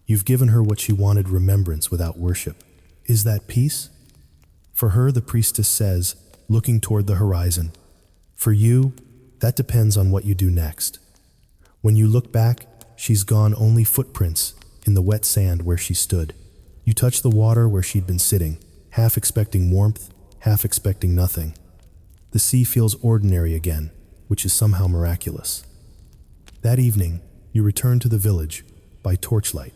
You've given her what she wanted, remembrance without worship. Is that peace? For her, the priestess says, looking toward the horizon. For you, that depends on what you do next. When you look back, she's gone, only footprints in the wet sand where she stood. You touch the water where she'd been sitting, half expecting warmth, half expecting nothing. The sea feels ordinary again, which is somehow miraculous. That evening, you return to the village by torchlight.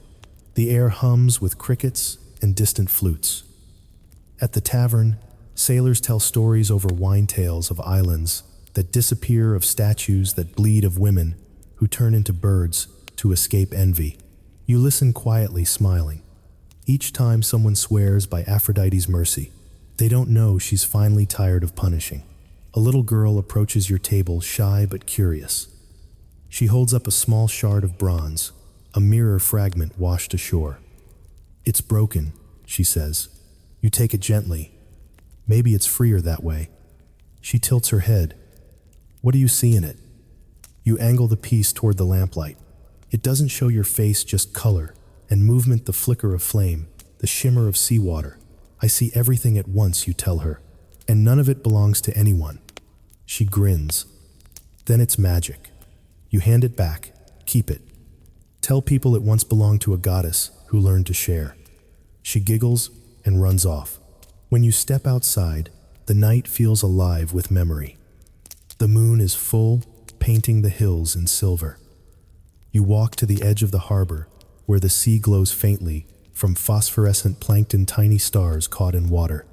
The air hums with crickets and distant flutes. At the tavern, sailors tell stories over wine tales of islands that disappear, of statues that bleed, of women who turn into birds to escape envy. You listen quietly, smiling. Each time someone swears by Aphrodite's mercy, they don't know she's finally tired of punishing. A little girl approaches your table, shy but curious. She holds up a small shard of bronze, a mirror fragment washed ashore. "It's broken," she says. You take it gently. Maybe it's freer that way. She tilts her head. "What do you see in it?" You angle the piece toward the lamplight. It doesn't show your face, just color and movement, the flicker of flame, the shimmer of seawater. "I see everything at once," you tell her, "and none of it belongs to anyone." She grins. "Then it's magic." You hand it back. "Keep it. Tell people it once belonged to a goddess who learned to share." She giggles and runs off. When you step outside, the night feels alive with memory. The moon is full, painting the hills in silver. You walk to the edge of the harbor, where the sea glows faintly from phosphorescent plankton, tiny stars caught in water.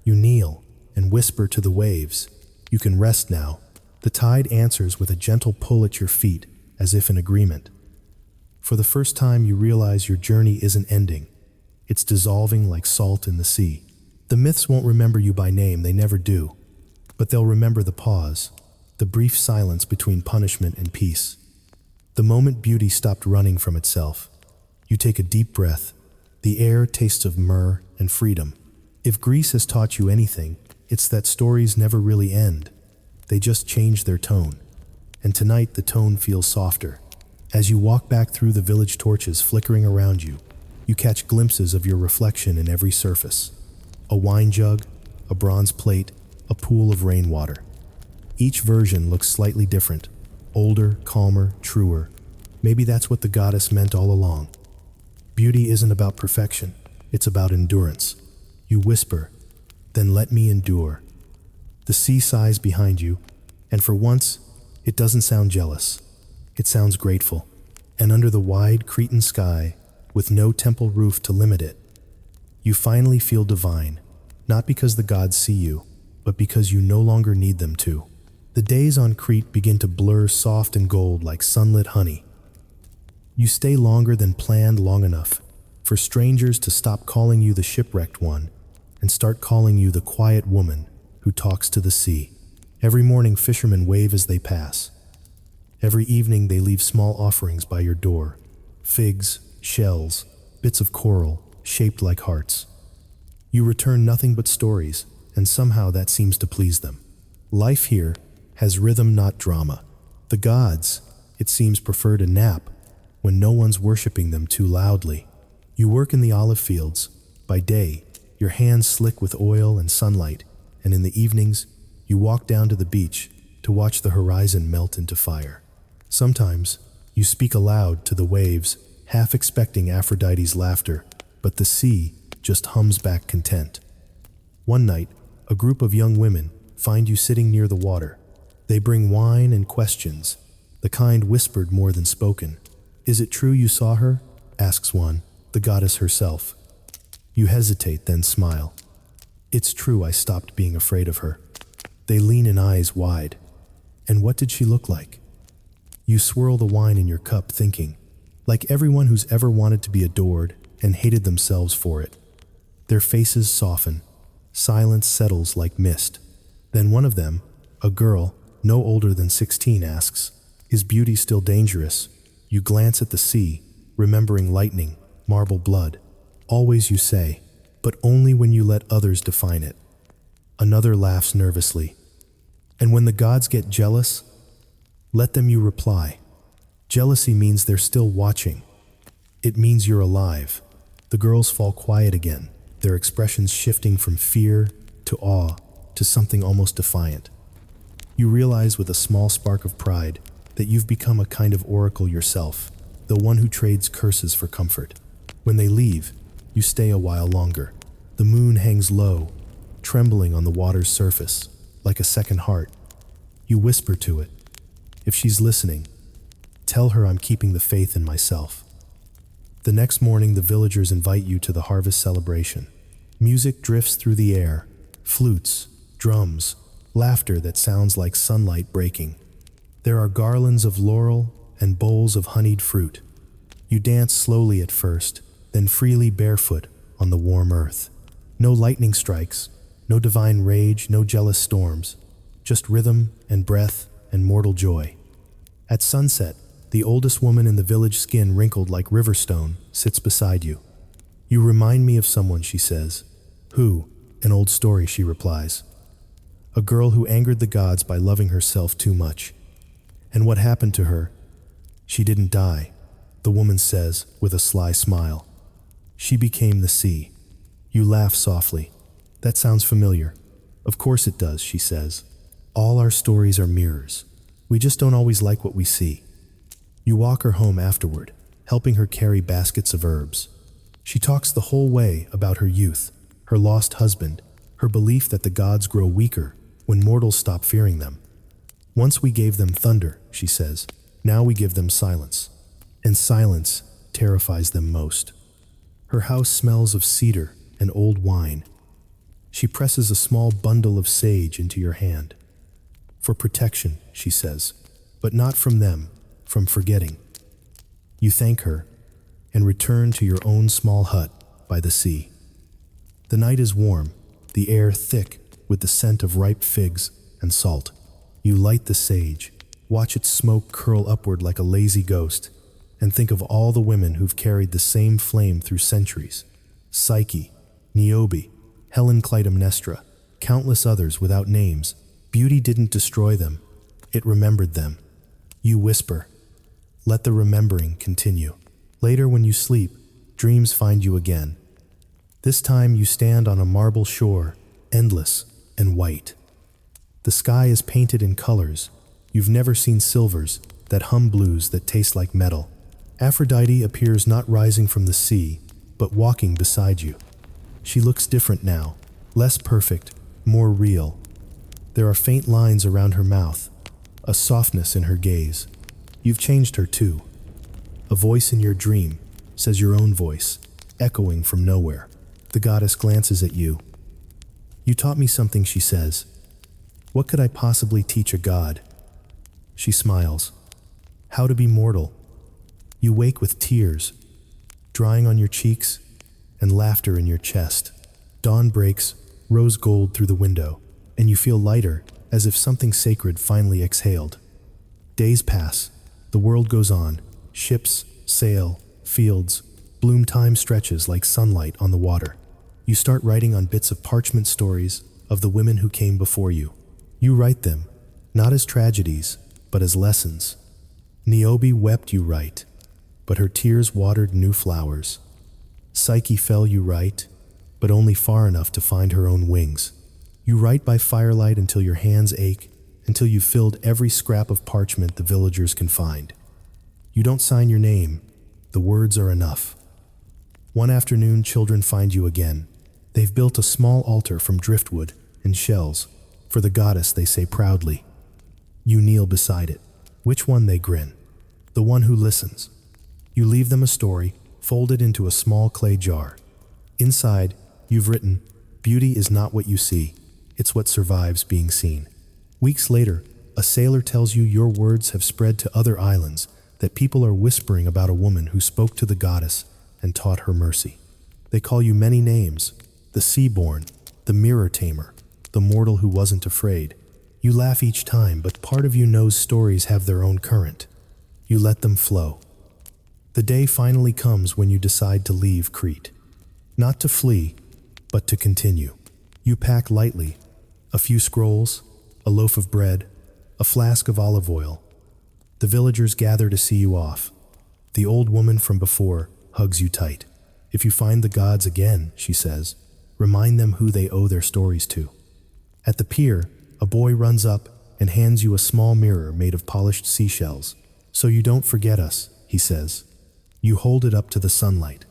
You kneel and whisper to the waves, "You can rest now." The tide answers with a gentle pull at your feet, as if in agreement. For the first time, you realize your journey isn't ending. It's dissolving like salt in the sea. The myths won't remember you by name, they never do. But they'll remember the pause, the brief silence between punishment and peace. The moment beauty stopped running from itself. You take a deep breath. The air tastes of myrrh and freedom. If Greece has taught you anything, it's that stories never really end. They just change their tone. And tonight the tone feels softer. As you walk back through the village torches flickering around you, you catch glimpses of your reflection in every surface. A wine jug, a bronze plate, a pool of rainwater. Each version looks slightly different, older, calmer, truer. Maybe that's what the goddess meant all along. Beauty isn't about perfection, it's about endurance. You whisper, "Then let me endure." The sea sighs behind you, and for once, it doesn't sound jealous. It sounds grateful. And under the wide Cretan sky, with no temple roof to limit it, you finally feel divine, not because the gods see you, but because you no longer need them to. The days on Crete begin to blur soft and gold like sunlit honey. You stay longer than planned, long enough for strangers to stop calling you the shipwrecked one and start calling you the quiet woman who talks to the sea. Every morning, fishermen wave as they pass. Every evening, they leave small offerings by your door: figs, shells, bits of coral shaped like hearts. You return nothing but stories, and somehow that seems to please them. Life here has rhythm, not drama. The gods, it seems, prefer to nap when no one's worshiping them too loudly. You work in the olive fields. By day, your hands slick with oil and sunlight, and in the evenings, you walk down to the beach to watch the horizon melt into fire. Sometimes, you speak aloud to the waves, half expecting Aphrodite's laughter, but the sea just hums back content. One night, a group of young women find you sitting near the water. They bring wine and questions, the kind whispered more than spoken. "Is it true you saw her?" asks one, the goddess herself. You hesitate, then smile. "It's true, I stopped being afraid of her." They lean in, eyes wide. "And what did she look like?" You swirl the wine in your cup, thinking, like everyone who's ever wanted to be adored and hated themselves for it. Their faces soften. Silence settles like mist. Then one of them, a girl, no older than 16, asks, "Is beauty still dangerous?" You glance at the sea, remembering lightning, marble blood. "Always," you say, "but only when you let others define it." Another laughs nervously. "And when the gods get jealous?" "Let them," you reply. Jealousy means they're still watching. It means you're alive. The girls fall quiet again, their expressions shifting from fear to awe to something almost defiant. You realize with a small spark of pride that you've become a kind of oracle yourself, the one who trades curses for comfort. When they leave, you stay a while longer. The moon hangs low, trembling on the water's surface, like a second heart. You whisper to it, "If she's listening, tell her I'm keeping the faith in myself." The next morning, the villagers invite you to the harvest celebration. Music drifts through the air, flutes, drums, laughter that sounds like sunlight breaking. There are garlands of laurel and bowls of honeyed fruit. You dance slowly at first, then freely barefoot on the warm earth. No lightning strikes, no divine rage, no jealous storms, just rhythm and breath and mortal joy. At sunset, the oldest woman in the village, skin wrinkled like river stone, sits beside you. You remind me of someone, she says. Who? An old story, she replies. A girl who angered the gods by loving herself too much. And what happened to her? She didn't die, the woman says with a sly smile. She became the sea. You laugh softly. That sounds familiar. Of course it does, she says. All our stories are mirrors. We just don't always like what we see. You walk her home afterward, helping her carry baskets of herbs. She talks the whole way about her youth, her lost husband, her belief that the gods grow weaker when mortals stop fearing them. Once we gave them thunder, she says. Now we give them silence. And silence terrifies them most. Her house smells of cedar and old wine. She presses a small bundle of sage into your hand. For protection, she says, but not from them, from forgetting. You thank her and return to your own small hut by the sea. The night is warm, the air thick with the scent of ripe figs and salt. You light the sage, watch its smoke curl upward like a lazy ghost, and think of all the women who've carried the same flame through centuries. Psyche, Niobe, Helen Clytemnestra, countless others without names. Beauty didn't destroy them, it remembered them. You whisper, let the remembering continue. Later when you sleep, dreams find you again. This time you stand on a marble shore, endless and white. The sky is painted in colors. You've never seen silvers, that hum blues that taste like metal. Aphrodite appears not rising from the sea, but walking beside you. She looks different now, less perfect, more real. There are faint lines around her mouth, a softness in her gaze. You've changed her too. A voice in your dream says your own voice, echoing from nowhere. The goddess glances at you. You taught me something, she says. What could I possibly teach a god? She smiles. How to be mortal. You wake with tears, drying on your cheeks and laughter in your chest. Dawn breaks, rose gold through the window, and you feel lighter, as if something sacred finally exhaled. Days pass. The world goes on. Ships sail, fields bloom, time stretches like sunlight on the water. You start writing on bits of parchment stories of the women who came before you. You write them, not as tragedies, but as lessons. Niobe wept, you write, but her tears watered new flowers. Psyche fell, you write, but only far enough to find her own wings. You write by firelight until your hands ache, until you've filled every scrap of parchment the villagers can find. You don't sign your name, the words are enough. One afternoon, children find you again. They've built a small altar from driftwood and shells. For the goddess, they say proudly. You kneel beside it. Which one, they grin? The one who listens. You leave them a story, folded into a small clay jar. Inside, you've written, beauty is not what you see, it's what survives being seen. Weeks later, a sailor tells you your words have spread to other islands, that people are whispering about a woman who spoke to the goddess and taught her mercy. They call you many names, the sea-born, the mirror tamer, the mortal who wasn't afraid. You laugh each time, but part of you knows stories have their own current. You let them flow. The day finally comes when you decide to leave Crete. Not to flee, but to continue. You pack lightly, a few scrolls, a loaf of bread, a flask of olive oil. The villagers gather to see you off. The old woman from before hugs you tight. If you find the gods again, she says, remind them who they owe their stories to. At the pier, a boy runs up and hands you a small mirror made of polished seashells. So you don't forget us, he says. You hold it up to the sunlight.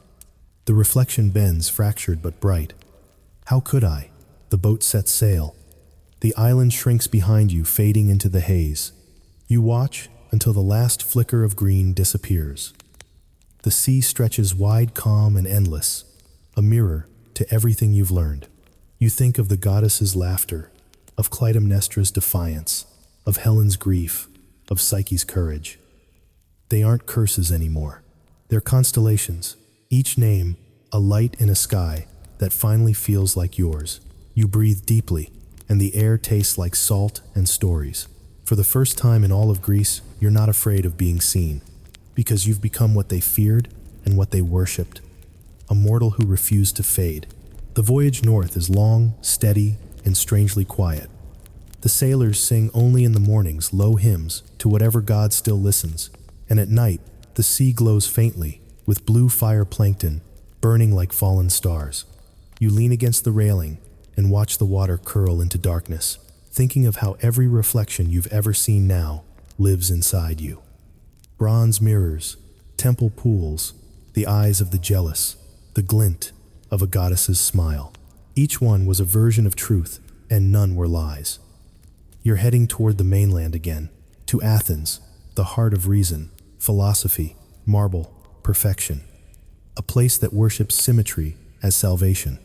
The reflection bends, fractured but bright. How could I? The boat sets sail. The island shrinks behind you, fading into the haze. You watch until the last flicker of green disappears. The sea stretches wide, calm, and endless, a mirror to everything you've learned. You think of the goddess's laughter, of Clytemnestra's defiance, of Helen's grief, of Psyche's courage. They aren't curses anymore. They're constellations, each name a light in a sky that finally feels like yours. You breathe deeply, and the air tastes like salt and stories. For the first time in all of Greece, you're not afraid of being seen, because you've become what they feared and what they worshipped, a mortal who refused to fade. The voyage north is long, steady, and strangely quiet. The sailors sing only in the mornings low hymns to whatever god still listens, and at night the sea glows faintly with blue fire plankton burning like fallen stars. You lean against the railing and watch the water curl into darkness, thinking of how every reflection you've ever seen now lives inside you. Bronze mirrors, temple pools, the eyes of the jealous, the glint of a goddess's smile. Each one was a version of truth, and none were lies. You're heading toward the mainland again, to Athens, the heart of reason, philosophy, marble, perfection. A place that worships symmetry as salvation.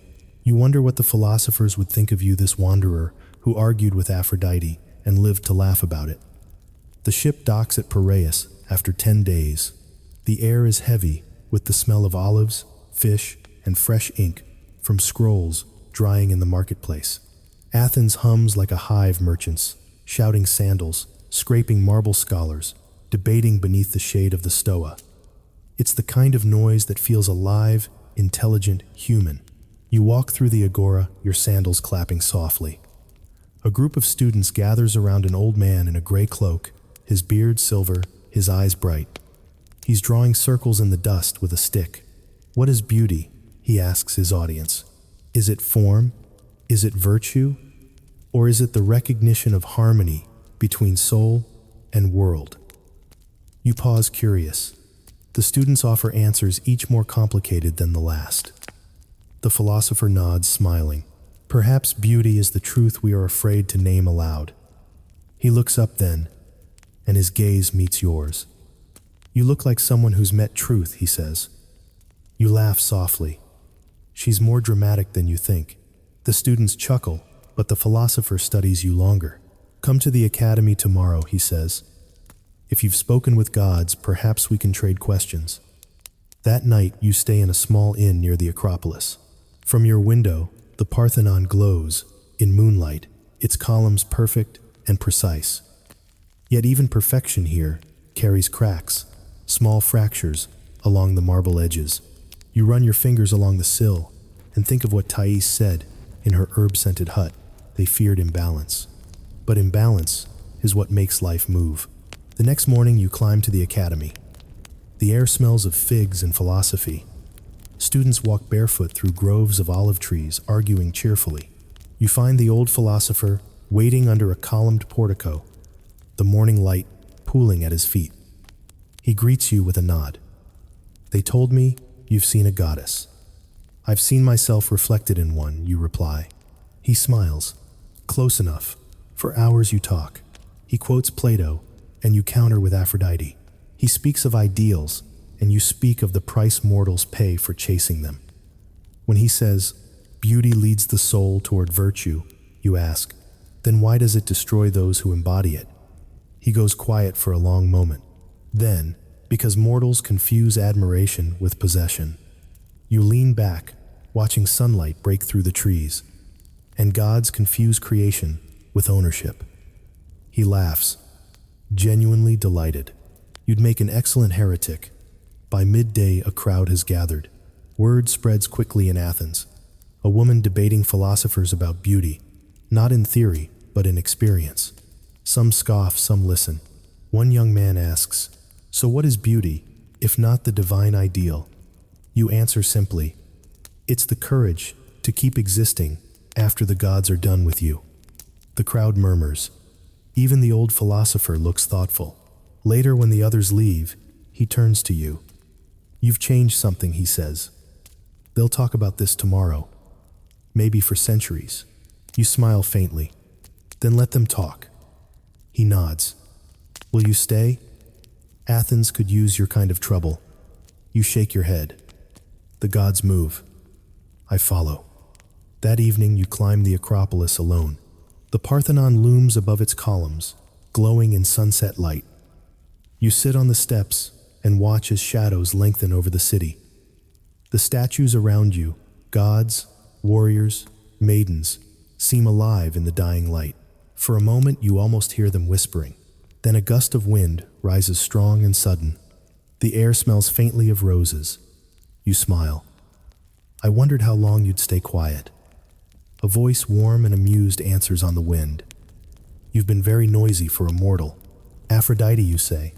You wonder what the philosophers would think of you, this wanderer who argued with Aphrodite and lived to laugh about it. The ship docks at Piraeus after 10 days. The air is heavy with the smell of olives, fish, and fresh ink from scrolls drying in the marketplace. Athens hums like a hive, merchants, shouting sandals, scraping marble scholars, debating beneath the shade of the Stoa. It's the kind of noise that feels alive, intelligent, human. You walk through the agora, your sandals clapping softly. A group of students gathers around an old man in a gray cloak, his beard silver, his eyes bright. He's drawing circles in the dust with a stick. What is beauty? He asks his audience. Is it form? Is it virtue? Or is it the recognition of harmony between soul and world? You pause curious. The students offer answers each more complicated than the last. The philosopher nods, smiling. Perhaps beauty is the truth we are afraid to name aloud. He looks up then, and his gaze meets yours. You look like someone who's met truth, he says. You laugh softly. She's more dramatic than you think. The students chuckle, but the philosopher studies you longer. Come to the academy tomorrow, he says. If you've spoken with gods, perhaps we can trade questions. That night, you stay in a small inn near the Acropolis. From your window, the Parthenon glows in moonlight, its columns perfect and precise. Yet even perfection here carries cracks, small fractures along the marble edges. You run your fingers along the sill and think of what Thais said in her herb-scented hut. They feared imbalance. But imbalance is what makes life move. The next morning, you climb to the academy. The air smells of figs and philosophy. Students walk barefoot through groves of olive trees, arguing cheerfully. You find the old philosopher waiting under a columned portico, the morning light pooling at his feet. He greets you with a nod. They told me you've seen a goddess. I've seen myself reflected in one, you reply. He smiles. Close enough. For hours you talk. He quotes Plato, and you counter with Aphrodite. He speaks of ideals, and you speak of the price mortals pay for chasing them. When he says, beauty leads the soul toward virtue, you ask, then why does it destroy those who embody it? He goes quiet for a long moment. Then, because mortals confuse admiration with possession. You lean back, watching sunlight break through the trees, and gods confuse creation with ownership. He laughs, genuinely delighted. You'd make an excellent heretic. By midday, a crowd has gathered. Word spreads quickly in Athens. A woman debating philosophers about beauty, not in theory, but in experience. Some scoff, some listen. One young man asks, so what is beauty, if not the divine ideal? You answer simply, it's the courage to keep existing after the gods are done with you. The crowd murmurs. Even the old philosopher looks thoughtful. Later, when the others leave, he turns to you. You've changed something, he says. They'll talk about this tomorrow, maybe for centuries. You smile faintly. Then let them talk. He nods. Will you stay? Athens could use your kind of trouble. You shake your head. The gods move. I follow. That evening, you climb the Acropolis alone. The Parthenon looms above its columns, glowing in sunset light. You sit on the steps and watch as shadows lengthen over the city. The statues around you, gods, warriors, maidens, seem alive in the dying light. For a moment you almost hear them whispering. Then a gust of wind rises strong and sudden. The air smells faintly of roses. You smile. I wondered how long you'd stay quiet. A voice warm and amused answers on the wind. You've been very noisy for a mortal. Aphrodite, you say.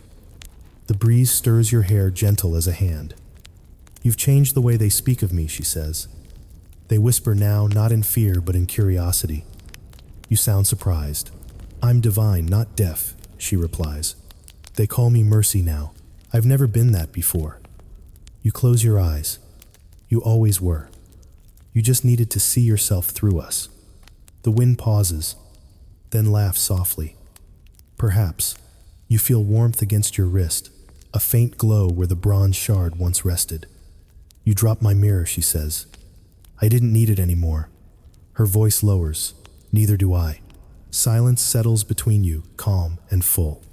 The breeze stirs your hair gentle as a hand. You've changed the way they speak of me, she says. They whisper now, not in fear, but in curiosity. You sound surprised. I'm divine, not deaf, she replies. They call me Mercy now. I've never been that before. You close your eyes. You always were. You just needed to see yourself through us. The wind pauses, then laughs softly. Perhaps you feel warmth against your wrist, a faint glow where the bronze shard once rested. You drop my mirror, she says. I didn't need it anymore. Her voice lowers. Neither do I. Silence settles between you, calm and full.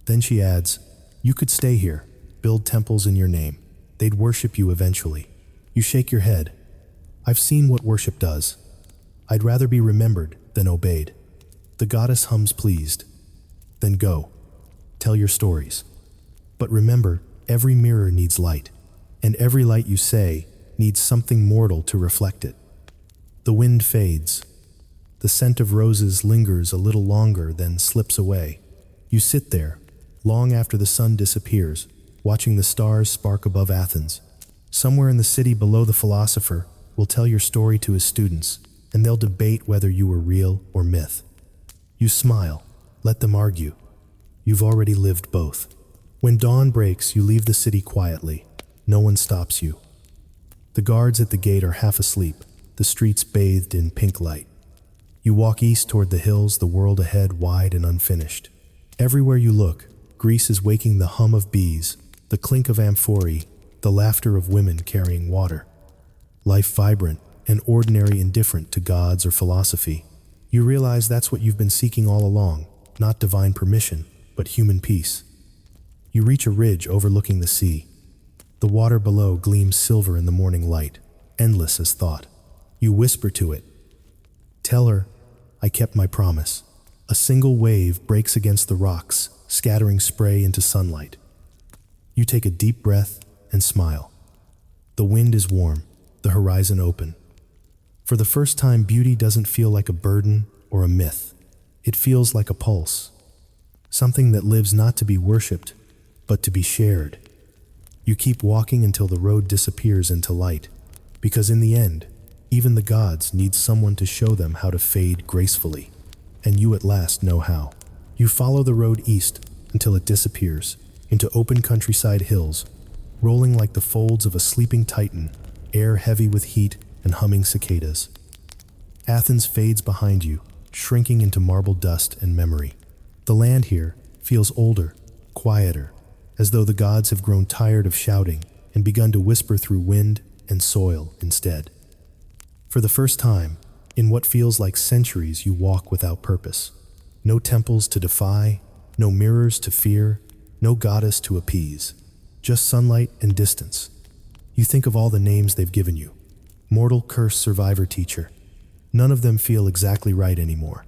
Then she adds, you could stay here, build temples in your name. They'd worship you eventually. You shake your head. I've seen what worship does. I'd rather be remembered than obeyed. The goddess hums pleased. Then go. Tell your stories. But remember, every mirror needs light, and every light you say needs something mortal to reflect it. The wind fades. The scent of roses lingers a little longer, then slips away. You sit there, long after the sun disappears, watching the stars spark above Athens. Somewhere in the city below, the philosopher will tell your story to his students, and they'll debate whether you were real or myth. You smile. Let them argue. You've already lived both. When dawn breaks, you leave the city quietly. No one stops you. The guards at the gate are half asleep, the streets bathed in pink light. You walk east toward the hills, the world ahead wide and unfinished. Everywhere you look, Greece is waking the hum of bees, the clink of amphorae, the laughter of women carrying water. Life vibrant and ordinary, indifferent to gods or philosophy. You realize that's what you've been seeking all along, not divine permission, but human peace. You reach a ridge overlooking the sea. The water below gleams silver in the morning light, endless as thought. You whisper to it. Tell her, I kept my promise. A single wave breaks against the rocks, scattering spray into sunlight. You take a deep breath and smile. The wind is warm, the horizon open. For the first time, beauty doesn't feel like a burden or a myth. It feels like a pulse, something that lives not to be worshipped, but to be shared. You keep walking until the road disappears into light, because in the end, even the gods need someone to show them how to fade gracefully, and you at last know how. You follow the road east until it disappears into open countryside hills, rolling like the folds of a sleeping titan, air heavy with heat and humming cicadas. Athens fades behind you, shrinking into marble dust and memory. The land here feels older, quieter, as though the gods have grown tired of shouting and begun to whisper through wind and soil instead. For the first time, in what feels like centuries, you walk without purpose. No temples to defy, no mirrors to fear, no goddess to appease. Just sunlight and distance. You think of all the names they've given you. Mortal, curse, survivor, teacher. None of them feel exactly right anymore.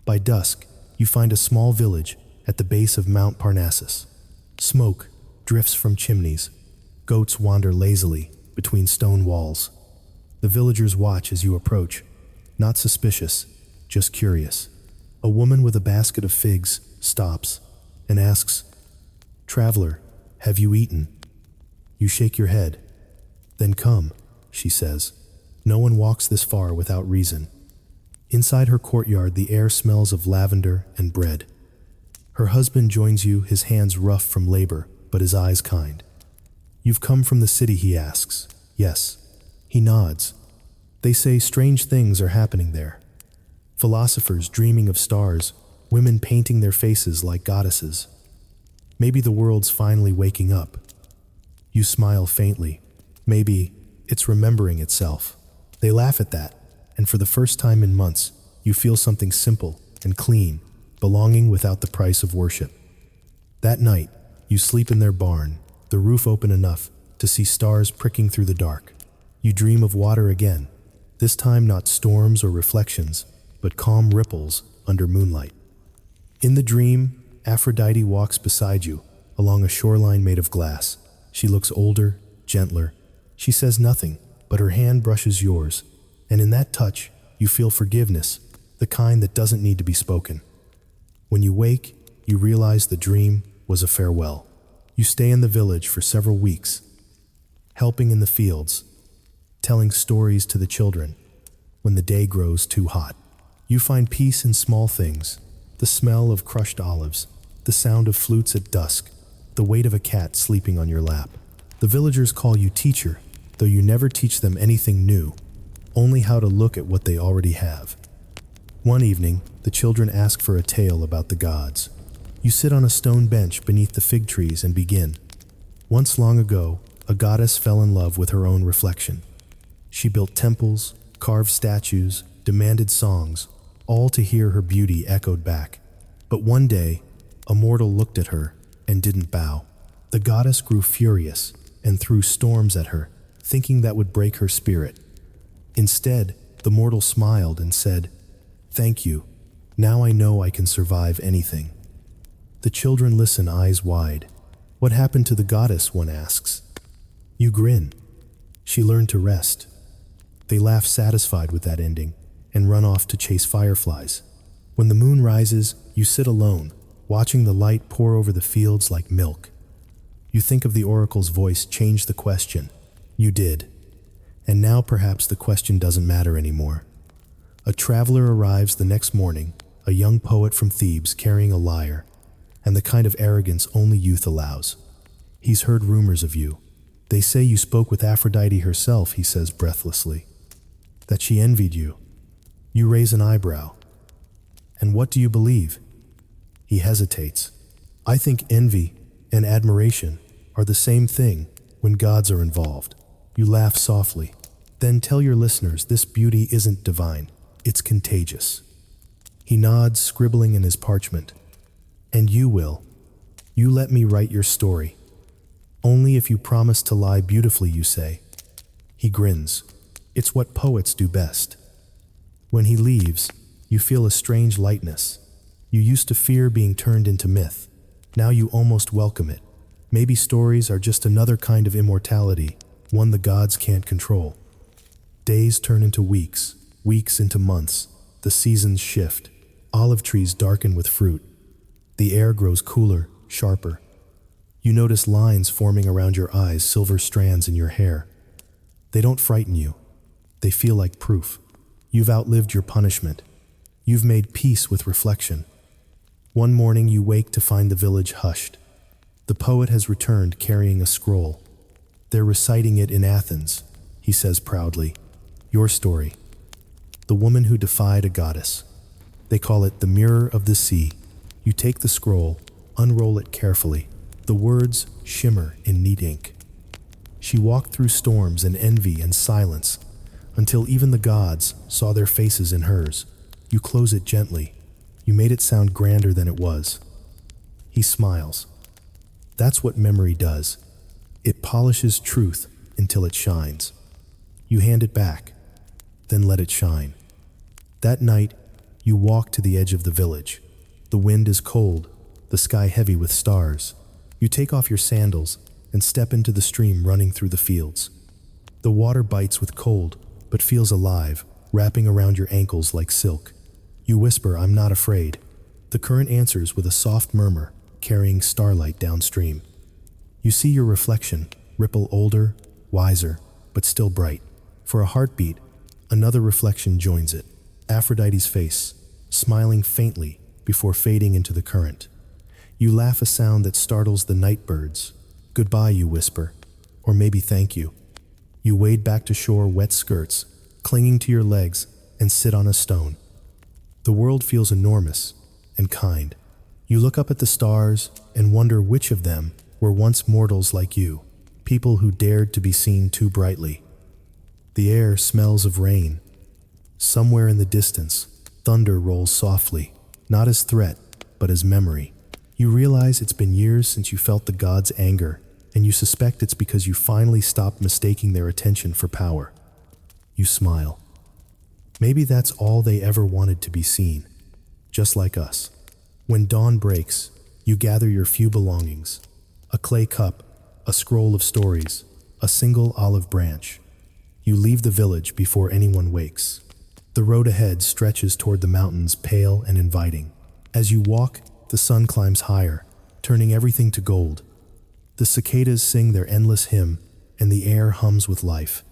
By dusk, you find a small village at the base of Mount Parnassus. Smoke drifts from chimneys. Goats wander lazily between stone walls. The villagers watch as you approach, not suspicious, just curious. A woman with a basket of figs stops and asks, "Traveler, have you eaten?" You shake your head. "Then come," she says. No one walks this far without reason. Inside her courtyard, the air smells of lavender and bread. Her husband joins you, his hands rough from labor, but his eyes kind. "You've come from the city," he asks. "Yes." He nods. They say strange things are happening there. Philosophers dreaming of stars, women painting their faces like goddesses. Maybe the world's finally waking up. You smile faintly. Maybe it's remembering itself. They laugh at that, and for the first time in months, you feel something simple and clean, belonging without the price of worship. That night, you sleep in their barn, the roof open enough to see stars pricking through the dark. You dream of water again, this time not storms or reflections, but calm ripples under moonlight. In the dream, Aphrodite walks beside you along a shoreline made of glass. She looks older, gentler. She says nothing, but her hand brushes yours, and in that touch, you feel forgiveness, the kind that doesn't need to be spoken. When you wake, you realize the dream was a farewell. You stay in the village for several weeks, helping in the fields, telling stories to the children. When the day grows too hot, you find peace in small things, the smell of crushed olives, the sound of flutes at dusk, the weight of a cat sleeping on your lap. The villagers call you teacher, though you never teach them anything new, only how to look at what they already have. One evening, the children ask for a tale about the gods. You sit on a stone bench beneath the fig trees and begin. Once long ago, a goddess fell in love with her own reflection. She built temples, carved statues, demanded songs, all to hear her beauty echoed back. But one day, a mortal looked at her and didn't bow. The goddess grew furious and threw storms at her, thinking that would break her spirit. Instead, the mortal smiled and said, "Thank you. Now I know I can survive anything." The children listen, eyes wide. "What happened to the goddess?" one asks. You grin. "She learned to rest." They laugh, satisfied with that ending, and run off to chase fireflies. When the moon rises, you sit alone, watching the light pour over the fields like milk. You think of the oracle's voice change the question. You did. And now perhaps the question doesn't matter anymore. A traveler arrives the next morning, a young poet from Thebes carrying a lyre, and the kind of arrogance only youth allows. He's heard rumors of you. They say you spoke with Aphrodite herself, he says breathlessly. That she envied you. You raise an eyebrow. And what do you believe? He hesitates. I think envy and admiration are the same thing when gods are involved. You laugh softly. Then tell your listeners this beauty isn't divine, it's contagious. He nods, scribbling in his parchment. And you will. You let me write your story. Only if you promise to lie beautifully, you say. He grins. It's what poets do best. When he leaves, you feel a strange lightness. You used to fear being turned into myth. Now you almost welcome it. Maybe stories are just another kind of immortality, one the gods can't control. Days turn into weeks, weeks into months. The seasons shift. Olive trees darken with fruit. The air grows cooler, sharper. You notice lines forming around your eyes, silver strands in your hair. They don't frighten you. They feel like proof. You've outlived your punishment. You've made peace with reflection. One morning you wake to find the village hushed. The poet has returned carrying a scroll. They're reciting it in Athens, he says proudly. Your story. The woman who defied a goddess. They call it the Mirror of the Sea. You take the scroll, unroll it carefully. The words shimmer in neat ink. She walked through storms and envy and silence, until even the gods saw their faces in hers. You close it gently. You made it sound grander than it was. He smiles. That's what memory does. It polishes truth until it shines. You hand it back, then let it shine. That night, you walk to the edge of the village. The wind is cold, the sky heavy with stars. You take off your sandals and step into the stream running through the fields. The water bites with cold, but feels alive, wrapping around your ankles like silk. You whisper, "I'm not afraid." The current answers with a soft murmur, carrying starlight downstream. You see your reflection, ripple older, wiser, but still bright. For a heartbeat, another reflection joins it. Aphrodite's face, smiling faintly before fading into the current. You laugh, a sound that startles the night birds. Goodbye, you whisper, or maybe thank you. You wade back to shore, wet skirts, clinging to your legs, and sit on a stone. The world feels enormous and kind. You look up at the stars and wonder which of them were once mortals like you, people who dared to be seen too brightly. The air smells of rain. Somewhere in the distance, Thunder rolls softly, not as threat, but as memory. You realize it's been years since you felt the gods' anger, and you suspect it's because you finally stopped mistaking their attention for power. You smile. Maybe that's all they ever wanted to be seen, just like us. When dawn breaks, you gather your few belongings: a clay cup, a scroll of stories, a single olive branch. You leave the village before anyone wakes. The road ahead stretches toward the mountains, pale and inviting. As you walk, the sun climbs higher, turning everything to gold. The cicadas sing their endless hymn, and the air hums with life.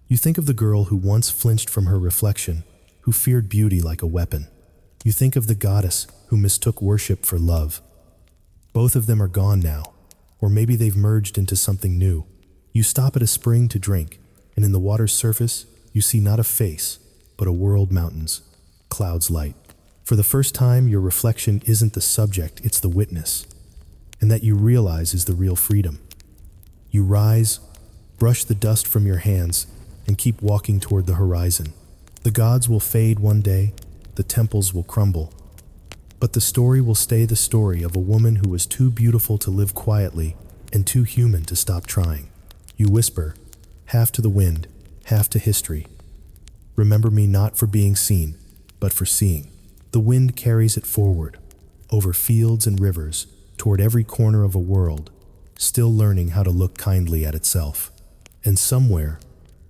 You think of the girl who once flinched from her reflection, who feared beauty like a weapon. You think of the goddess who mistook worship for love. Both of them are gone now, or maybe they've merged into something new. You stop at a spring to drink, and in the water's surface, you see not a face, but a world: mountains, clouds light. For the first time, your reflection isn't the subject, it's the witness. And that you realize is the real freedom. You rise, brush the dust from your hands, and keep walking toward the horizon. The gods will fade one day, the temples will crumble, but the story will stay the story of a woman who was too beautiful to live quietly and too human to stop trying. You whisper, half to the wind, half to history. Remember me not for being seen, but for seeing. The wind carries it forward, over fields and rivers, toward every corner of a world, still learning how to look kindly at itself. And somewhere,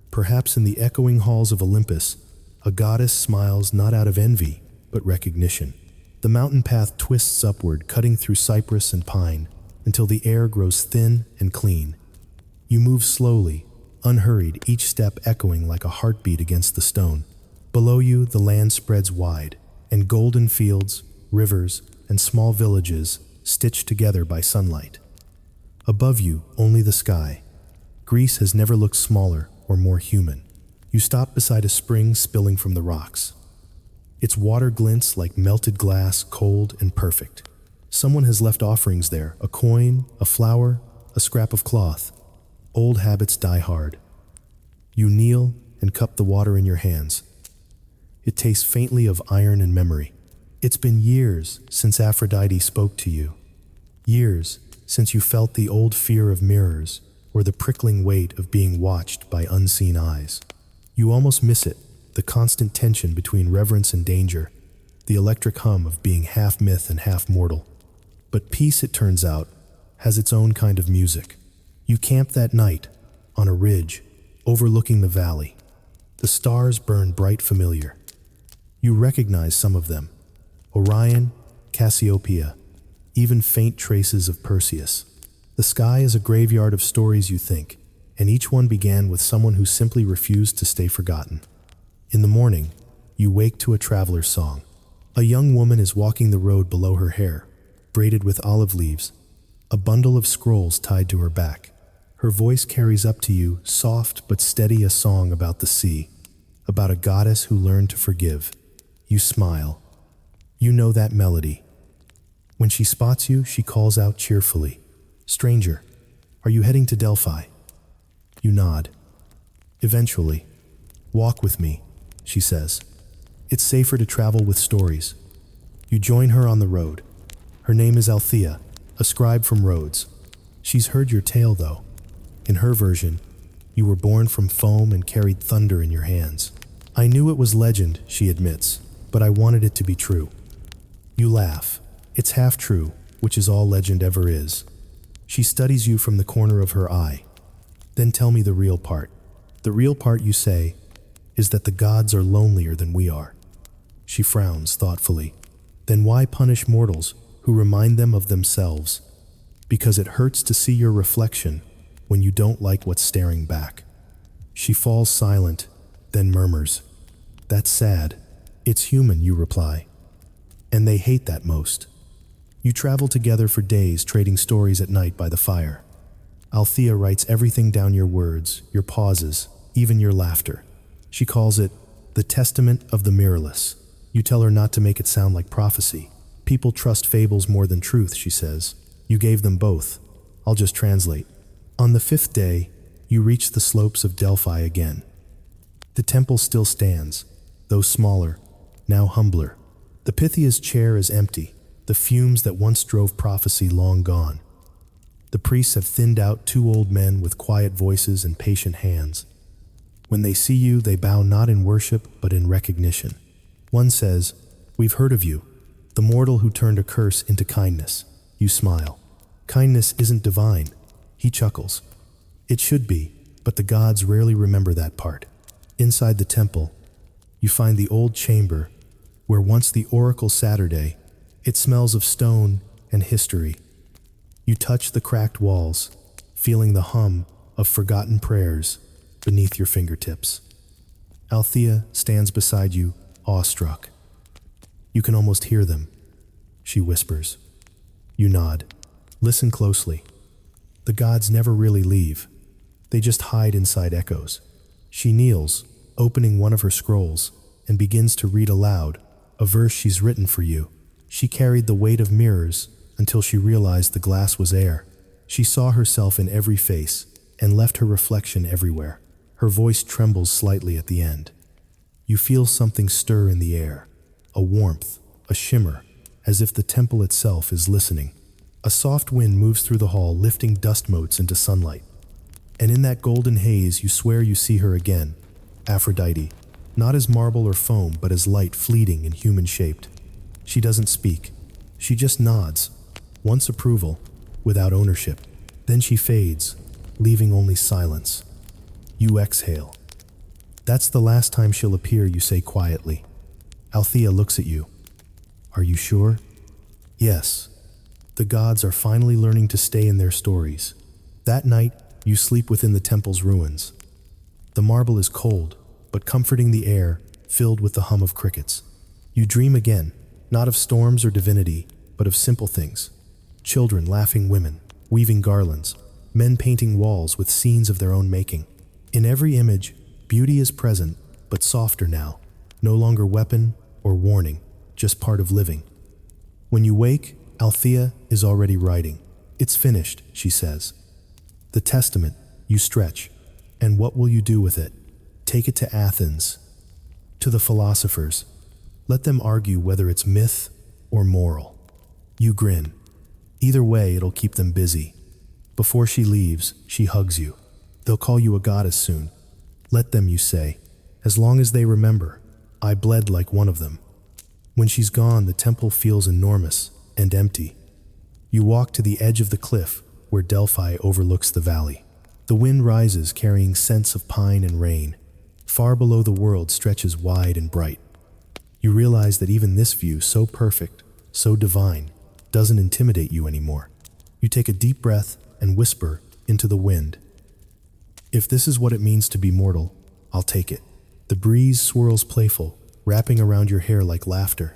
perhaps in the echoing halls of Olympus, a goddess smiles not out of envy, but recognition. The mountain path twists upward, cutting through cypress and pine, until the air grows thin and clean. You move slowly, unhurried, each step echoing like a heartbeat against the stone. Below you, the land spreads wide, and golden fields, rivers, and small villages stitched together by sunlight. Above you, only the sky. Greece has never looked smaller or more human. You stop beside a spring spilling from the rocks. Its water glints like melted glass, cold and perfect. Someone has left offerings there: a coin, a flower, a scrap of cloth. Old habits die hard. You kneel and cup the water in your hands. It tastes faintly of iron and memory. It's been years since Aphrodite spoke to you. Years since you felt the old fear of mirrors or the prickling weight of being watched by unseen eyes. You almost miss it, the constant tension between reverence and danger, the electric hum of being half myth and half mortal. But peace, it turns out, has its own kind of music. You camp that night on a ridge overlooking the valley. The stars burn bright familiar. You recognize some of them: Orion, Cassiopeia, even faint traces of Perseus. The sky is a graveyard of stories, you think, and each one began with someone who simply refused to stay forgotten. In the morning, you wake to a traveler's song. A young woman is walking the road below her hair, braided with olive leaves, a bundle of scrolls tied to her back. Her voice carries up to you, soft but steady, a song about the sea, about a goddess who learned to forgive. You smile. You know that melody. When she spots you, she calls out cheerfully, "Stranger, are you heading to Delphi?" You nod. Eventually, "Walk with me," she says. "It's safer to travel with stories." You join her on the road. Her name is Althea, a scribe from Rhodes. She's heard your tale, though. In her version, you were born from foam and carried thunder in your hands. "I knew it was legend," she admits, "but I wanted it to be true." You laugh. It's half true, which is all legend ever is. She studies you from the corner of her eye. "Then tell me the real part." "The real part," you say, "is that the gods are lonelier than we are." She frowns thoughtfully. "Then why punish mortals who remind them of themselves?" "Because it hurts to see your reflection when you don't like what's staring back." She falls silent, then murmurs, "That's sad." "It's human," you reply. "And they hate that most." You travel together for days, trading stories at night by the fire. Althea writes everything down: your words, your pauses, even your laughter. She calls it the testament of the mirrorless. You tell her not to make it sound like prophecy. "People trust fables more than truth," she says. "You gave them both. I'll just translate." On the 5th day, you reach the slopes of Delphi again. The temple still stands, though smaller, now humbler. The Pythia's chair is empty, the fumes that once drove prophecy long gone. The priests have thinned out two old men with quiet voices and patient hands. When they see you, they bow not in worship, but in recognition. One says, "We've heard of you, the mortal who turned a curse into kindness." You smile. "Kindness isn't divine." He chuckles. "It should be, but the gods rarely remember that part." Inside the temple, you find the old chamber where once the oracle Saturday. It smells of stone and history. You touch the cracked walls, feeling the hum of forgotten prayers beneath your fingertips. Althea stands beside you, awestruck. You can almost hear them. She whispers. You nod. Listen closely. The gods never really leave. They just hide inside echoes. She kneels, opening one of her scrolls, and begins to read aloud a verse she's written for you. She carried the weight of mirrors until she realized the glass was air. She saw herself in every face and left her reflection everywhere. Her voice trembles slightly at the end. You feel something stir in the air, a warmth, a shimmer, as if the temple itself is listening. A soft wind moves through the hall, lifting dust motes into sunlight. And in that golden haze, you swear you see her again, Aphrodite, not as marble or foam, but as light, fleeting and human-shaped. She doesn't speak. She just nods, once approval, without ownership. Then she fades, leaving only silence. You exhale. That's the last time she'll appear, you say quietly. Althea looks at you. Are you sure? Yes. The gods are finally learning to stay in their stories. That night, you sleep within the temple's ruins. The marble is cold, but comforting the air, filled with the hum of crickets. You dream again, not of storms or divinity, but of simple things. Children laughing, women weaving garlands, men painting walls with scenes of their own making. In every image, beauty is present, but softer now, no longer weapon or warning, just part of living. When you wake, Althea is already writing. It's finished, she says. The testament, you stretch. And what will you do with it? Take it to Athens, to the philosophers. Let them argue whether it's myth or moral. You grin. Either way, it'll keep them busy. Before she leaves, she hugs you. They'll call you a goddess soon. Let them, you say. As long as they remember, I bled like one of them. When she's gone, the temple feels enormous and empty. You walk to the edge of the cliff where Delphi overlooks the valley. The wind rises, carrying scents of pine and rain. Far below, the world stretches wide and bright. You realize that even this view, so perfect, so divine, doesn't intimidate you anymore. You take a deep breath and whisper into the wind. If this is what it means to be mortal, I'll take it. The breeze swirls playful, wrapping around your hair like laughter.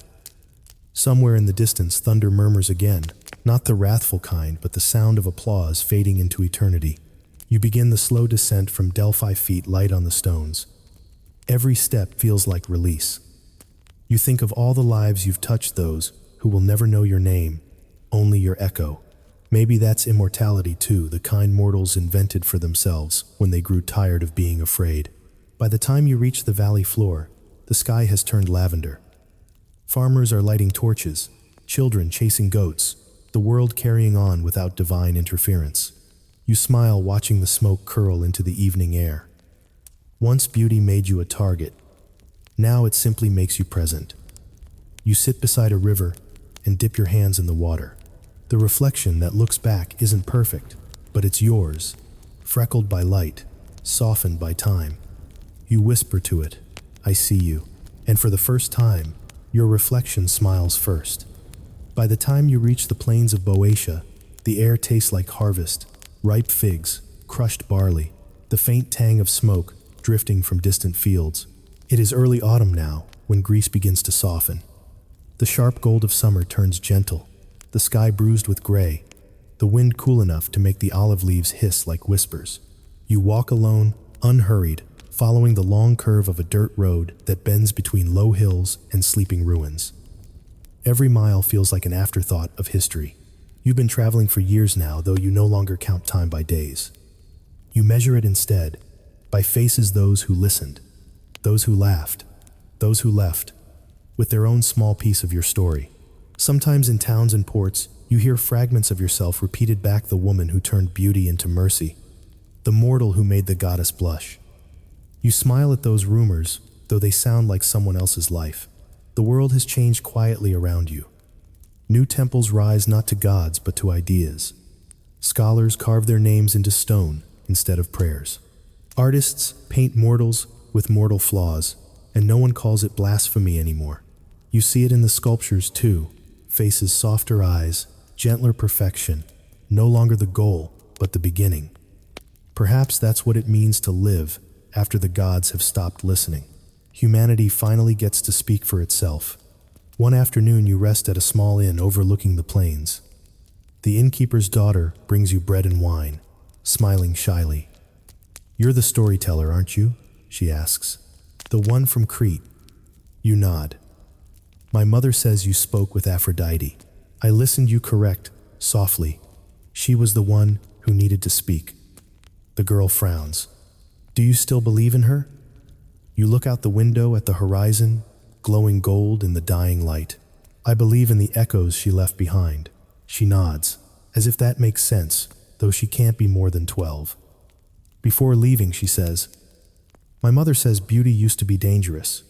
Somewhere in the distance, thunder murmurs again, not the wrathful kind, but the sound of applause fading into eternity. You begin the slow descent from Delphi, feet light on the stones. Every step feels like release. You think of all the lives you've touched, those who will never know your name, only your echo. Maybe that's immortality too, the kind mortals invented for themselves when they grew tired of being afraid. By the time you reach the valley floor, the sky has turned lavender. Farmers are lighting torches, children chasing goats, the world carrying on without divine interference. You smile, watching the smoke curl into the evening air. Once beauty made you a target. Now it simply makes you present. You sit beside a river and dip your hands in the water. The reflection that looks back isn't perfect, but it's yours, freckled by light, softened by time. You whisper to it, I see you. And for the first time, your reflection smiles first. By the time you reach the plains of Boeotia, the air tastes like harvest, ripe figs, crushed barley, the faint tang of smoke drifting from distant fields. It is early autumn now, when Greece begins to soften. The sharp gold of summer turns gentle, the sky bruised with gray, the wind cool enough to make the olive leaves hiss like whispers. You walk alone, unhurried, following the long curve of a dirt road that bends between low hills and sleeping ruins. Every mile feels like an afterthought of history. You've been traveling for years now, though you no longer count time by days. You measure it instead by faces, those who listened, those who laughed, those who left. with their own small piece of your story. Sometimes in towns and ports, you hear fragments of yourself repeated back: the woman who turned beauty into mercy, the mortal who made the goddess blush. You smile at those rumors, though they sound like someone else's life. The world has changed quietly around you. New temples rise not to gods but to ideas. Scholars carve their names into stone instead of prayers. Artists paint mortals with mortal flaws, and no one calls it blasphemy anymore. You see it in the sculptures too: faces, softer eyes, gentler perfection, no longer the goal, but the beginning. Perhaps that's what it means to live after the gods have stopped listening. Humanity finally gets to speak for itself. One afternoon you rest at a small inn overlooking the plains. The innkeeper's daughter brings you bread and wine, smiling shyly. "You're the storyteller, aren't you?" she asks. "The one from Crete." You nod. "My mother says you spoke with Aphrodite. I listened." You correct, softly. "She was the one who needed to speak." The girl frowns. "Do you still believe in her?" You look out the window at the horizon, glowing gold in the dying light. "I believe in the echoes she left behind." She nods, as if that makes sense, though she can't be more than 12. Before leaving, she says, "My mother says beauty used to be dangerous."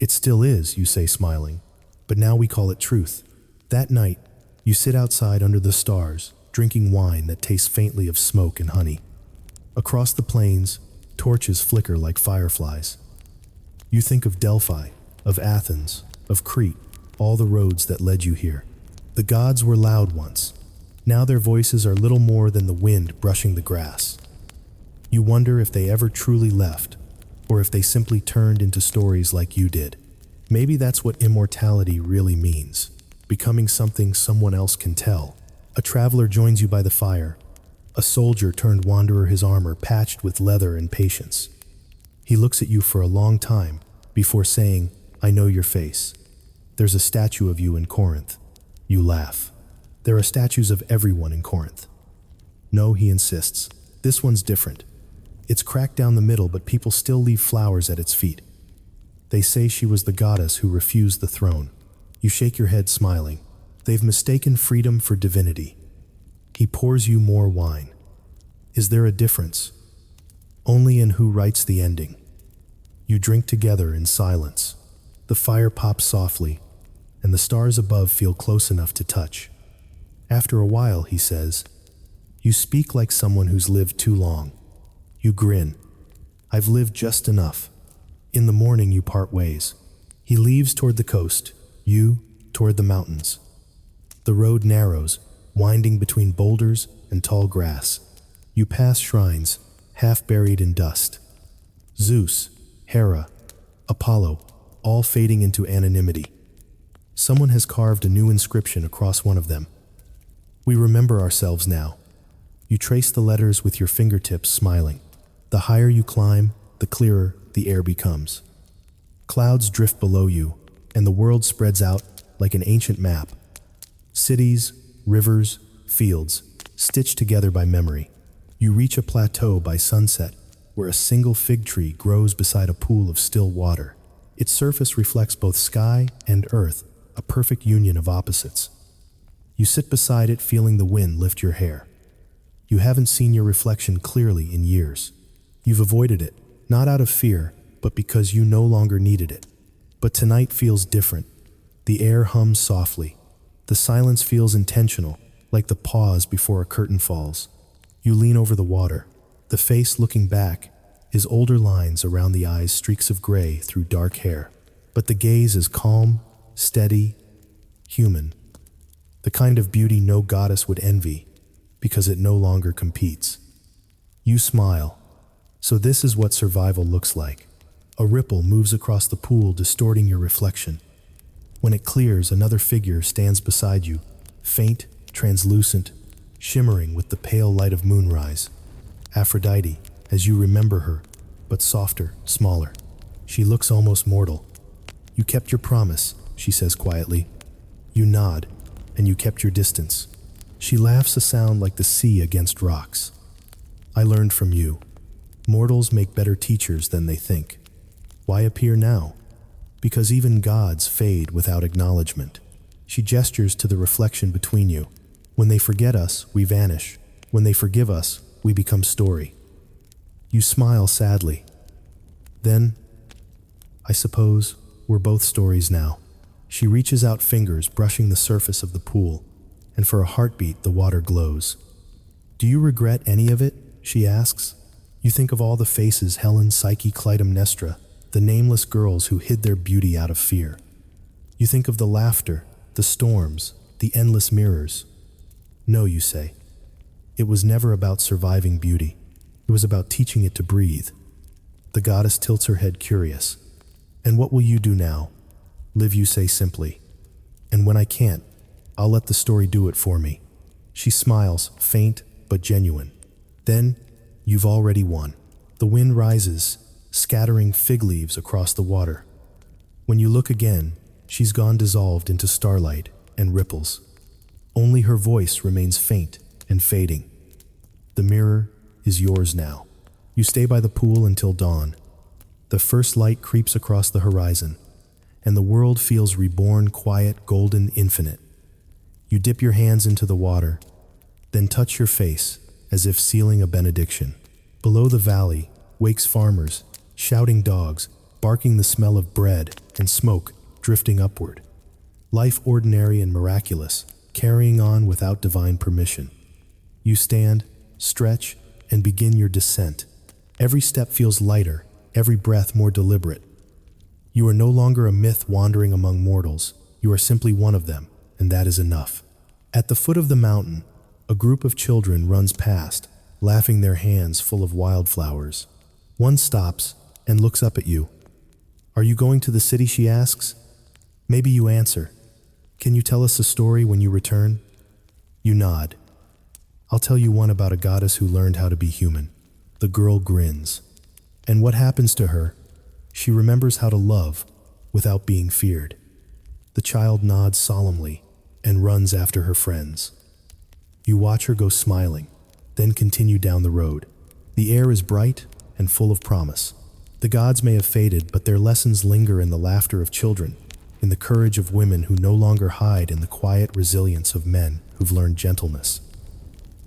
"It still is," you say, smiling, "but now we call it truth." That night, you sit outside under the stars, drinking wine that tastes faintly of smoke and honey. Across the plains, torches flicker like fireflies. You think of Delphi, of Athens, of Crete, all the roads that led you here. The gods were loud once. Now their voices are little more than the wind brushing the grass. You wonder if they ever truly left, or if they simply turned into stories like you did. Maybe that's what immortality really means: becoming something someone else can tell. A traveler joins you by the fire, a soldier turned wanderer, his armor patched with leather and patience. He looks at you for a long time before saying, "I know your face." There's a statue of you in Corinth. You laugh. There are statues of everyone in Corinth. "No," he insists, "this one's different. It's cracked down the middle, but people still leave flowers at its feet. They say she was the goddess who refused the throne." You shake your head, smiling. "They've mistaken freedom for divinity." He pours you more wine. "Is there a difference?" "Only in who writes the ending." You drink together in silence. The fire pops softly, and the stars above feel close enough to touch. After a while, he says, "You speak like someone who's lived too long." You grin. "I've lived just enough." In the morning, you part ways. He leaves toward the coast, you toward the mountains. The road narrows, winding between boulders and tall grass. You pass shrines, half buried in dust. Zeus, Hera, Apollo, all fading into anonymity. Someone has carved a new inscription across one of them. We remember ourselves now. You trace the letters with your fingertips, smiling. The higher you climb, the clearer the air becomes. Clouds drift below you, and the world spreads out like an ancient map. Cities, rivers, fields, stitched together by memory. You reach a plateau by sunset, where a single fig tree grows beside a pool of still water. Its surface reflects both sky and earth, a perfect union of opposites. You sit beside it, feeling the wind lift your hair. You haven't seen your reflection clearly in years. You've avoided it, not out of fear, but because you no longer needed it. But tonight feels different. The air hums softly. The silence feels intentional, like the pause before a curtain falls. You lean over the water. The face looking back is older lines around the eyes, streaks of gray through dark hair. But the gaze is calm, steady, human. The kind of beauty no goddess would envy, because it no longer competes. You smile. So this is what survival looks like. A ripple moves across the pool, distorting your reflection. When it clears, another figure stands beside you, faint, translucent, shimmering with the pale light of moonrise. Aphrodite, as you remember her, but softer, smaller. She looks almost mortal. "You kept your promise," she says quietly. You nod, and you kept your distance. She laughs, a sound like the sea against rocks. "I learned from you. Mortals make better teachers than they think. Why appear now?" because even gods fade without acknowledgement. She gestures to the reflection between you. When they forget us, we vanish. When they forgive us, we become story. You smile sadly. Then, I suppose, we're both stories now. She reaches out fingers, brushing the surface of the pool, and for a heartbeat, the water glows. Do you regret any of it? She asks. You think of all the faces, Helen, Psyche, Clytemnestra, the nameless girls who hid their beauty out of fear. You think of the laughter, the storms, the endless mirrors. No, you say. It was never about surviving beauty. It was about teaching it to breathe. The goddess tilts her head, curious. And what will you do now? Live, you say simply. And when I can't, I'll let the story do it for me. She smiles, faint but genuine. Then, you've already won. The wind rises, scattering fig leaves across the water. When you look again, she's gone, dissolved into starlight and ripples. Only her voice remains faint and fading. The mirror is yours now. You stay by the pool until dawn. The first light creeps across the horizon, and the world feels reborn, quiet, golden, infinite. You dip your hands into the water, then touch your face as if sealing a benediction. Below the valley, wakes farmers, shouting dogs, barking, the smell of bread and smoke drifting upward. Life ordinary and miraculous, carrying on without divine permission. You stand, stretch, and begin your descent. Every step feels lighter, every breath more deliberate. You are no longer a myth wandering among mortals. You are simply one of them, and that is enough. At the foot of the mountain, a group of children runs past, laughing, their hands full of wildflowers. One stops and looks up at you. Are you going to the city, she asks. Maybe you answer. Can you tell us a story when you return? You nod. I'll tell you one about a goddess who learned how to be human. The girl grins. And what happens to her? She remembers how to love without being feared. The child nods solemnly and runs after her friends. You watch her go, smiling, then continue down the road. The air is bright and full of promise. The gods may have faded, but their lessons linger in the laughter of children, in the courage of women who no longer hide, in the quiet resilience of men who've learned gentleness.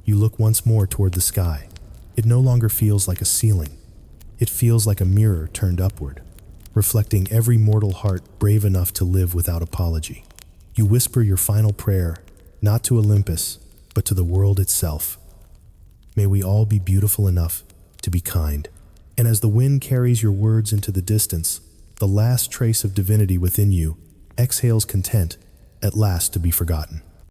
You look once more toward the sky. It no longer feels like a ceiling. It feels like a mirror turned upward, reflecting every mortal heart brave enough to live without apology. You whisper your final prayer, not to Olympus, but to the world itself. May we all be beautiful enough to be kind. And as the wind carries your words into the distance, the last trace of divinity within you exhales content, at last to be forgotten.